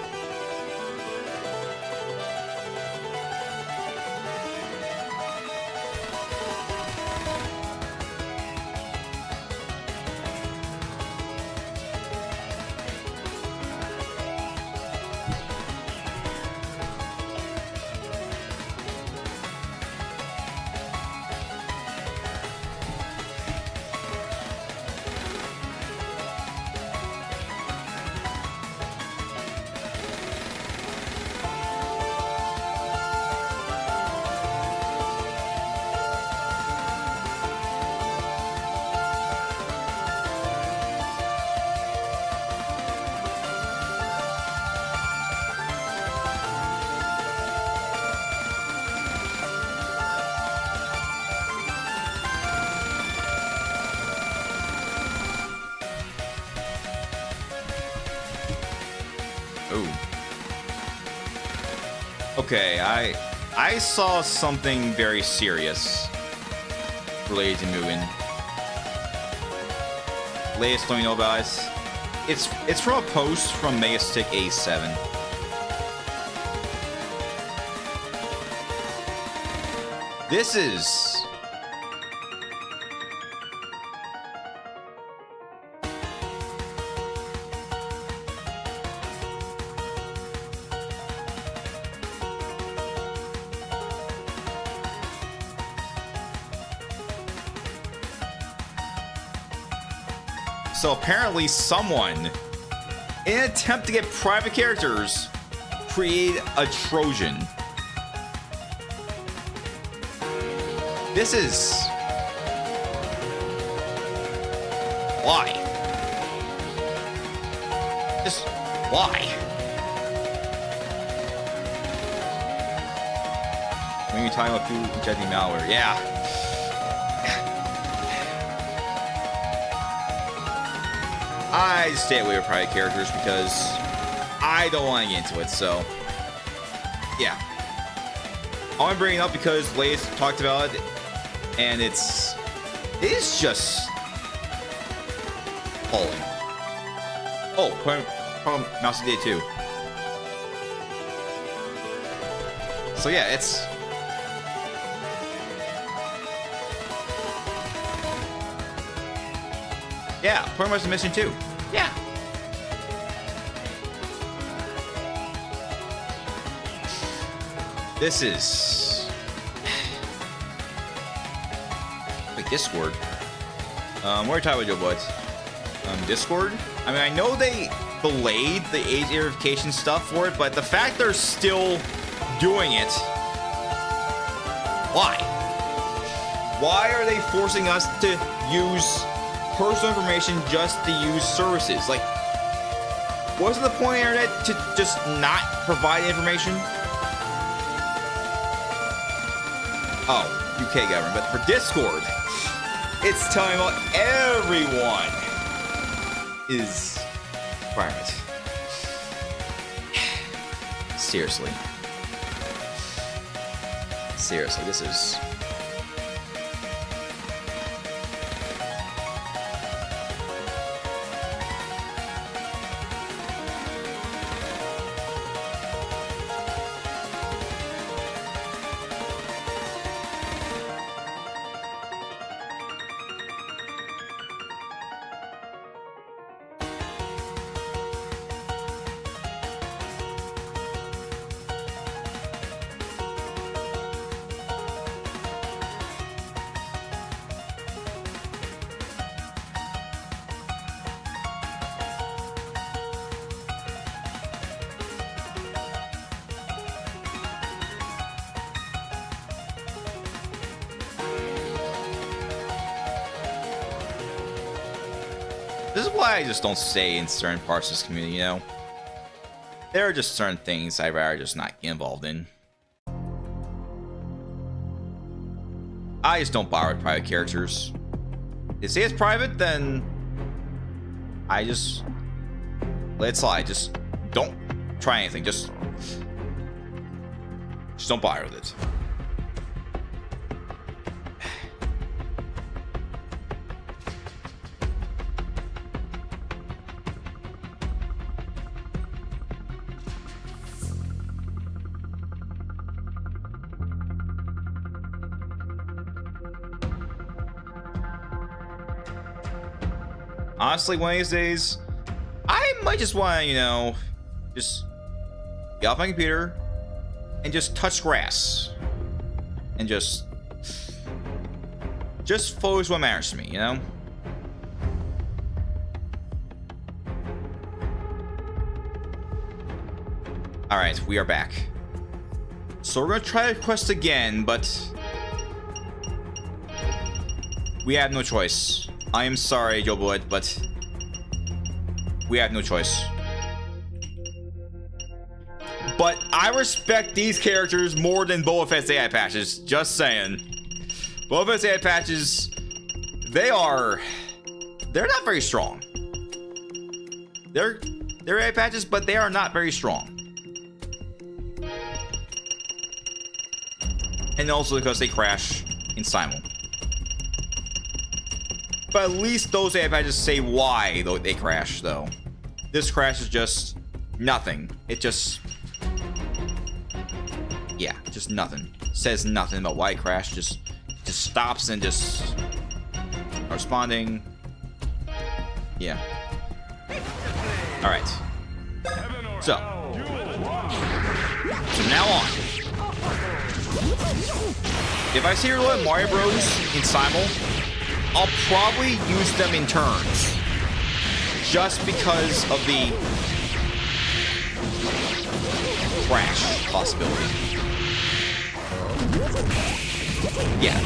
Okay, I saw something very serious related to M.U.G.E.N. Latest thing you know about it. It's from a post from Megastic 87. This is so apparently someone, in an attempt to get private characters, created a Trojan. This is... why? Just why? When you're talking about people injecting malware, yeah. I stay away with private characters because I don't want to get into it, so yeah. I want to bring it up because Blaze talked about it, and it is just appalling. Oh, from Mouse Day 2. So yeah, it's... yeah, pretty much the mission too. Yeah. This is... Wait, Discord. What are you talking about, Joe Bud? Discord? I mean, I know they delayed the age verification stuff for it, but the fact they're still doing it, why? Why are they forcing us to use personal information just to use services? Like, wasn't the point of the internet to just not provide information? Oh, UK government, but for Discord, it's telling about everyone is private. Seriously. Seriously, this is... This is why I just don't stay in certain parts of this community, you know? There are just certain things I'd rather just not get involved in. I just don't bother with private characters. If they say it's private, then I just let it slide. Just don't try anything. Just don't bother with it. Honestly, one of these days, I might just want to, you know, just get off my computer and just touch grass and just focus what matters to me, you know? All right, we are back. So we're gonna try the quest again, but we have no choice. I am sorry, Joe Boyd, but we have no choice. But I respect these characters more than Boba Fett's AI patches. Just saying. Boba Fett's AI patches, they're not very strong. They're AI patches, but they are not very strong. And also because they crash in simul. But at least those AI patches say why they crash, though. This crash is just nothing. It just... yeah, just nothing. Says nothing about why it crashed. Just stops and just... responding. Yeah. Alright. So now on. If I see reload Mario Bros. In simul, I'll probably use them in turns. Just because of the crash possibility. Yeah.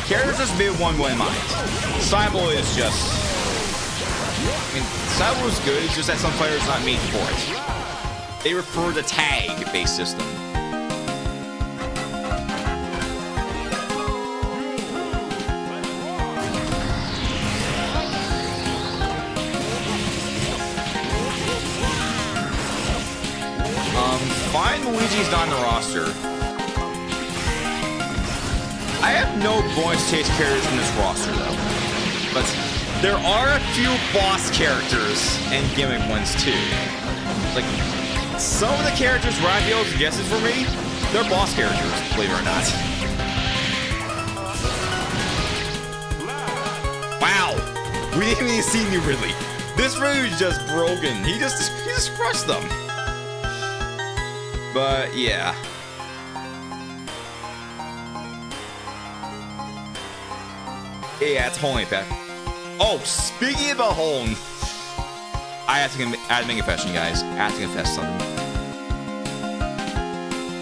Characters just made one in mind. Simul is just... I mean, Simul is good, it's just that some players are not made for it. They prefer the tag-based system. Fine, Luigi's not in the roster. I have no bonus chase characters in this roster, though. But there are a few boss characters and gimmick ones, too. Like, some of the characters Raphael suggested for me, they're boss characters, believe it or not. Wow! We didn't even see New Ridley. This Ridley is just broken. He just crushed them. But, yeah. Yeah, it's Hole Effect. Oh, speaking about Hole, I have to make a confession, guys. I have to confess something.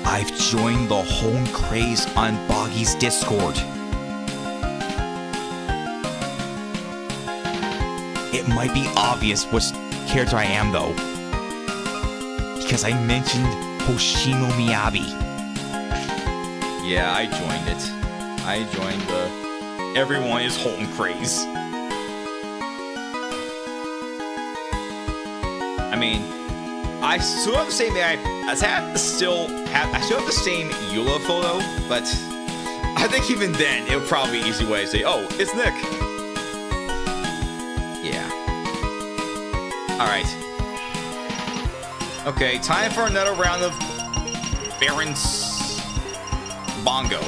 I've joined the Hone craze on Boggy's Discord. It might be obvious which character I am, though, because I mentioned Hoshino Miyabi. Yeah, I joined it. I joined the everyone is Hone craze. I mean, I still have the same. I still have the same Eula photo, but I think even then it would probably be an easy way to say, "Oh, it's Nick." Yeah. All right. Okay, time for another round of Baron's Bongo.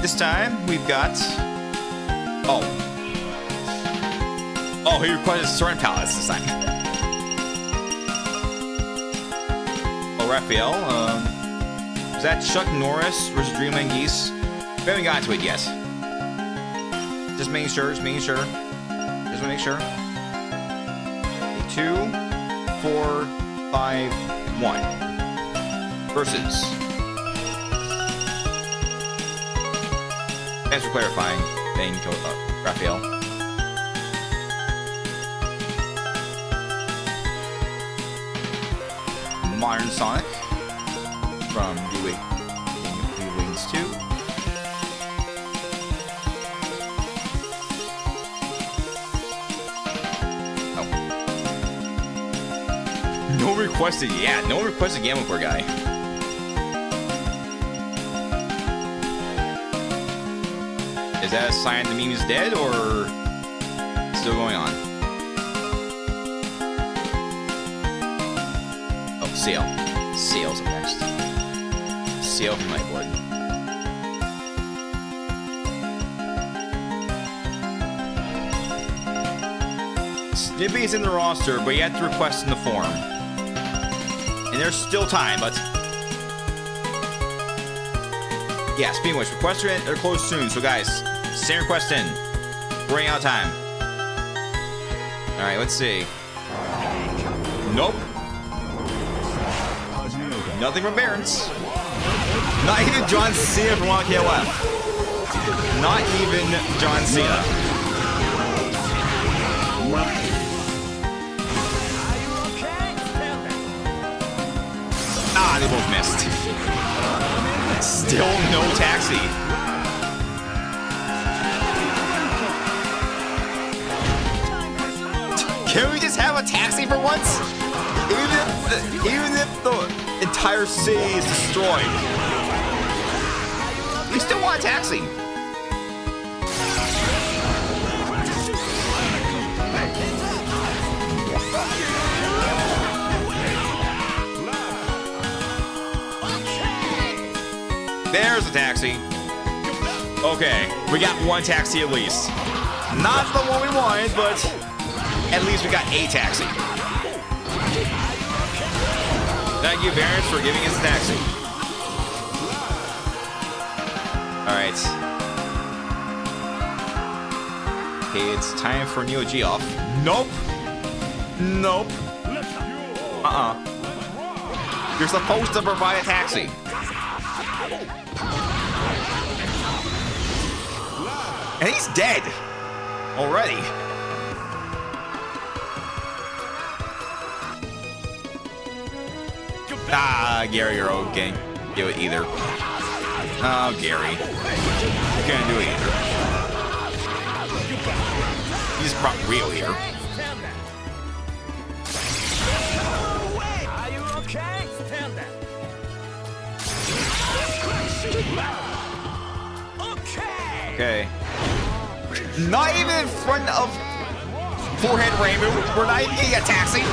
This time we've got. Oh, he requested Certain Palace this time. Oh, Raphael. Is that Chuck Norris versus Dreamland Geese? We haven't gotten to it yet. Just making sure. Just want to make sure. 2, 4, 5, 1. Versus. Thanks for clarifying, Raphael. Modern Sonic from New Wings 2. Oh. No requested, yeah, no requested Gamma Core guy. Is that a sign the meme is dead, or still going on? Oh, Sail. Sail's up next. Sail from Nightblood. Snippy is in the roster, but you have to request in the forum. And there's still time, but... Yeah, speaking of which, requests are closed soon, so guys, send request in. We're running out of time. Alright, let's see. Nope. Nothing from Barons. Not even John Cena from 1KOF. Not even John Cena. Ah, they both missed. Still no taxi. Can we just have a taxi for once? Even if the entire city is destroyed, we still want a taxi. There's a taxi. Okay, we got one taxi at least. Not the one we wanted, but at least we got a taxi. Thank you, Barons, for giving us a taxi. Alright. Okay, it's time for Neo Geoff. Nope. Nope. You're supposed to provide a taxi. And he's dead already. Ah, Gary, you're okay. Do it either. Oh, Gary. You can't do it either. He's probably real here.
Are you okay? Stand there.
Okay. Not even in front of Forehead Rainbow. We're not even getting a taxi.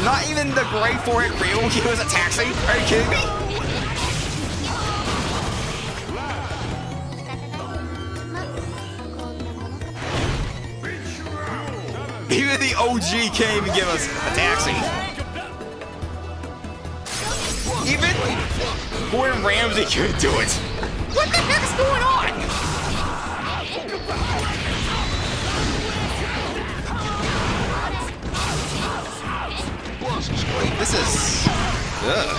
Not even the great Forehead Rainbow gave us a taxi. Are you kidding me? Even the OG can't even give us a taxi. Even Gordon Ramsay couldn't do it. What the heck is going on? Wait, this is... Ugh.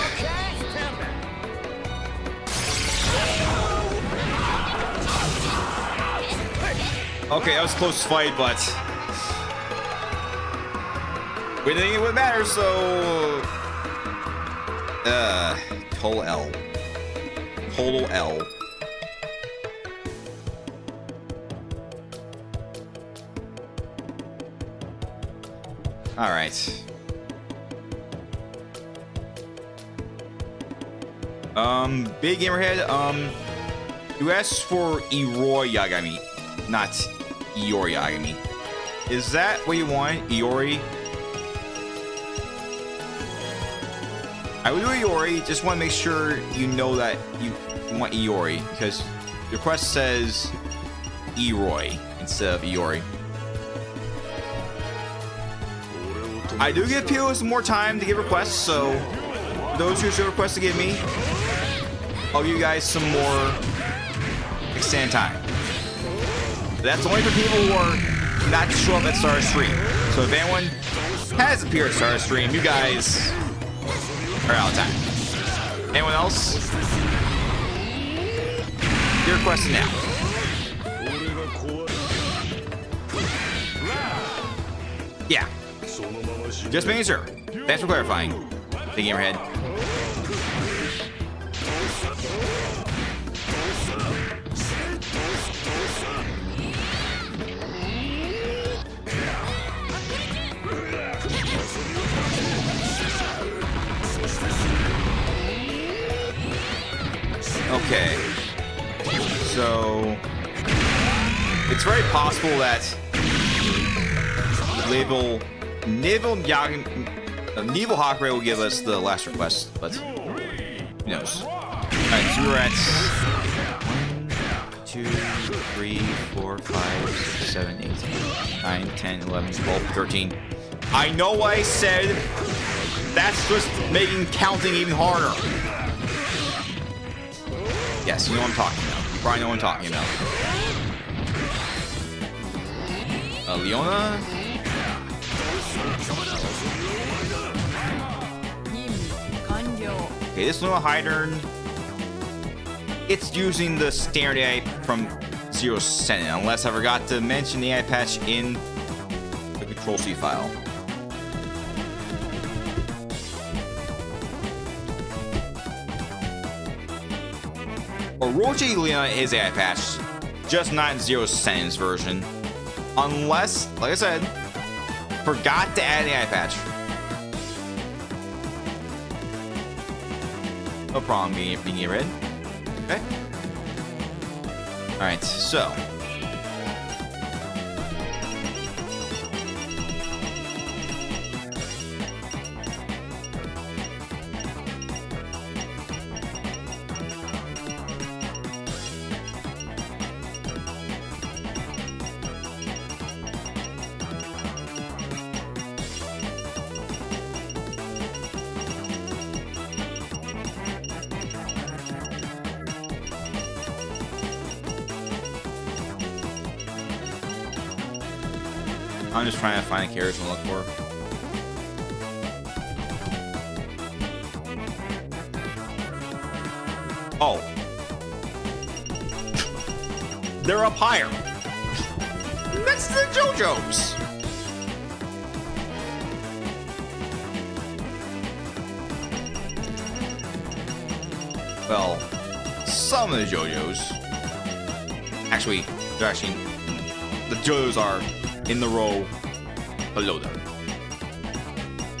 Okay, that was a close fight, but... we didn't think it would matter, so... Total L. Total L. Alright. Big Gamerhead, you asked for Iori Yagami, not Iori Yagami. Is that what you want, Iori? I will do Iori, just want to make sure you know that you want Iori, because the request says Eroi instead of Iori. I do give people some more time to give requests, so for those who should request to give me, I'll give you guys some more extended time. But that's only for people who are not to show up at Star Stream. So if anyone has appeared at Star Stream, you guys are out of time. Anyone else? Your request now. Yeah. Just making sure. Thanks for clarifying. The Gamerhead. Okay. So it's very possible that Naval Hawkray will give us the last request, but who knows? Alright, so we're at 1, 2, 3, 4, 5, 6, 7, 8, 9, 10, 11, 12, 13. I know I said that's just making counting even harder. Yes, you know what I'm talking about. You probably know what I'm talking about. Leona? Okay, this little Hydern, it's using the standard AI from Zero Senate, unless I forgot to mention the AI patch in the Control-C file. Orochi Leona is AI patch, just not in Zero Senate's version. Unless, like I said, forgot to add an AI patch. No problem being red. Okay. Alright, so. I'm just trying to find a character to look for. Oh. They're up higher. Next to the JoJo's. Well, some of the JoJo's. Actually, the JoJo's are in the row below them.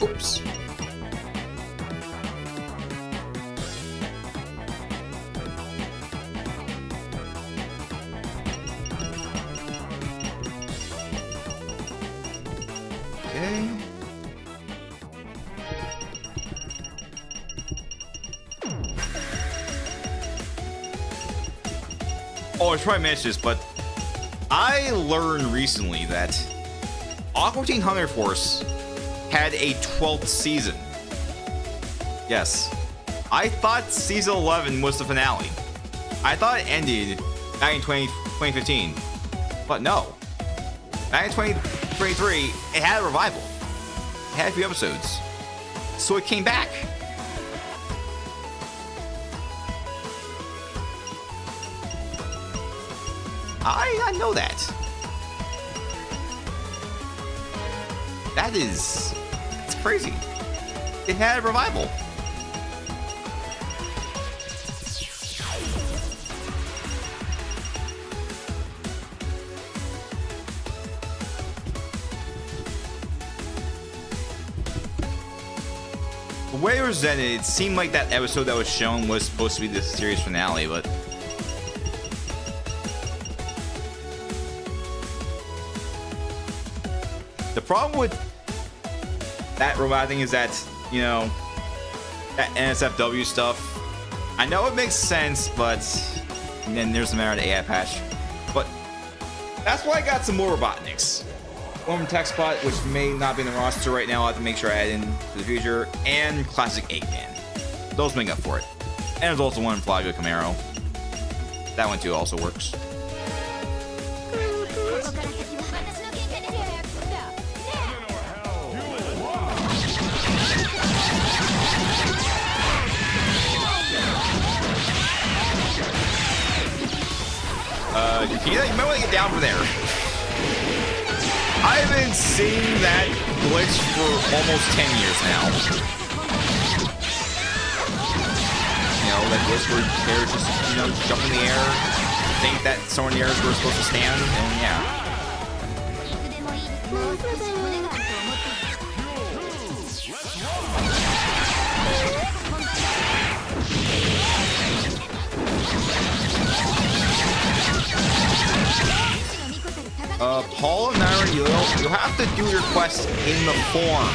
Oops. Okay. Oh, I should probably mention this, but I learned recently that Aqua Teen Hunger Force had a 12th season. Yes. I thought season 11 was the finale. I thought it ended back in 2015. But no. Back in 2023, it had a revival. It had a few episodes. So it came back. I know that. It's crazy. It had a revival. The way it was presented, it seemed like that episode that was shown was supposed to be the series finale, but the problem with that robot thing is that, you know, that NSFW stuff, I know it makes sense, but and then there's the matter of the AI patch. But that's why I got some more Robotniks. One from Tech Spot, which may not be in the roster right now. I'll have to make sure I add in for the future. And Classic 8-Man. Those make up for it. And there's also one from Flago Camaro. That one too also works. You might want to get down from there. I haven't seen that glitch for almost 10 years now. You know, that glitch where players just, you know, jump in the air, think that somewhere in the air is where we're supposed to stand, and yeah. Paul and Naira, you'll have to do your quests in the form.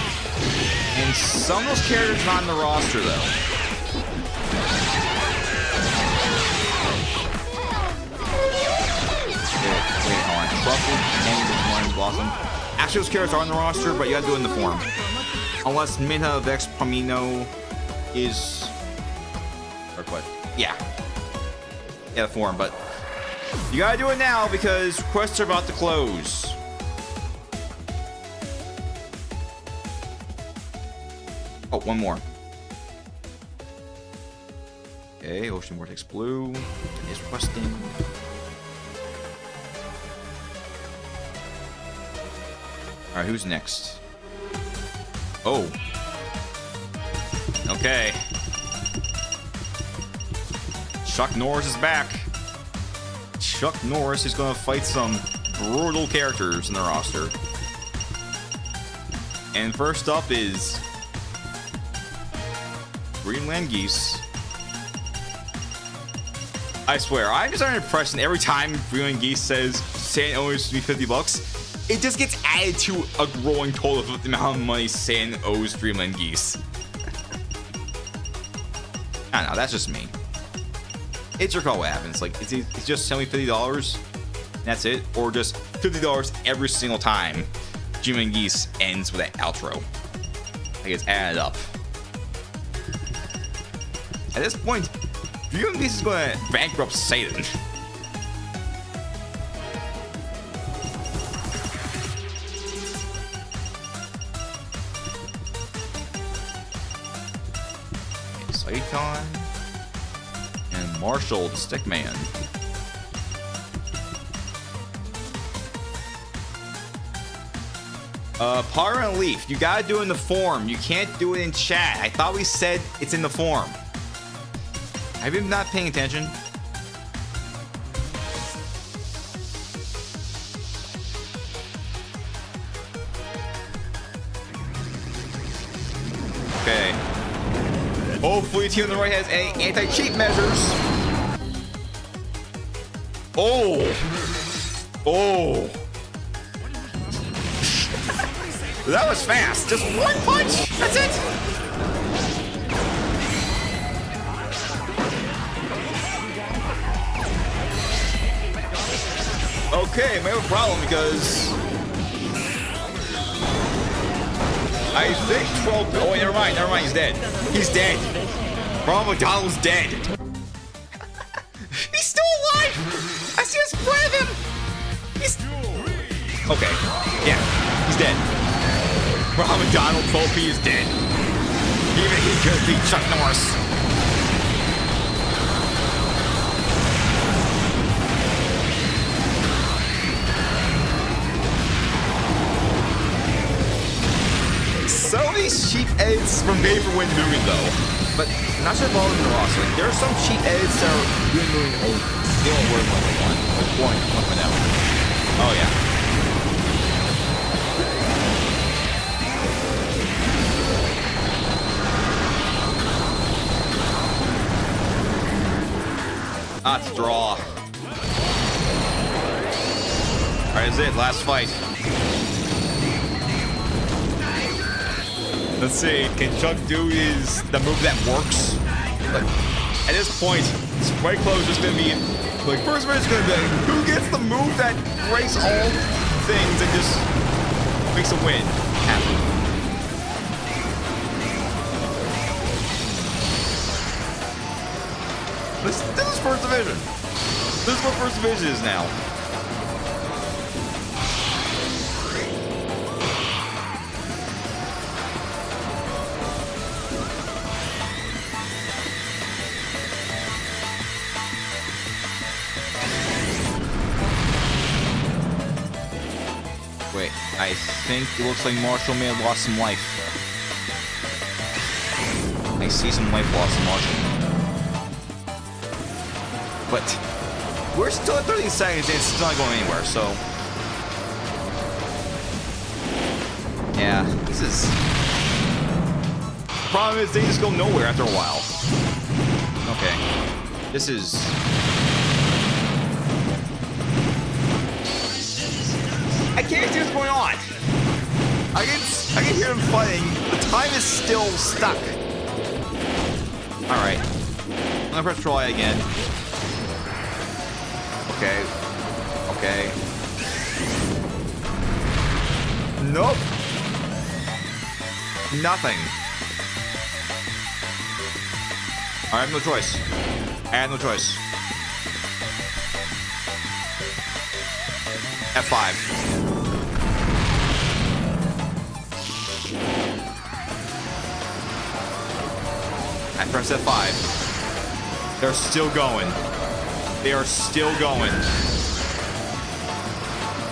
And some of those characters are not in the roster, though. Wait, hold on. Truffle, Candy, One, Blossom. Actually, those characters are on the roster, but you gotta do it in the form. Unless Minha Vex Palmino is... Or what? Yeah. Yeah, the form, but... You gotta do it now because quests are about to close. Oh, one more. Okay, Ocean Vortex Blue is requesting. Alright, who's next? Oh. Okay. Chuck Norris is back. Chuck Norris is going to fight some brutal characters in the roster. And first up is Greenland Geese. I swear, I'm just under the impression every time Greenland Geese says Saiyan owes me $50, it just gets added to a growing total of the amount of money Saiyan owes Greenland Geese. I don't know, that's just me. It's your call what happens. Like, it's just send me $50 and that's it, or just $50 every single time Jim and Geese ends with that outro. Like, it's added up. At this point, Jim and Geese is going to bankrupt Satan. Satan. Marshall, the Stickman. Pyro and Leaf, you gotta do it in the form. You can't do it in chat. I thought we said it's in the form. Have you been not paying attention? Okay. Hopefully the team on the right has any anti-cheat measures. Oh! Oh! That was fast. Just one punch. That's it. Okay, we have a problem because I think 12. Oh, wait, never mind. Never mind. He's dead. He's dead. Ronald McDonald's dead. He's still alive. I see a spray of him. He's okay. Yeah, he's dead. Ronald McDonald 12P is dead. Even he could be Chuck Norris. Some of these cheap edits from Bay for Win Mugen though, but not sure if all of them are lost. Like, there are some cheap edits that are Win Mugen old. They don't work 1.1, like 1.0. Oh yeah. Ah, it's a draw. Alright, that's it. Last fight. Let's see. Can Chuck do the move that works? Like, at this point, it's quite close. It's going to be... Like, first match is going to be like, who gets the move that breaks all things and just makes a win happen? This is First Division. This is what First Division is now. Wait, I think it looks like Marshall may have lost some life. I see some life lost in Marshall. But we're still at 30 seconds and it's not going anywhere, so... Yeah, this is... Problem is, they just go nowhere after a while. Okay. This is... I can't see what's going on! I can hear them fighting. The time is still stuck. Alright. I'm gonna press try again. Okay. Okay. Nope. Nothing. I have no choice. I have no choice. F5. I press F5. They're still going. They are still going.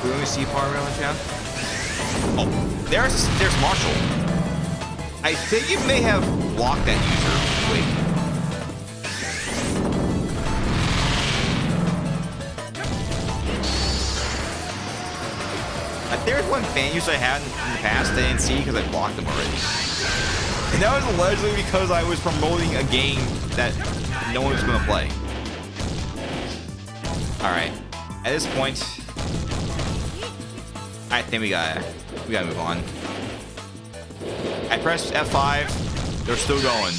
Let me see part around the chat. Oh, there's Marshall. I think it may have blocked that user. Wait. There's one fan user I had in the past that I didn't see because I blocked them already. And that was allegedly because I was promoting a game that no one was going to play. Alright. At this point, I think we gotta move on. I pressed F5. They're still going.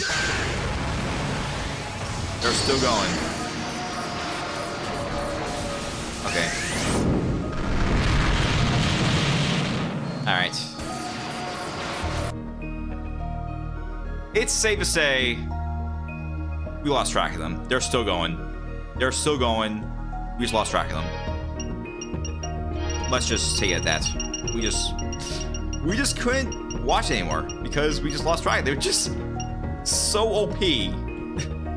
They're still going. Okay. Alright. It's safe to say we lost track of them. They're still going. They're still going. We just lost track of them. Let's just say it at that. We just couldn't watch anymore because we just lost track. They were just so OP. We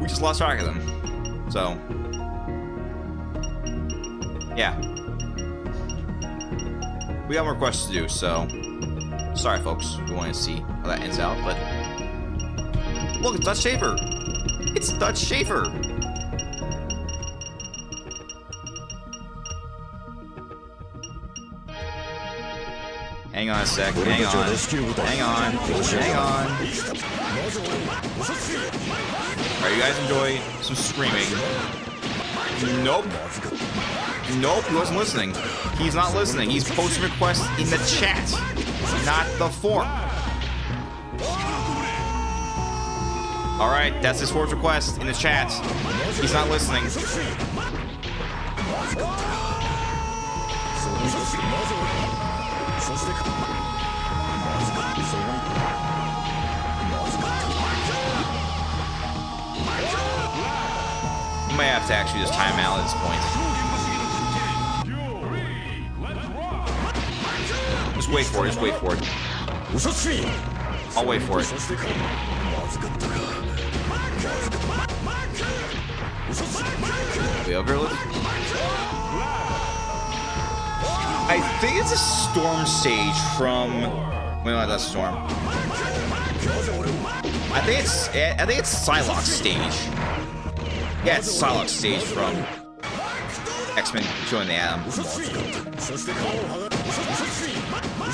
just lost track of them. So, yeah. We got more quests to do, so sorry folks, we want to see how that ends out, but look, it's Dutch Schaefer. It's Dutch Schaefer. Hang on a sec, hang on. Hang on. Hang on. Alright, you guys enjoy some screaming. Nope. Nope, he wasn't listening. He's not listening. He's posting requests in the chat, not the forum. Alright, that's his fourth request in the chat. He's not listening. I might have to actually just time out at this point. Just wait for it, just wait for it. I'll wait for it. Wait, over lift? I think it's a storm stage from... Wait, no, that's storm. I think it's Psylocke stage. Yeah, it's Psylocke stage from X-Men showing the Atom.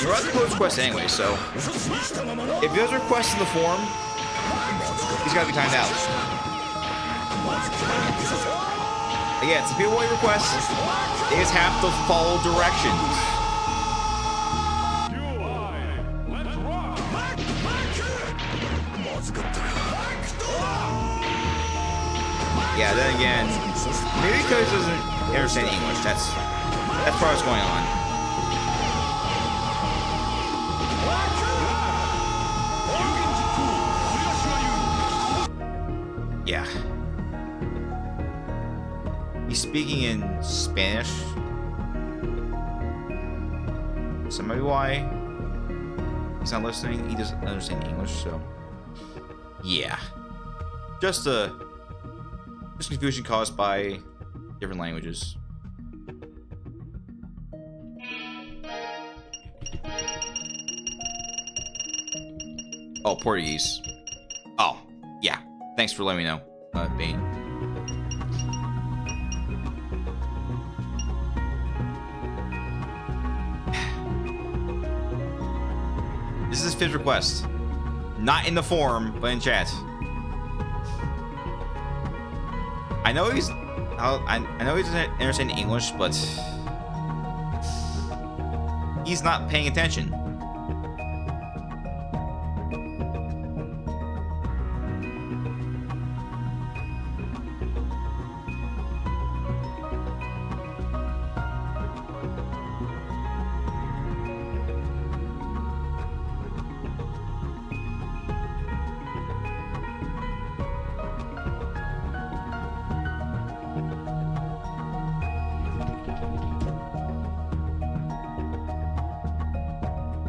You're at the close quest anyway, so if he does request in the form, he's got to be timed out. Again, it's a POE request. They just have to follow directions. Yeah, then again, maybe because he doesn't understand English. That's part what's going on. Yeah. He's speaking in Spanish. So maybe why he's not listening. He doesn't understand English, so yeah. Just confusion caused by different languages. Oh, Portuguese. Oh, yeah. Thanks for letting me know, Bane. This is his fifth request. Not in the forum, but in chat. I know he doesn't understand English, but he's not paying attention.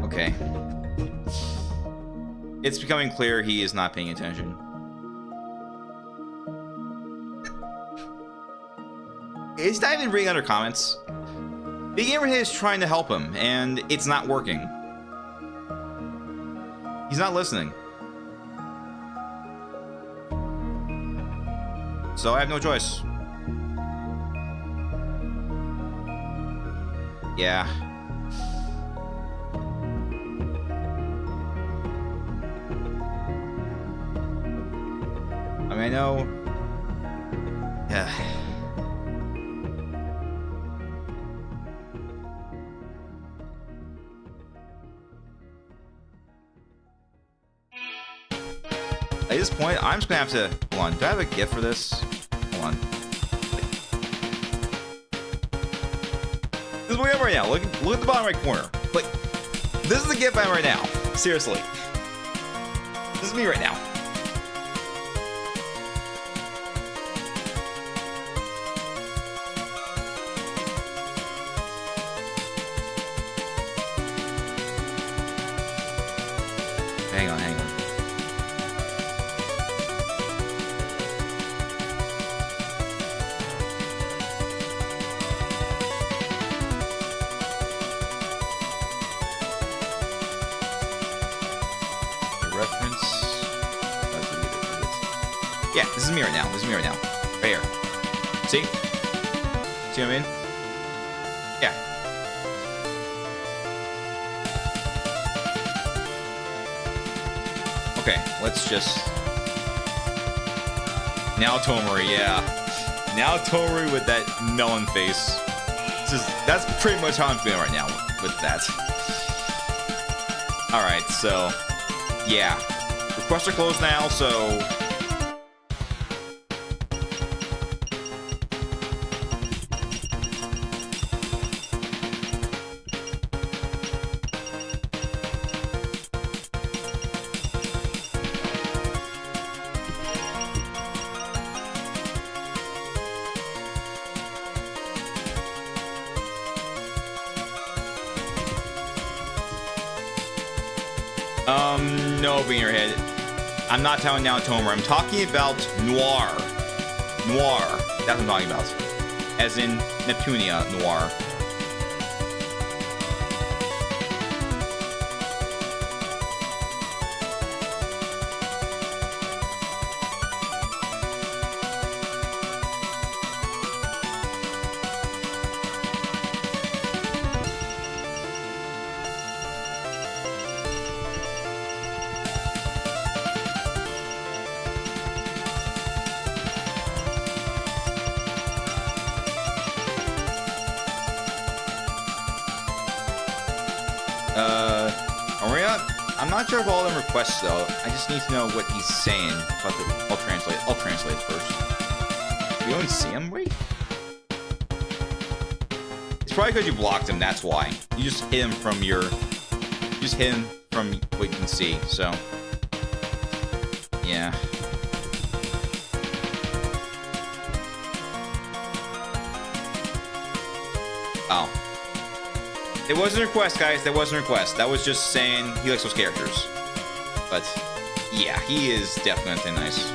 Okay. It's becoming clear he is not paying attention. He's not even reading other comments. Big Gamerhead is trying to help him, and it's not working. He's not listening. So I have no choice. Yeah. I know. Yeah. At this point, I'm just gonna have to. Hold on. Do I have a gift for this? Hold on. This is what we have right now. Look at the bottom right corner. Like, this is the gift I am right now. Seriously. This is me right now. Hang on. The reference. Yeah, this is me right now. Right here. See? See what I mean? Yeah. Okay, let's just... Now Tomori, yeah. Now Tomori with that melon face. That's pretty much how I'm feeling right now with that. Alright, so... Yeah. Requests are closed now, so... No, Beaner Head. I'm not talking down Tomer. I'm talking about Noir. Noir. That's what I'm talking about. As in Neptunia Noir. I'm not sure of all them requests though. I just need to know what he's saying. I'll translate. I'll translate first. You don't see him, wait? It's probably because you blocked him. That's why. You just hit him from your. You just hit him from what you can see. So, yeah. Oh. It wasn't a request, guys. That wasn't a request. That was just saying he likes those characters. But, yeah, he is definitely nice.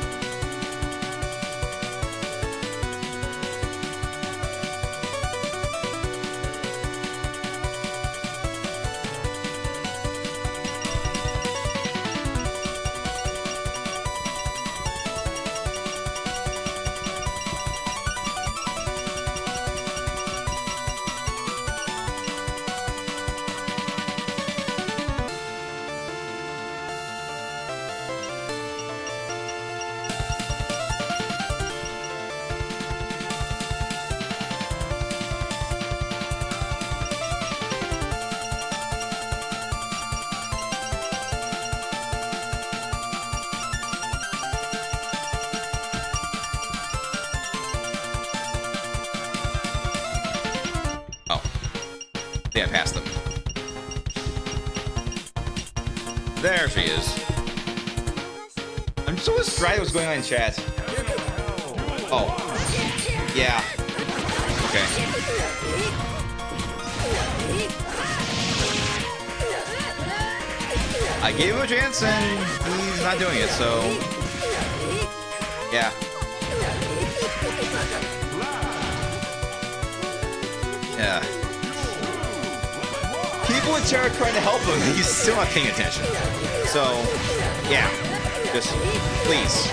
Yeah, I passed them. There she is. I'm so distracted what's going on in chat. Oh. Yeah. Okay. I gave him a chance and he's not doing it, so... Yeah. Yeah. People in chat are trying to help him, he's still not paying attention. So, yeah. Just, please,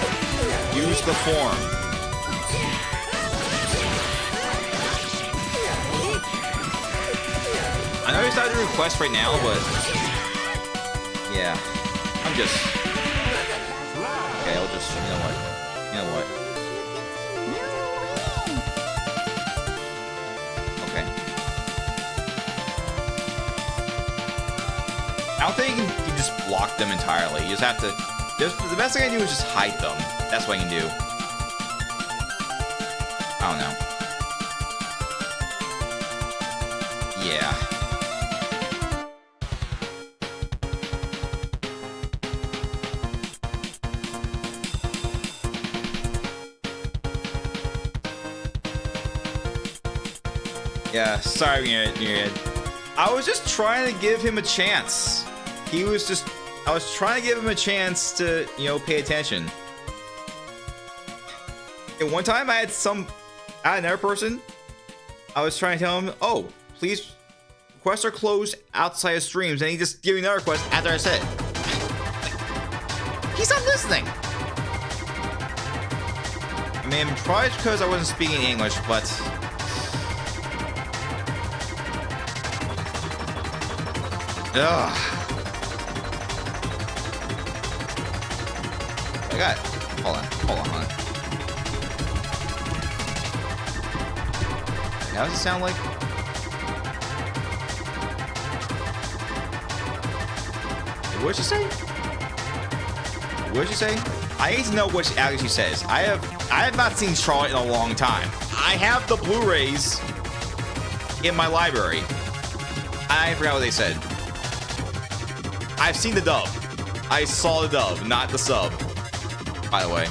use the form. I know he's not doing a request right now, but... Yeah. I'm just... Okay, I'll just... You know what? You know what? I don't think you can just block them entirely. You just have to... the best thing I can do is just hide them. That's what I can do. I don't know. Yeah. Yeah, sorry, Myriad. I was just trying to give him a chance. He was just... I was trying to give him a chance to, you know, pay attention. And one time I had another person, I was trying to tell him, oh, please, requests are closed outside of streams. And he just gave me another request after I said it. He's not listening. I mean, probably because I wasn't speaking English, but... Ugh. I got... Hold on. How does it sound like? What did she say? What did she say? I need to know what she actually says. I have not seen Charlotte in a long time. I have the Blu-rays in my library. I forgot what they said. I've seen the dub. I saw the dub, not the sub. By the way.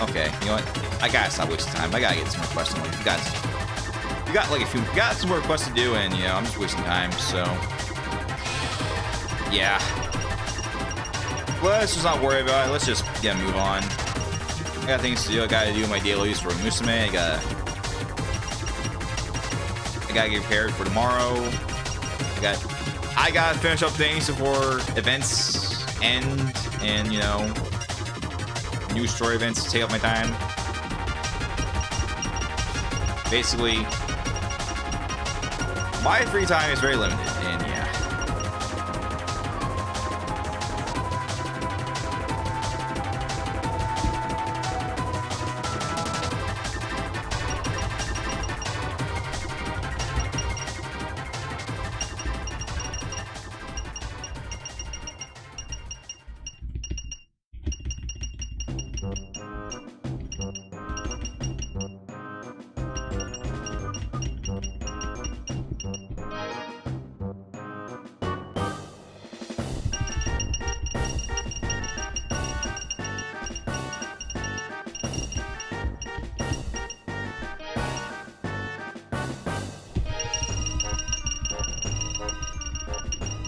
Okay, you know what? I gotta stop wasting time. I gotta get some requests on. You got like you got some more requests to do, and you know I'm just wasting time. So yeah, let's just not worry about it. Let's just move on. I got things to do. I gotta do my dailies for Musume. I gotta get prepared for tomorrow. I gotta finish up things before events end, and you know, new story events take up my time. Basically, my free time is very limited, and yeah.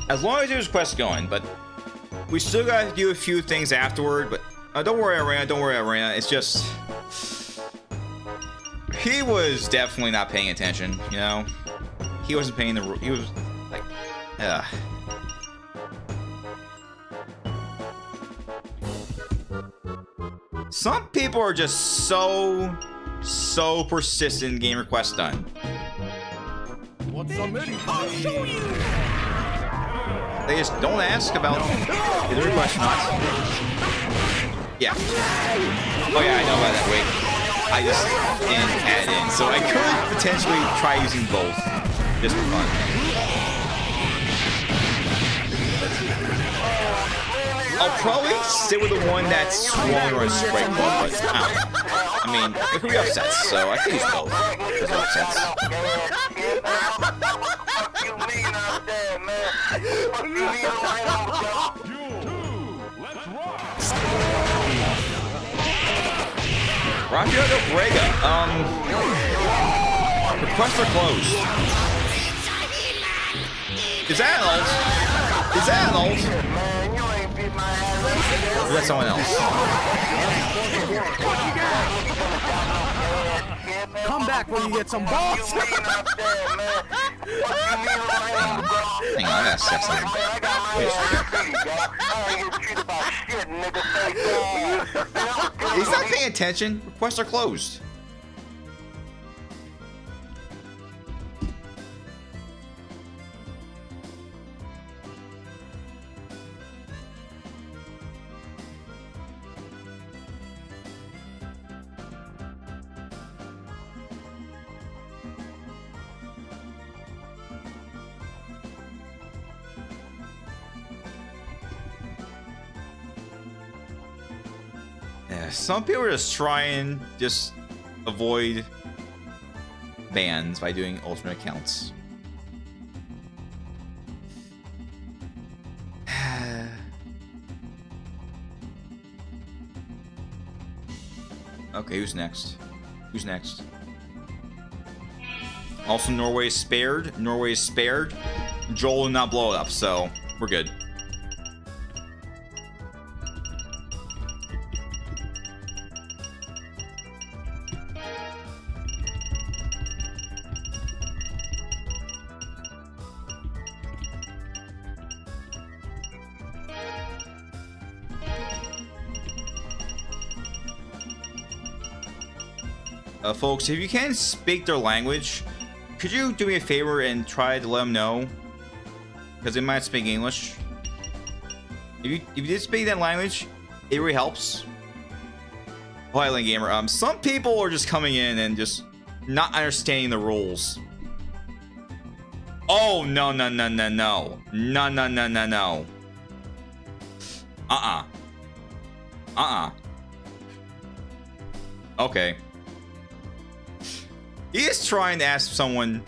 As long as there's quests going, but we still gotta do a few things afterward. But don't worry, Arena. Don't worry, Arena. It's just he was definitely not paying attention. You know, he wasn't paying the. He was like, Some people are just so persistent in game requests done.
What's the menu? I'll show you!
They just don't ask about is the request or not. Yeah. Oh yeah, I know about that. Wait, I just didn't add it in, so I could potentially try using both just for fun. I'll probably sit with the one that's stronger on strike mode, but I mean, it could be upsets, so I could use both. There's no upsets. Rafael Del Brega. Requests are closed. Is that an ult? Is that an ult? Or is that someone else?
Come back when you get some balls!
Hang on, I gotta set something. He's not paying attention. Requests are closed. Some people are just trying just avoid bans by doing alternate accounts. Okay, who's next? Who's next? Also, Norway is spared. Norway is spared. Joel did not blow it up, so we're good. Folks, if you can't speak their language, could you do me a favor and try to let them know? Because they might speak English. If you did speak that language, it really helps. Highland Gamer, some people are just coming in and just not understanding the rules. Oh, no, no, no, no, no. No, no, no, no, no. Okay. He is trying to ask someone.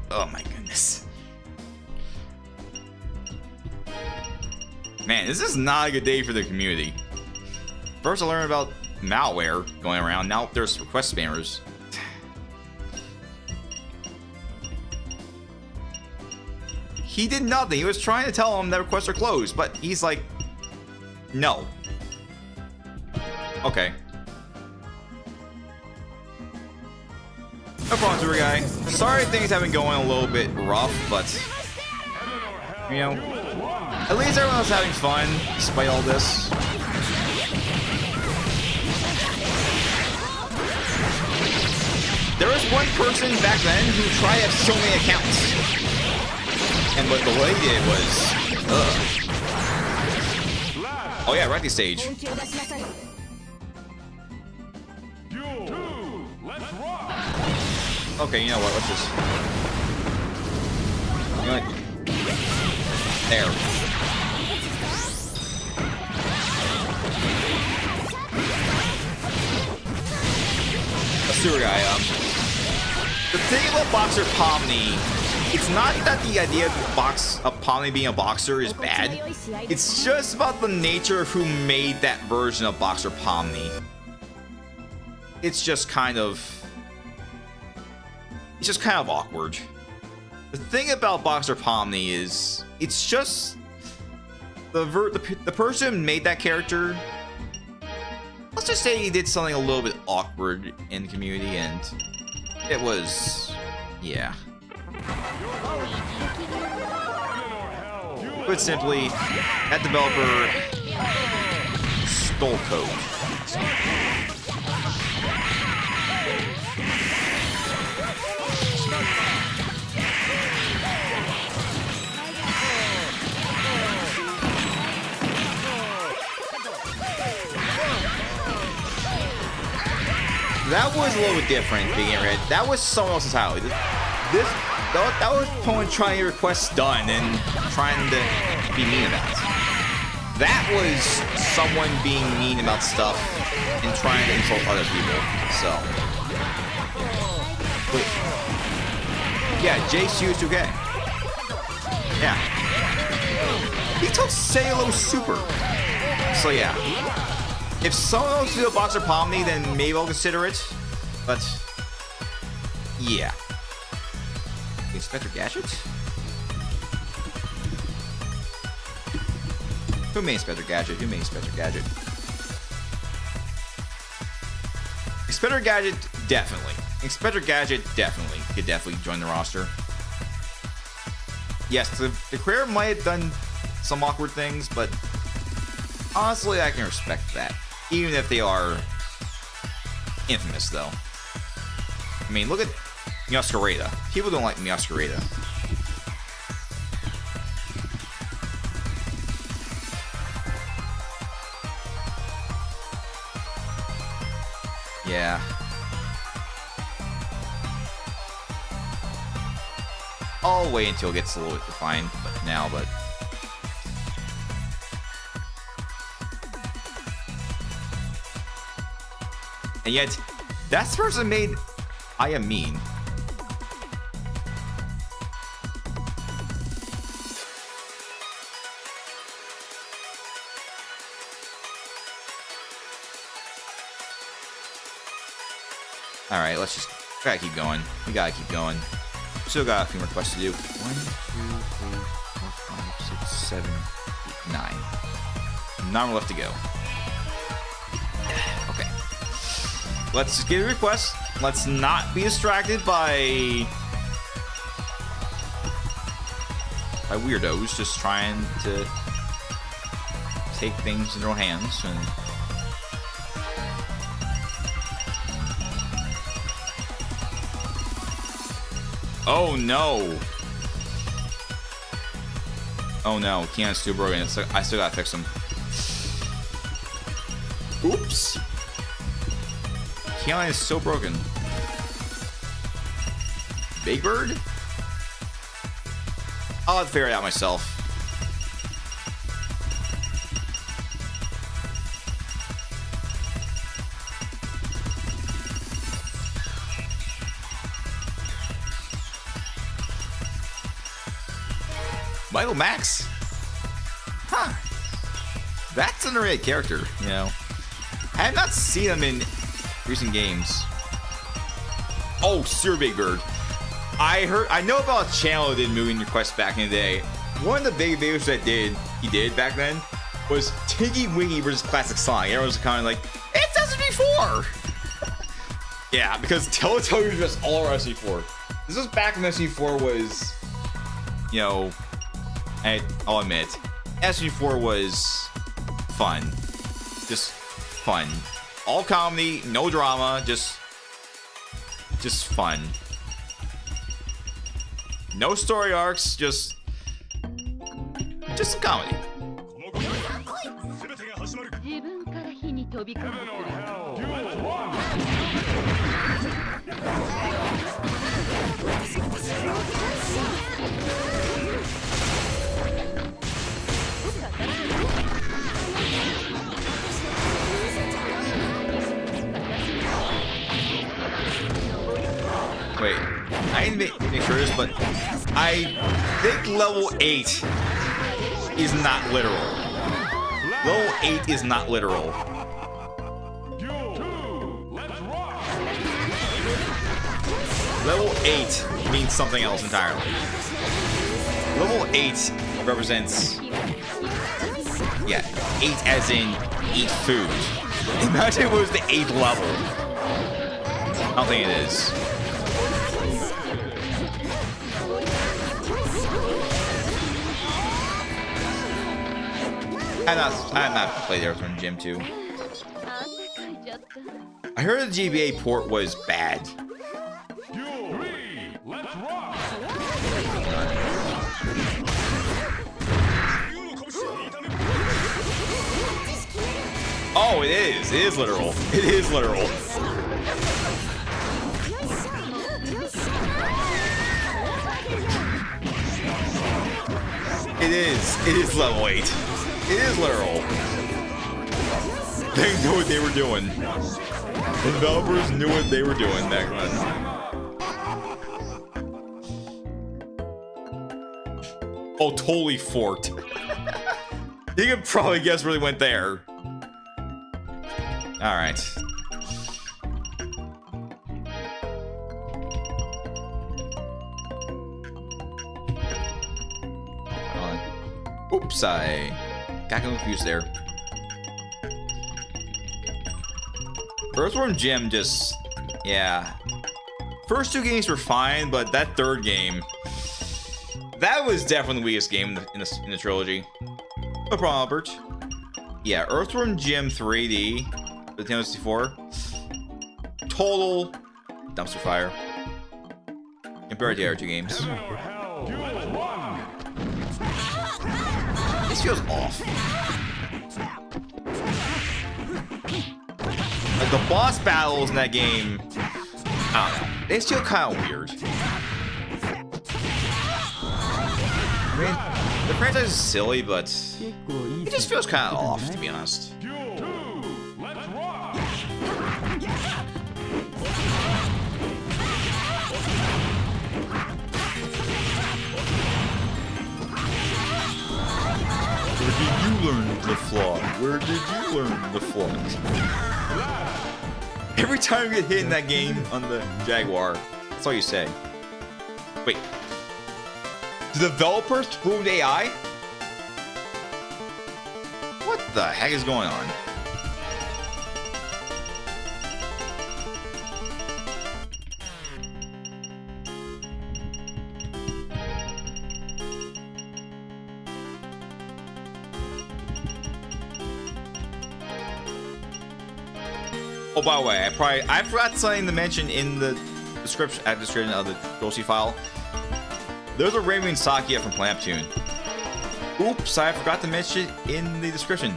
Oh my goodness. Man, this is not a good day for the community. First I learned about malware going around. Now there's request spammers. He did nothing. He was trying to tell him that requests are closed, but he's like, no. Okay. No problem, tour guy. Sorry things have been going a little bit rough, but you know, at least everyone was having fun despite all this. There was one person back then who tried to have so many accounts. And what the way he did was, oh yeah, right the stage. Okay, you know what? Let's just. You know what? There. A sewer guy. The thing about Boxer Pomni, it's not that the idea of Pomni being a boxer is bad. It's just about the nature of who made that version of Boxer Pomni. It's just kind of awkward. The thing about Boxer Pomni is it's just the person who made that character. Let's just say he did something a little bit awkward in the community, and it was, yeah. Put simply, that developer stole code. That was a little bit different, being read. That was someone else's house. That was opponent trying to get requests done and trying to be mean about it. That was someone being mean about stuff and trying to insult other people. So, wait. Yeah, JCU2K. Yeah. He took Salo Super. So yeah. If someone else do a Boxer Pomni, then maybe I'll consider it. But yeah. Inspector Gadget? Who made Inspector Gadget? Who made Inspector Gadget? Inspector Gadget, definitely. Inspector Gadget, definitely. Could definitely join the roster. Yes, the career might have done some awkward things, but honestly, I can respect that. Even if they are infamous, though. I mean, look at Masquerada. People don't like Masquerada. Yeah. I'll wait until it gets a little bit defined, but now, but. And yet, that's the person made M.U.G.E.N. Alright, let's just gotta keep going. We gotta keep going. Still got a few more quests to do. 1, 2, 3, 4, 5, 6, 7, 8, 9. 9 more left to go. Okay. Let's just get a request. Let's not be distracted by weirdos just trying to take things in their own hands. And oh no! Oh no, Keanu's too broken. I still gotta fix him. Oops! Keanu is so broken. Big Bird? I'll have to figure it out myself. Michael Max? Huh. That's an underrated character, you know. I have not seen him in recent games. Oh, Sir Big Bird. I know about a channel that did M.U.G.E.N requests back in the day. One of the big videos that he did back then was Tinky Winky versus Classic Sonic. Everyone was kind of like, it's SG4! Yeah, because Teletubbies was all our SG4. This was back when SG4 was, you know, I'll admit, SG4 was fun. Just fun. All comedy, no drama, just fun. No story arcs, just some comedy. Wait, I need to make sure this, but I think level 8 is not literal. Level 8 is not literal. Level 8 means something else entirely. Level 8 represents, yeah, 8 as in eat food. Imagine it was the 8th level. I don't think it is. I have not played Earthworm Jim 2. I heard the GBA port was bad. Oh, it is. It is literal. It is literal. It is. It is level 8. It is literal. They knew what they were doing. The developers knew what they were doing back then. Oh, totally forked. You can probably guess where they went there. Alright. Oops, I got confused there. Earthworm Jim just, yeah. First 2 games were fine, but that 3rd game, that was definitely the weakest game in the trilogy. No problem, Albert. Yeah, Earthworm Jim 3D, the Nintendo 64, total dumpster fire. Compared to the other 2 games. This feels off. Like the boss battles in that game, I don't know. They feel kind of weird. I mean, the franchise is silly, but it just feels kind of off, to be honest. Where did you learn the flaw? Where did you learn the flaw? Every time you get hit in that game on the Jaguar, that's all you say. Wait. The developers proved AI? What the heck is going on? Oh, by the way, I forgot something to mention in the description of the Josie file. There's a Raven Sakia from Planet Neptune. Oops, I forgot to mention it in the description.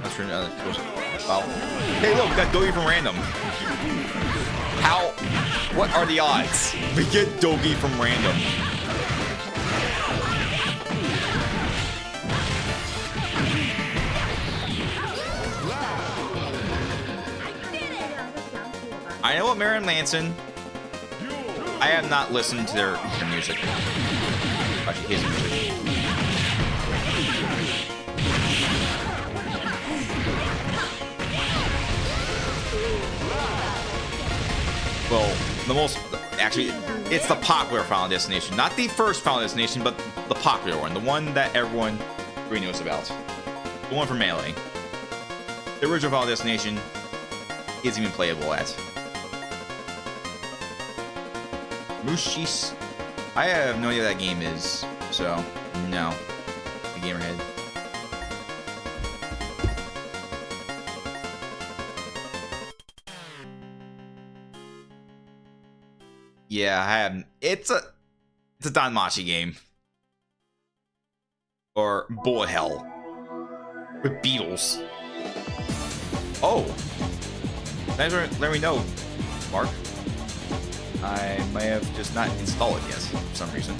Let's turn the file. Hey, look, we got Dogi from Random. How? What are the odds? We get Dogi from Random. I know what Marilyn Manson. I have not listened to their music. Actually, his music. the most, actually, it's the popular Final Destination. Not the first Final Destination, but the popular one. The one that everyone really knows about. The one from Melee. The original Final Destination isn't even playable at. Mushis. I have no idea what that game is, so no. The Gamerhead. Yeah, I have. It's a Danmachi game. Or bullet hell with beetles. Oh, thanks for letting me know, Mark. I may have just not installed it yet for some reason.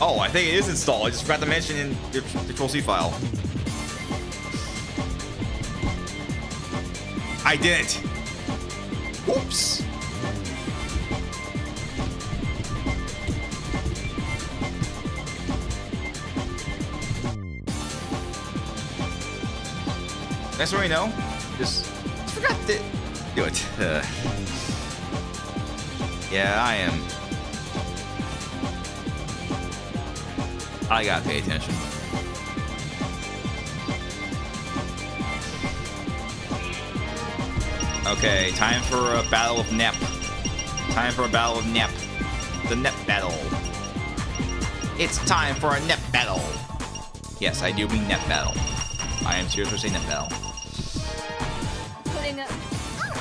Oh, I think it is installed. I just forgot to mention in the Control-C file. I didn't. Whoops. That's what we know. Just forgot to do it. Yeah, I am. I gotta pay attention. Okay, time for a battle of Nep. Time for a battle of Nep. The Nep battle. It's time for a Nep battle. Yes, I do mean Nep battle. I am serious when I say Nep battle.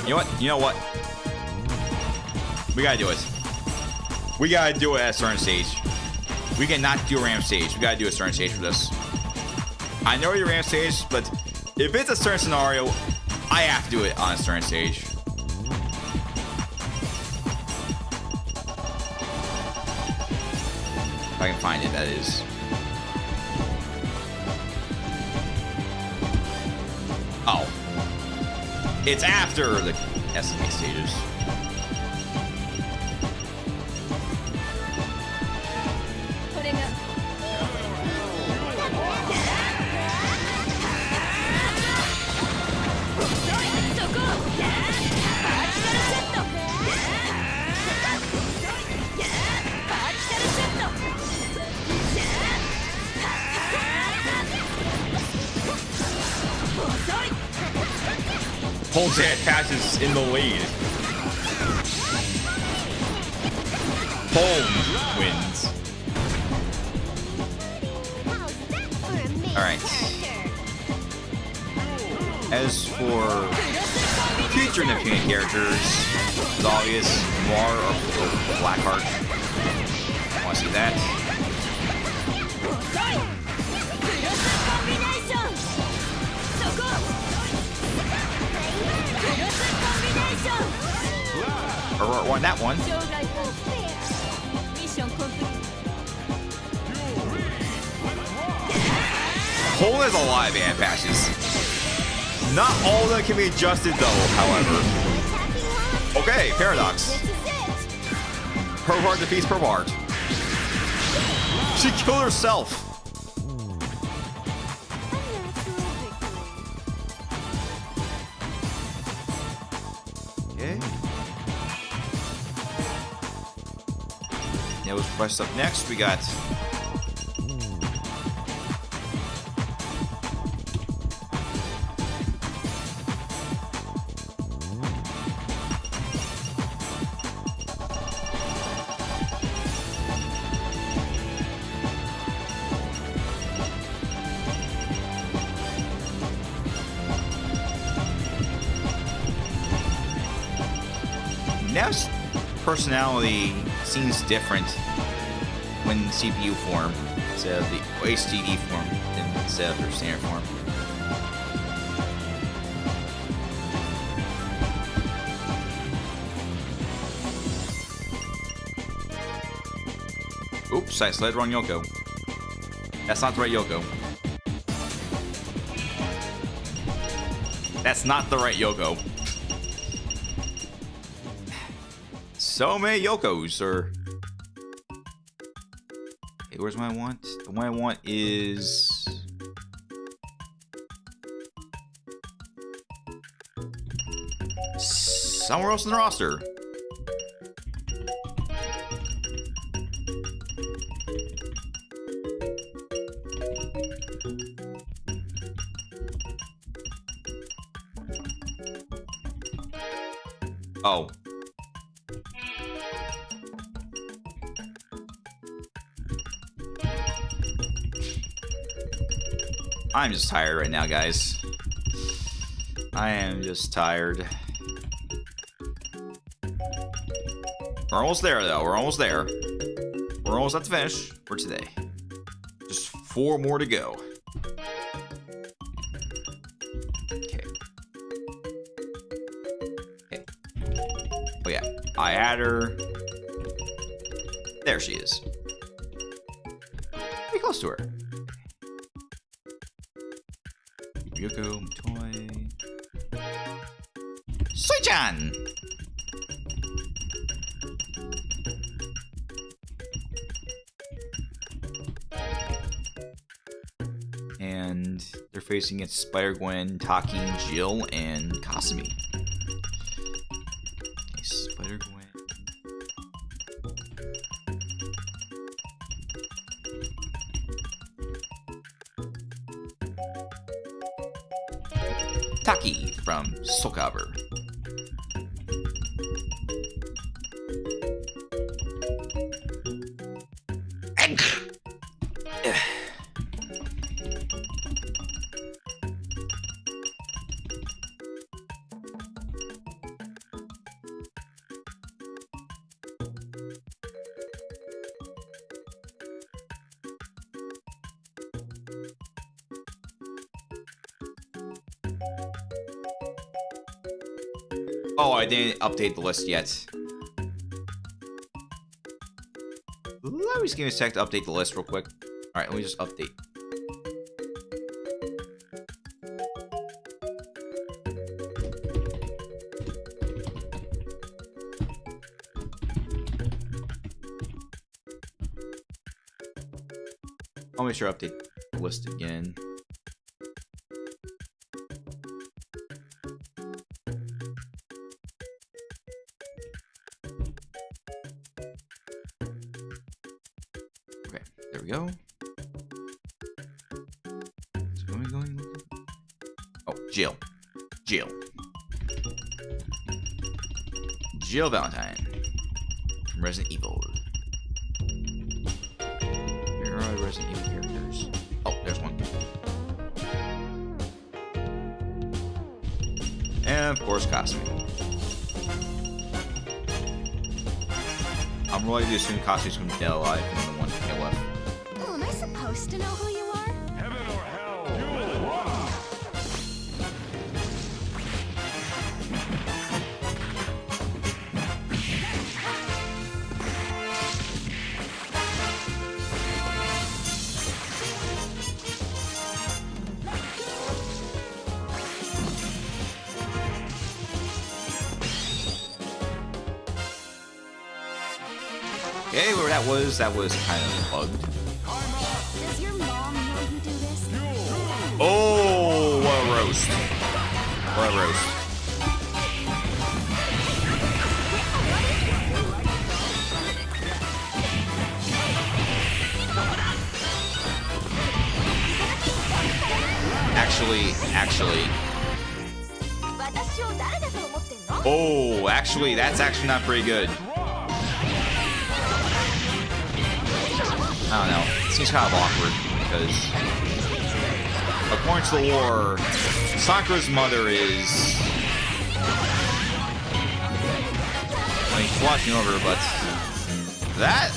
You know what? You know what? We gotta do it. We gotta do it at a certain stage. We cannot do a ramp stage. We gotta do a certain stage for this. I know your ramp stage, but if it's a certain scenario, I have to do it on a certain stage. If I can find it, that is. Oh. It's after the SME stages. Polted passes in the lead. Home wins. Alright. As for future Neptunian characters, it's obvious Noir or Blackheart. Want to see that? Or won that one. Hole has a lot of band patches. Not all of them can be adjusted though, however. Okay, Paradox. Pervart defeats Pervart. She killed herself. Okay. Now let's press up next. We got Nev's personality seems different when CPU form instead of the HDD form instead of their standard form. Oops, I slid wrong Yoko. That's not the right Yoko. That's not the right Yoko. So many Yokos, or... Okay, where's my want? The one I want is... somewhere else in the roster. Oh. I'm just tired right now, guys. I am just tired. We're almost there, though. We're almost there. We're almost at the finish for today. Just 4 more to go. Okay. Okay. Oh, yeah. I had her. There she is. Pretty close to her. Yoko, Toy. Soy-chan! And they're facing against Spider-Gwen, Taki, Jill, and Kasumi. Okay, Spider-Gwen. Taki from Soul Calibur. Oh, I didn't update the list yet. Let me just give me a sec to update the list real quick. Alright, let me just update. I'll make sure I update the list again. There we go. So where are we going? Oh, Jill. Jill. Jill Valentine. From Resident Evil. Where are the Resident Evil characters? Oh, there's one. And of course, Kasumi. I'm really to assume Kasumi's going to be alive and the one left.
Oh, am I supposed to know who you are?
Heaven or hell, you will run.
Okay, where that was kind of bugged.
Does your mom know you do this?
Oh, what a roast. What a roast. Actually. Oh, actually, that's actually not pretty good. I don't know. It seems kind of awkward because, according to the lore, Sakura's mother is. I mean, she's watching over, but that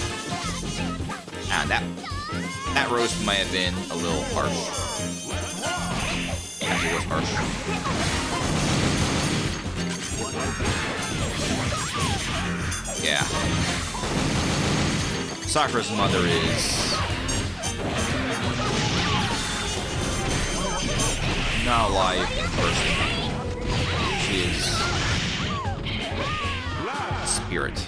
roast might have been a little harsh. Actually, it was harsh. Yeah. Sakura's mother is not alive in person. She is spirit.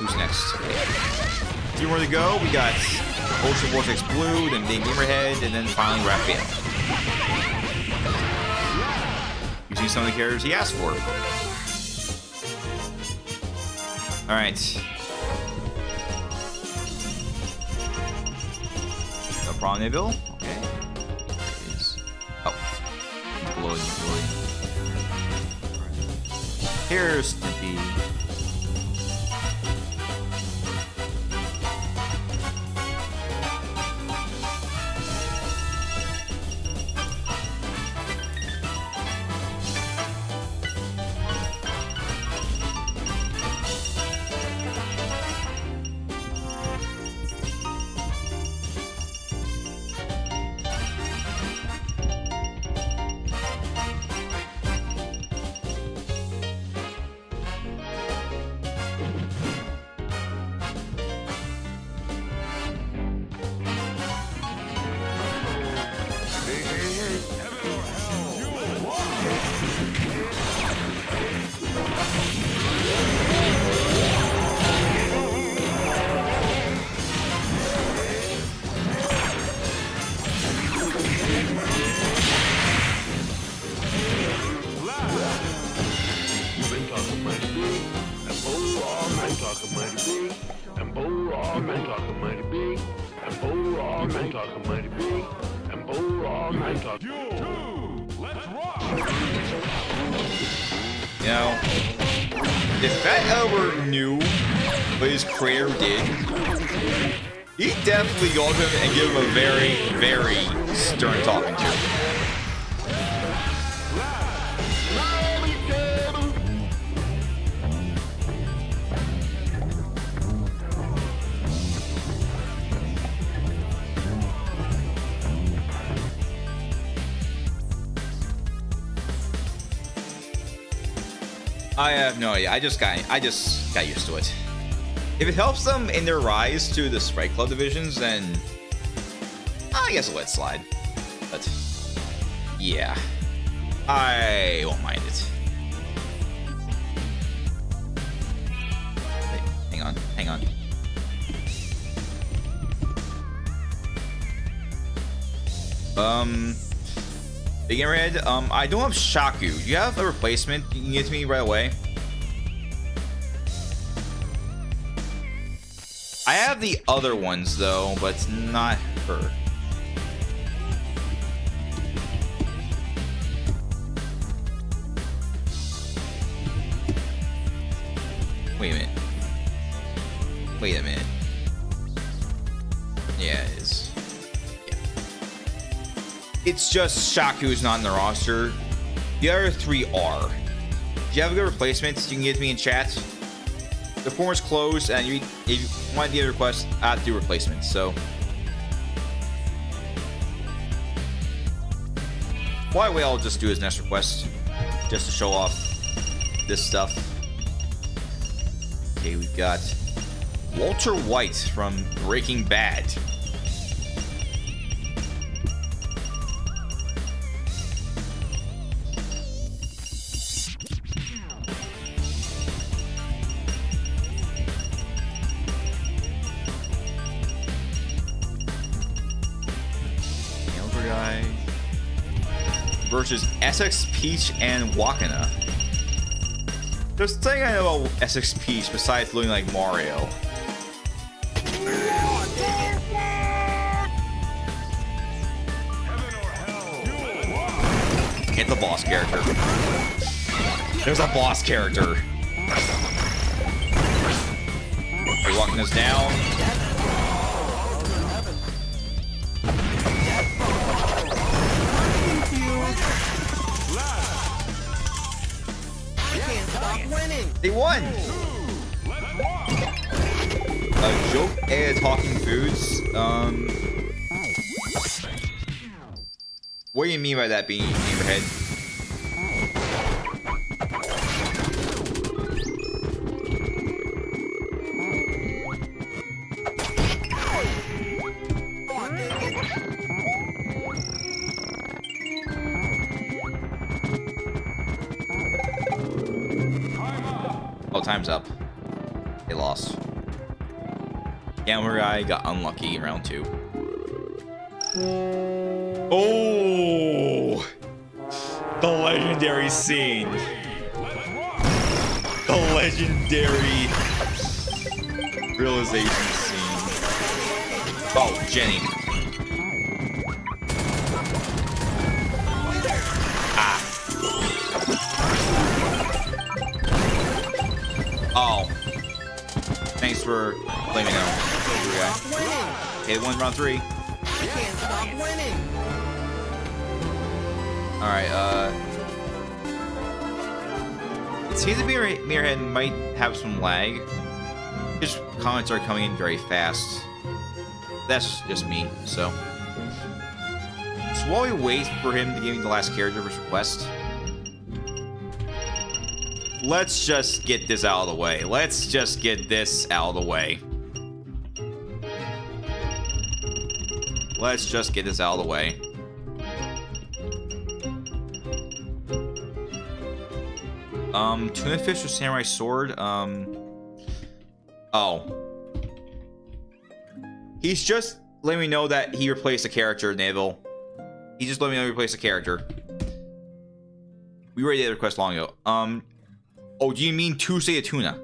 Who's next? Okay. 2 more to go. We got Ultra Vortex Blue, then Big Gamerhead, and then finally Raphael. Using some of the characters he asked for. Alright. No problem, Neville. Okay. Oh. Loading. Here's the B. You know, if Fat Albert knew what his creator did, he'd definitely go up to him and give him a very, very stern talking to. I have no idea. I just got used to it. If it helps them in their rise to the Sprite Club divisions, then I guess I'll let it slide. But yeah, I won't mind it. Wait, hang on. Big and Red, I don't have Shaku. Do you have a replacement you can get to me right away? I have the other ones though, but not her. Wait a minute. Yeah, it is. It's just Shaku who's not in the roster. The other 3 are. Do you have a good replacement you can get to me in chat? The form is closed, and if you want to get a request, I have to do replacements. So, why way I'll just do his next request, just to show off this stuff. Okay, we've got Walter White from Breaking Bad. Versus SX Peach and Wakana. There's something I know about SX Peach besides looking like Mario. It's a boss character. There's a boss character. Are you walking us down? They won! A joke and talking foods. What do you mean by that being Gamerhead? Oh, time's up. They lost. Gambler guy got unlucky in round 2. Oh, the legendary scene. The legendary realization scene. Oh, Jenny. Ah. Oh. Thanks for letting me know. Okay, one round 3.
Can't stop winning.
Alright, it seems to be Mirrorhead might have some lag. His comments are coming in very fast. That's just me, so. So while we wait for him to give me the last character of his request, let's just get this out of the way. Let's just get this out of the way. Let's just get this out of the way. Tuna fish or samurai sword? Oh. He's just letting me know that he replaced a character, Naval. He just let me know he replaced a character. We already did the request long ago. Oh, do you mean Tuesday of Tuna?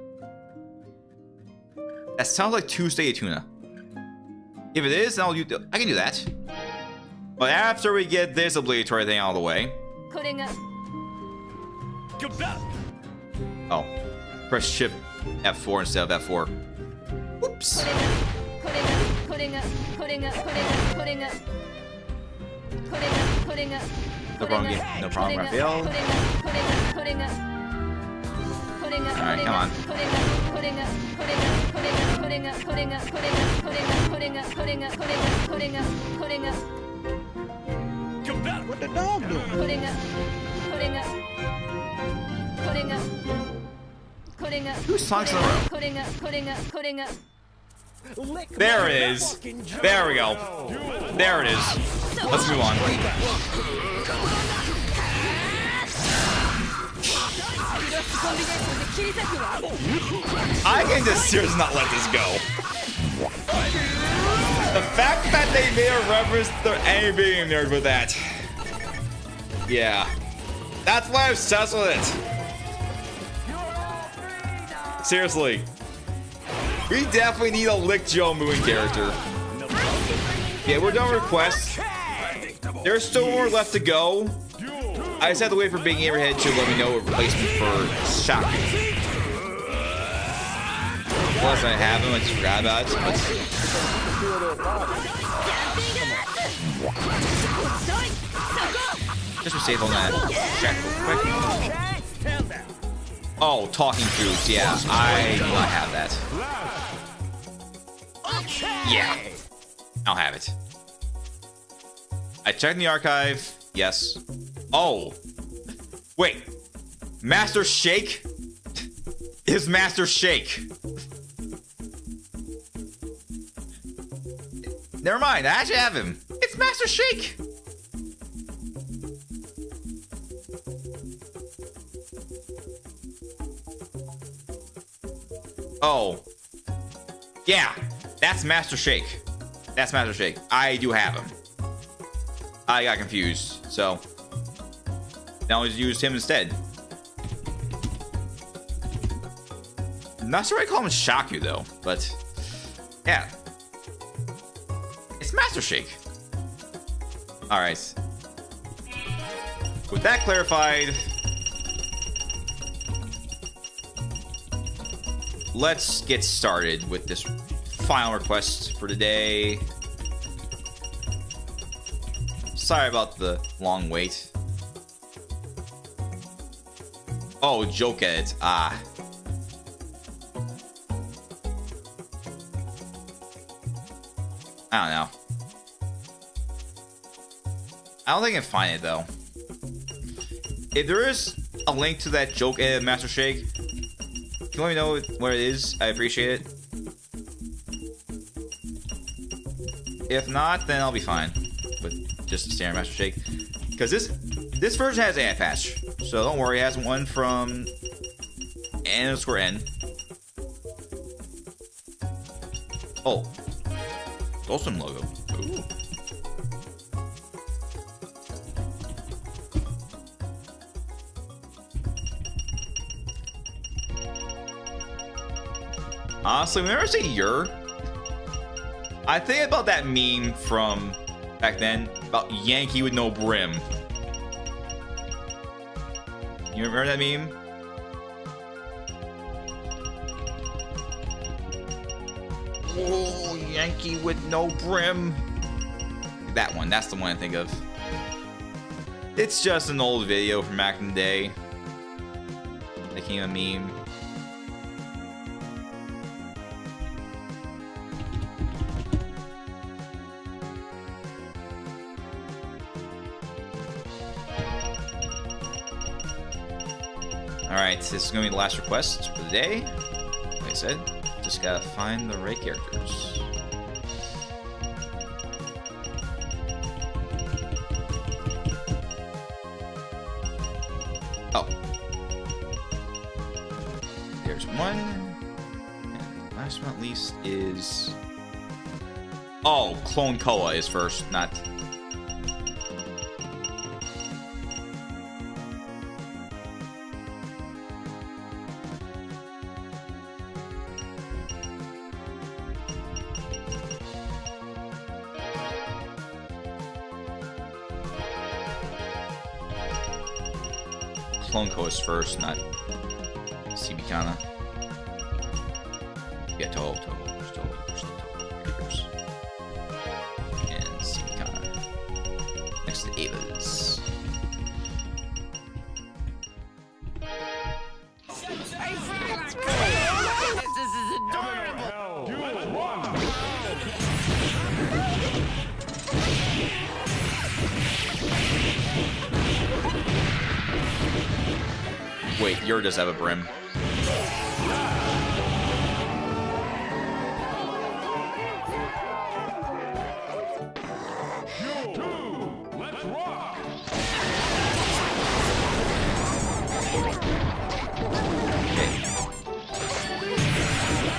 That sounds like Tuesday of Tuna. If it is, then I can do that. But after we get this obligatory thing out of the way. Oh, press Shift F4 instead of F4. Whoops. No problem, game. No problem, Raphael. Alright, come on.
What the dog doing?
Two songs in a row. There it is. There we go. There it is. Let's move on. I can just seriously not let this go. The fact that they made a reference to any being nerd with that. Yeah. That's why I'm obsessed with it. Seriously. We definitely need a Lick Joe Moon character. Yeah, we're done with requests. There's still more left to go. I just have to wait for Big Hammerhead to let me know a replacement for Shock. Plus, I have him. I just forgot about it. Just for safe on that. Check real quick. Oh, talking foods. Yeah, I do not have that. Yeah, I'll have it. I checked in the archive. Yes. Oh, wait. Master Shake is Master Shake. Never mind. I actually have him. It's Master Shake. Oh. Yeah. That's Master Shake. That's Master Shake. I do have him. I got confused. So now let's use him instead. Not sure I call him Shaku though, but yeah. It's Master Shake. Alright. With that clarified, let's get started with this final request for today. Sorry about the long wait. Oh, joke edit. Ah. I don't know. I don't think I can find it though. If there is a link to that joke edit Master Shake, can you let me know where it is? I appreciate it. If not, then I'll be fine with just the standard Master Shake. Because this version has an ad patch. So don't worry, it has one from N_N. Oh. Awesome logo. Ooh. Honestly, whenever I say "you're," I think about that meme from back then about Yankee with no brim. You remember that meme? Oh, Yankee with no brim. That one. That's the one I think of. It's just an old video from back in the day. Became a meme. Alright, this is going to be the last request for the day. Like I said, just gotta find the right characters. Oh. There's one. And last but not least is... Oh, Clone Koa is first, not... Clone Koa is first, not Sibikana. Yeah, Toho. And Sibikana. Next to Ava's.
This is adorable.
Wait, yours does have a brim.
Let's rock!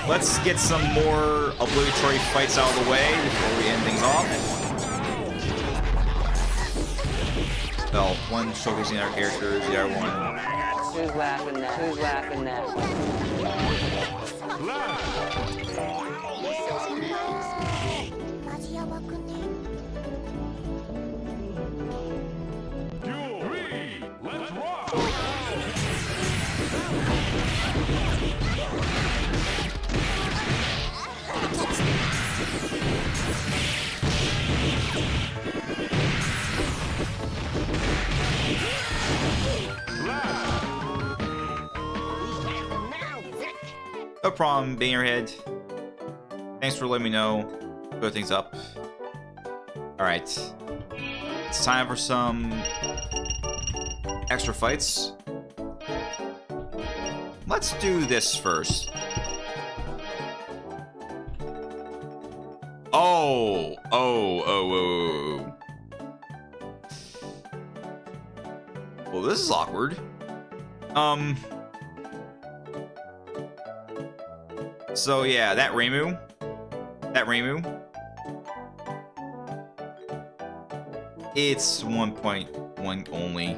Let's get some more obligatory fights out of the way before we end things off. Well, one showcasing our characters, the other one.
Who's laughing now? Who's laughing now?
Let's rock!
No problem, Bangerhead. Thanks for letting me know. Go things up. Alright. It's time for some extra fights. Let's do this first. Oh. Well, this is awkward. So yeah, that Reimu. It's 1.1 only.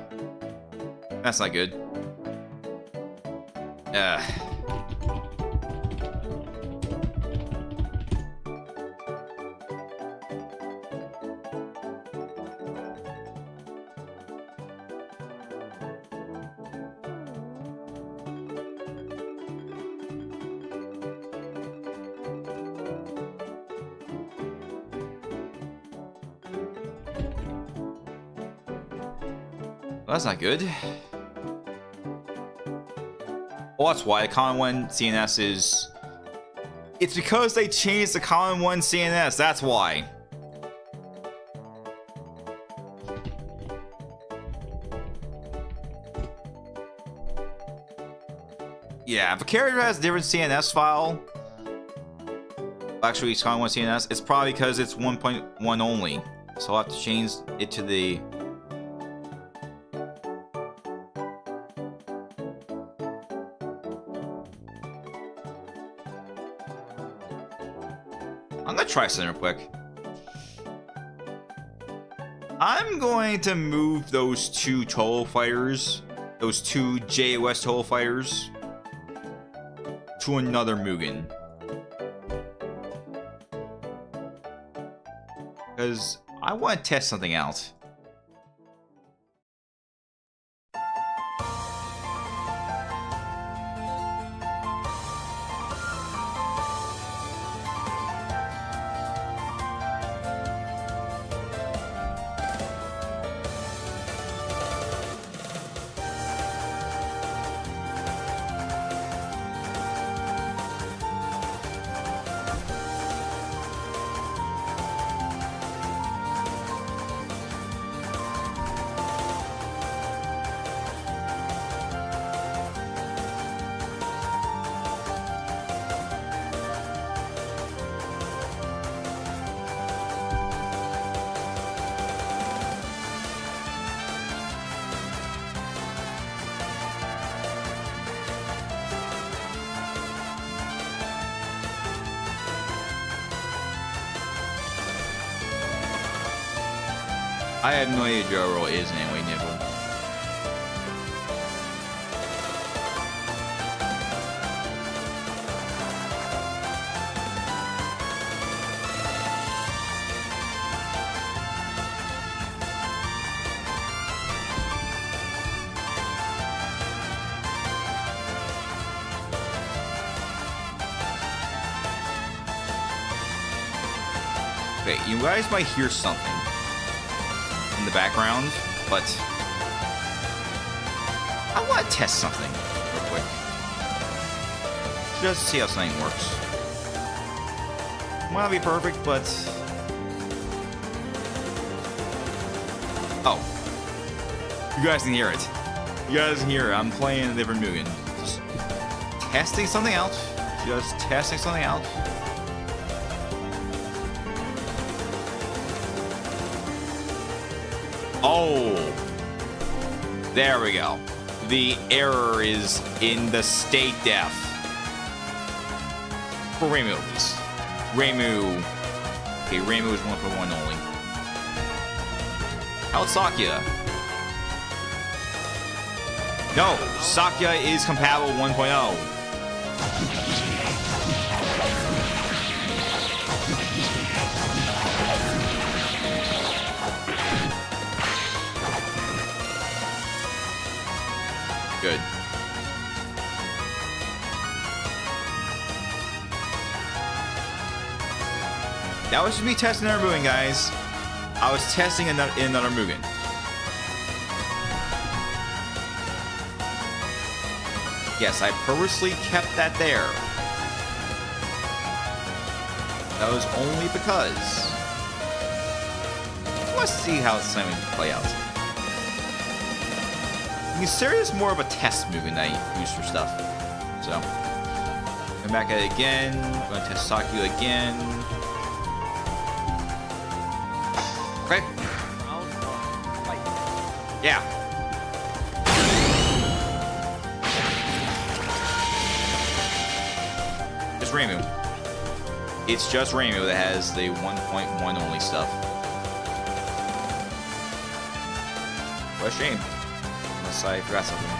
That's not good. Well, that's not good. Well, that's why the Common 1 CNS is... It's because they changed the Common 1 CNS, that's why. Yeah, if a character has a different CNS file... Actually, it's Common 1 CNS, it's probably because it's 1.1 only. So I'll have to change it to the... try something real quick. I'm going to move those two Total Fighters, those two JOS Total Fighters, to another Mugen. Because I want to test something out. I have no idea Joe Roll is anyway, Nickel. Okay, you guys might hear something in the background, but I want to test something real quick. Just to see how something works. Might not be perfect, but... Oh. You guys can hear it. You guys can hear it. I'm playing a different Mugen. Just testing something out. Just testing something out. Oh, there we go. The error is in the state def. For Reimu at least. Reimu. Okay, Reimu is 1.1 only. How's Sakya? No, Sakya is compatible 1.0. Good. That was just me testing another Mugen, guys. I was testing another Mugen. Yes, I purposely kept that there. That was only because I want to see how it's going to play out. Consider this more of a test Mugen that I use for stuff. So, come back at it again. I'm going to test Sakya again. Okay. Yeah. Just Reimu. It's just Reimu that has the 1.1 only stuff. What a shame. Unless I forgot something.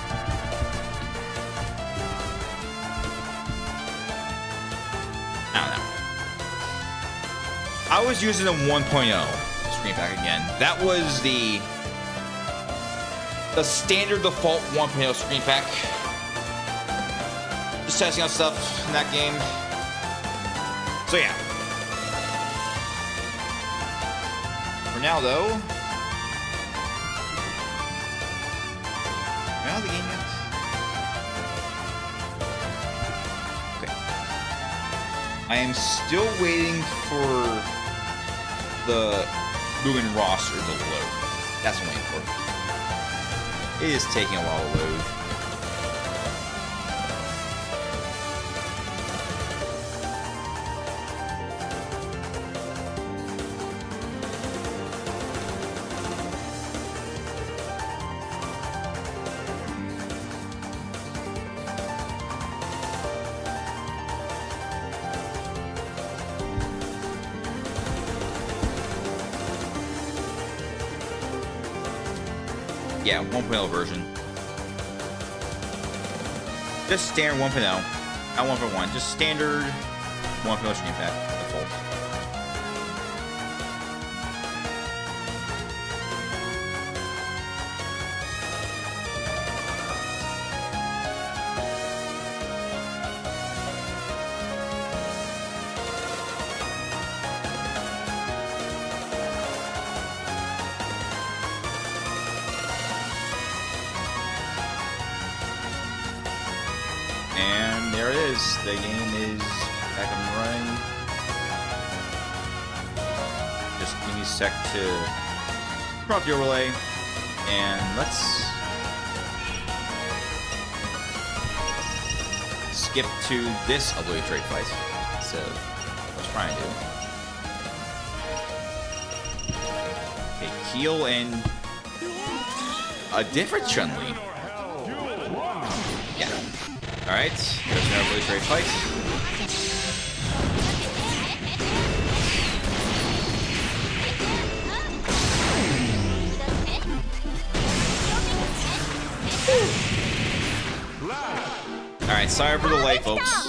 I don't know. I was using a 1.0 screen pack again. That was the standard default 1.0 screen pack. Just testing out stuff in that game. So yeah. For now though, out of the game yet? Okay. I am still waiting for the Mugen roster to load. That's what I'm waiting for. It is taking a while to load. Yeah, 1.0 version. Just standard 1.0. Not 1.1. Just standard 1.0 screen pack default. And there it is. The game is back up and running. Just give me a sec to prop the overlay. And let's skip to this obligatory fight. So let's try and do. Okay, Keel and a different Chun-Li. Yeah. Alright, there's another really great fight. Alright, sorry for the delay, folks.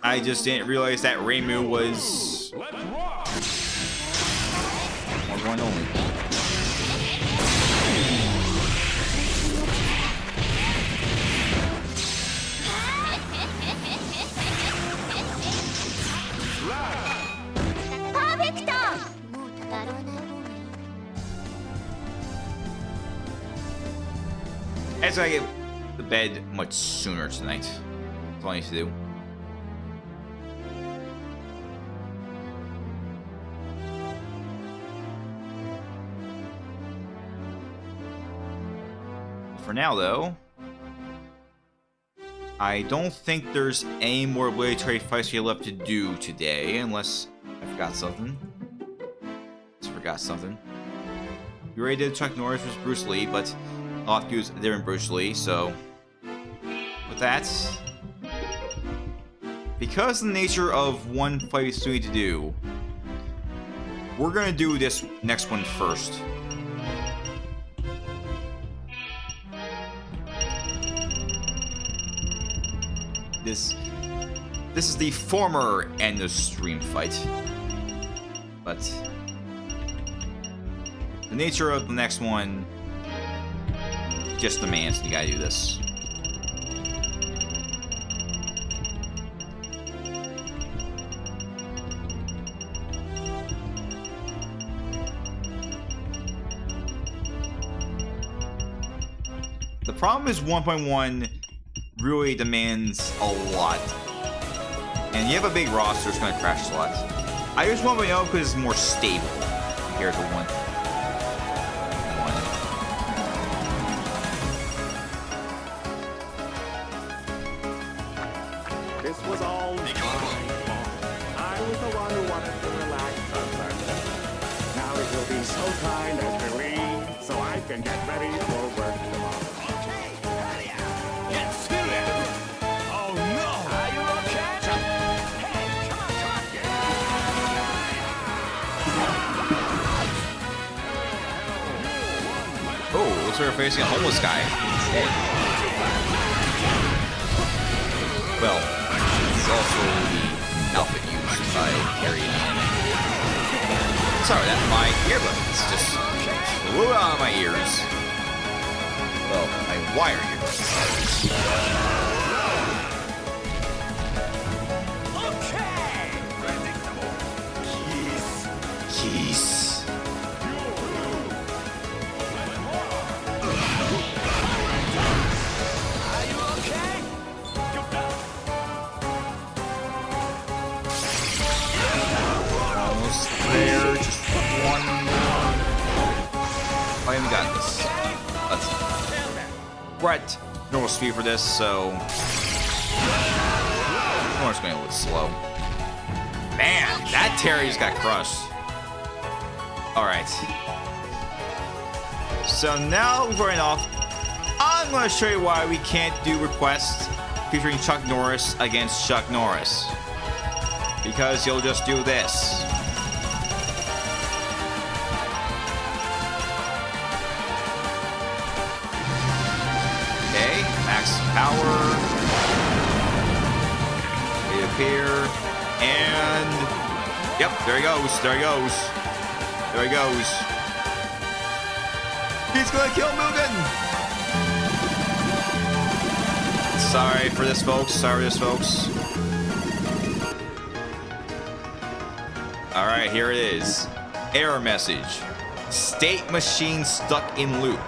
I just didn't realize that Reimu was one only. As I get to bed much sooner tonight. That's all I need to do. For now, though, I don't think there's any more obligatory fights we have left to do today, unless I forgot something. We already did Chuck Norris versus Bruce Lee, but I'll have to use a different Bruce Lee, so with that, because of the nature of one fight we still need to do, we're gonna do this next one first. This is the former end of stream fight, but the nature of the next one just demands you gotta do this. The problem is 1.1 really demands a lot. And you have a big roster, it's gonna crash a lot. I use 1.0 because it's more stable compared to 1.
This was all my fault. I was the one who wanted to relax on Sunday. Now it will be so kind as to leave, so I can get ready for work tomorrow.
Okay, hurry up. Get serious. Oh no. Are you okay? Hey, come on.
Oh, looks like we're facing a homeless guy. Well, it's also the outfit used by Harry and Anna. Sorry, that my earbuds just flew out of my ears. Well, my wire earbuds.
Okay.
Jeez.
Are you okay?
Almost there, just one more. I haven't got this. Let's see. We're at normal speed for this, so we're just going a little slow. Man, that Terry just got crushed. Alright. So now we're running off. I'm going to show you why we can't do requests featuring Chuck Norris against Chuck Norris. Because you'll just do this. power. They appear. And... Yep, there he goes. There he goes. There he goes. He's gonna kill M.U.G.E.N! Sorry for this, folks. Sorry for this, folks. Alright, here it is. Error message. State machine stuck in loop.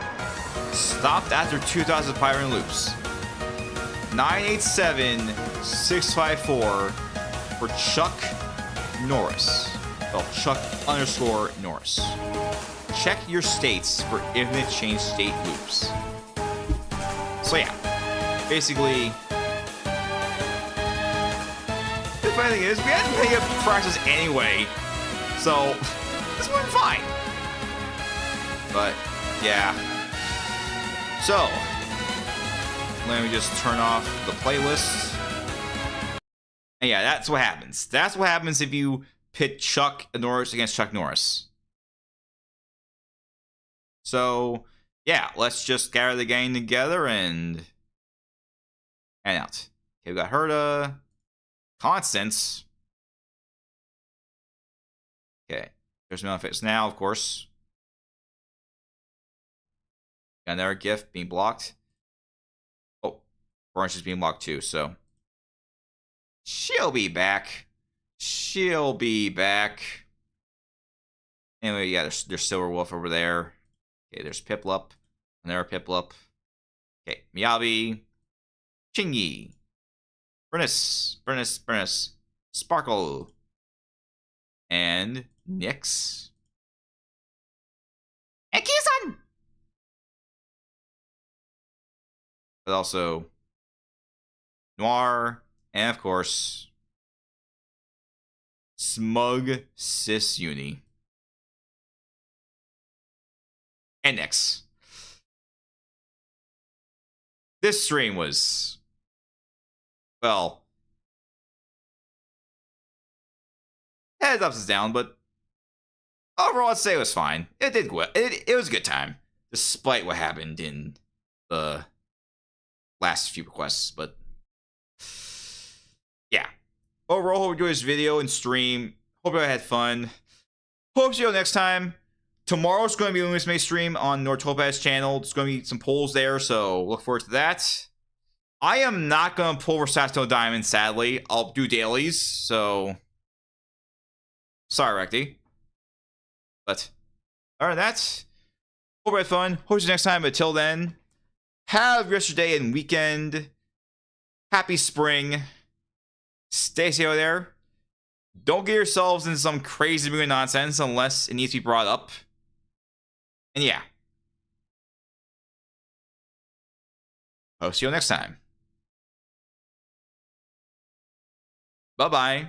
Stopped after 2,500 loops. 987654 for Chuck Norris. Well, Chuck_Norris. Check your states for infinite change state loops. So yeah, basically, the funny thing is we hadn't paid up practice anyway, so this went fine. But yeah, so let me just turn off the playlist. And yeah, that's what happens. That's what happens if you pit Chuck Norris against Chuck Norris. So, yeah, let's just gather the gang together and hang out. Okay, we got Herta. Constance. Okay, there's no fix now, of course. Got another gift being blocked. Oh, Orange is being blocked too, so she'll be back. She'll be back. Anyway, yeah, there's Silverwolf over there. Okay, there's Piplup. Another Piplup. Okay, Miyabi. Chingy. Bernice. Sparkle. And Nyx. And Kisan! But also Noir. And of course, Smug Sis Uni. And Nyx. This stream was, well, had its ups and downs, but overall I'd say it was fine. It did well. It was a good time, despite what happened in the last few requests. But yeah, overall, hope you enjoyed this video and stream. Hope you had fun. Hope to see you next time. Tomorrow's going to be a Luminous May stream on Nortopaz's channel. There's going to be some polls there, so look forward to that. I am not going to pull for Sato Diamond, sadly. I'll do dailies, so sorry, Recti. But other than that, hope you had fun. Hope to see you next time. But till then, have yesterday and weekend. Happy spring. Stay safe out there. Don't get yourselves into some crazy movie nonsense unless it needs to be brought up. And yeah. I'll see you next time. Bye-bye.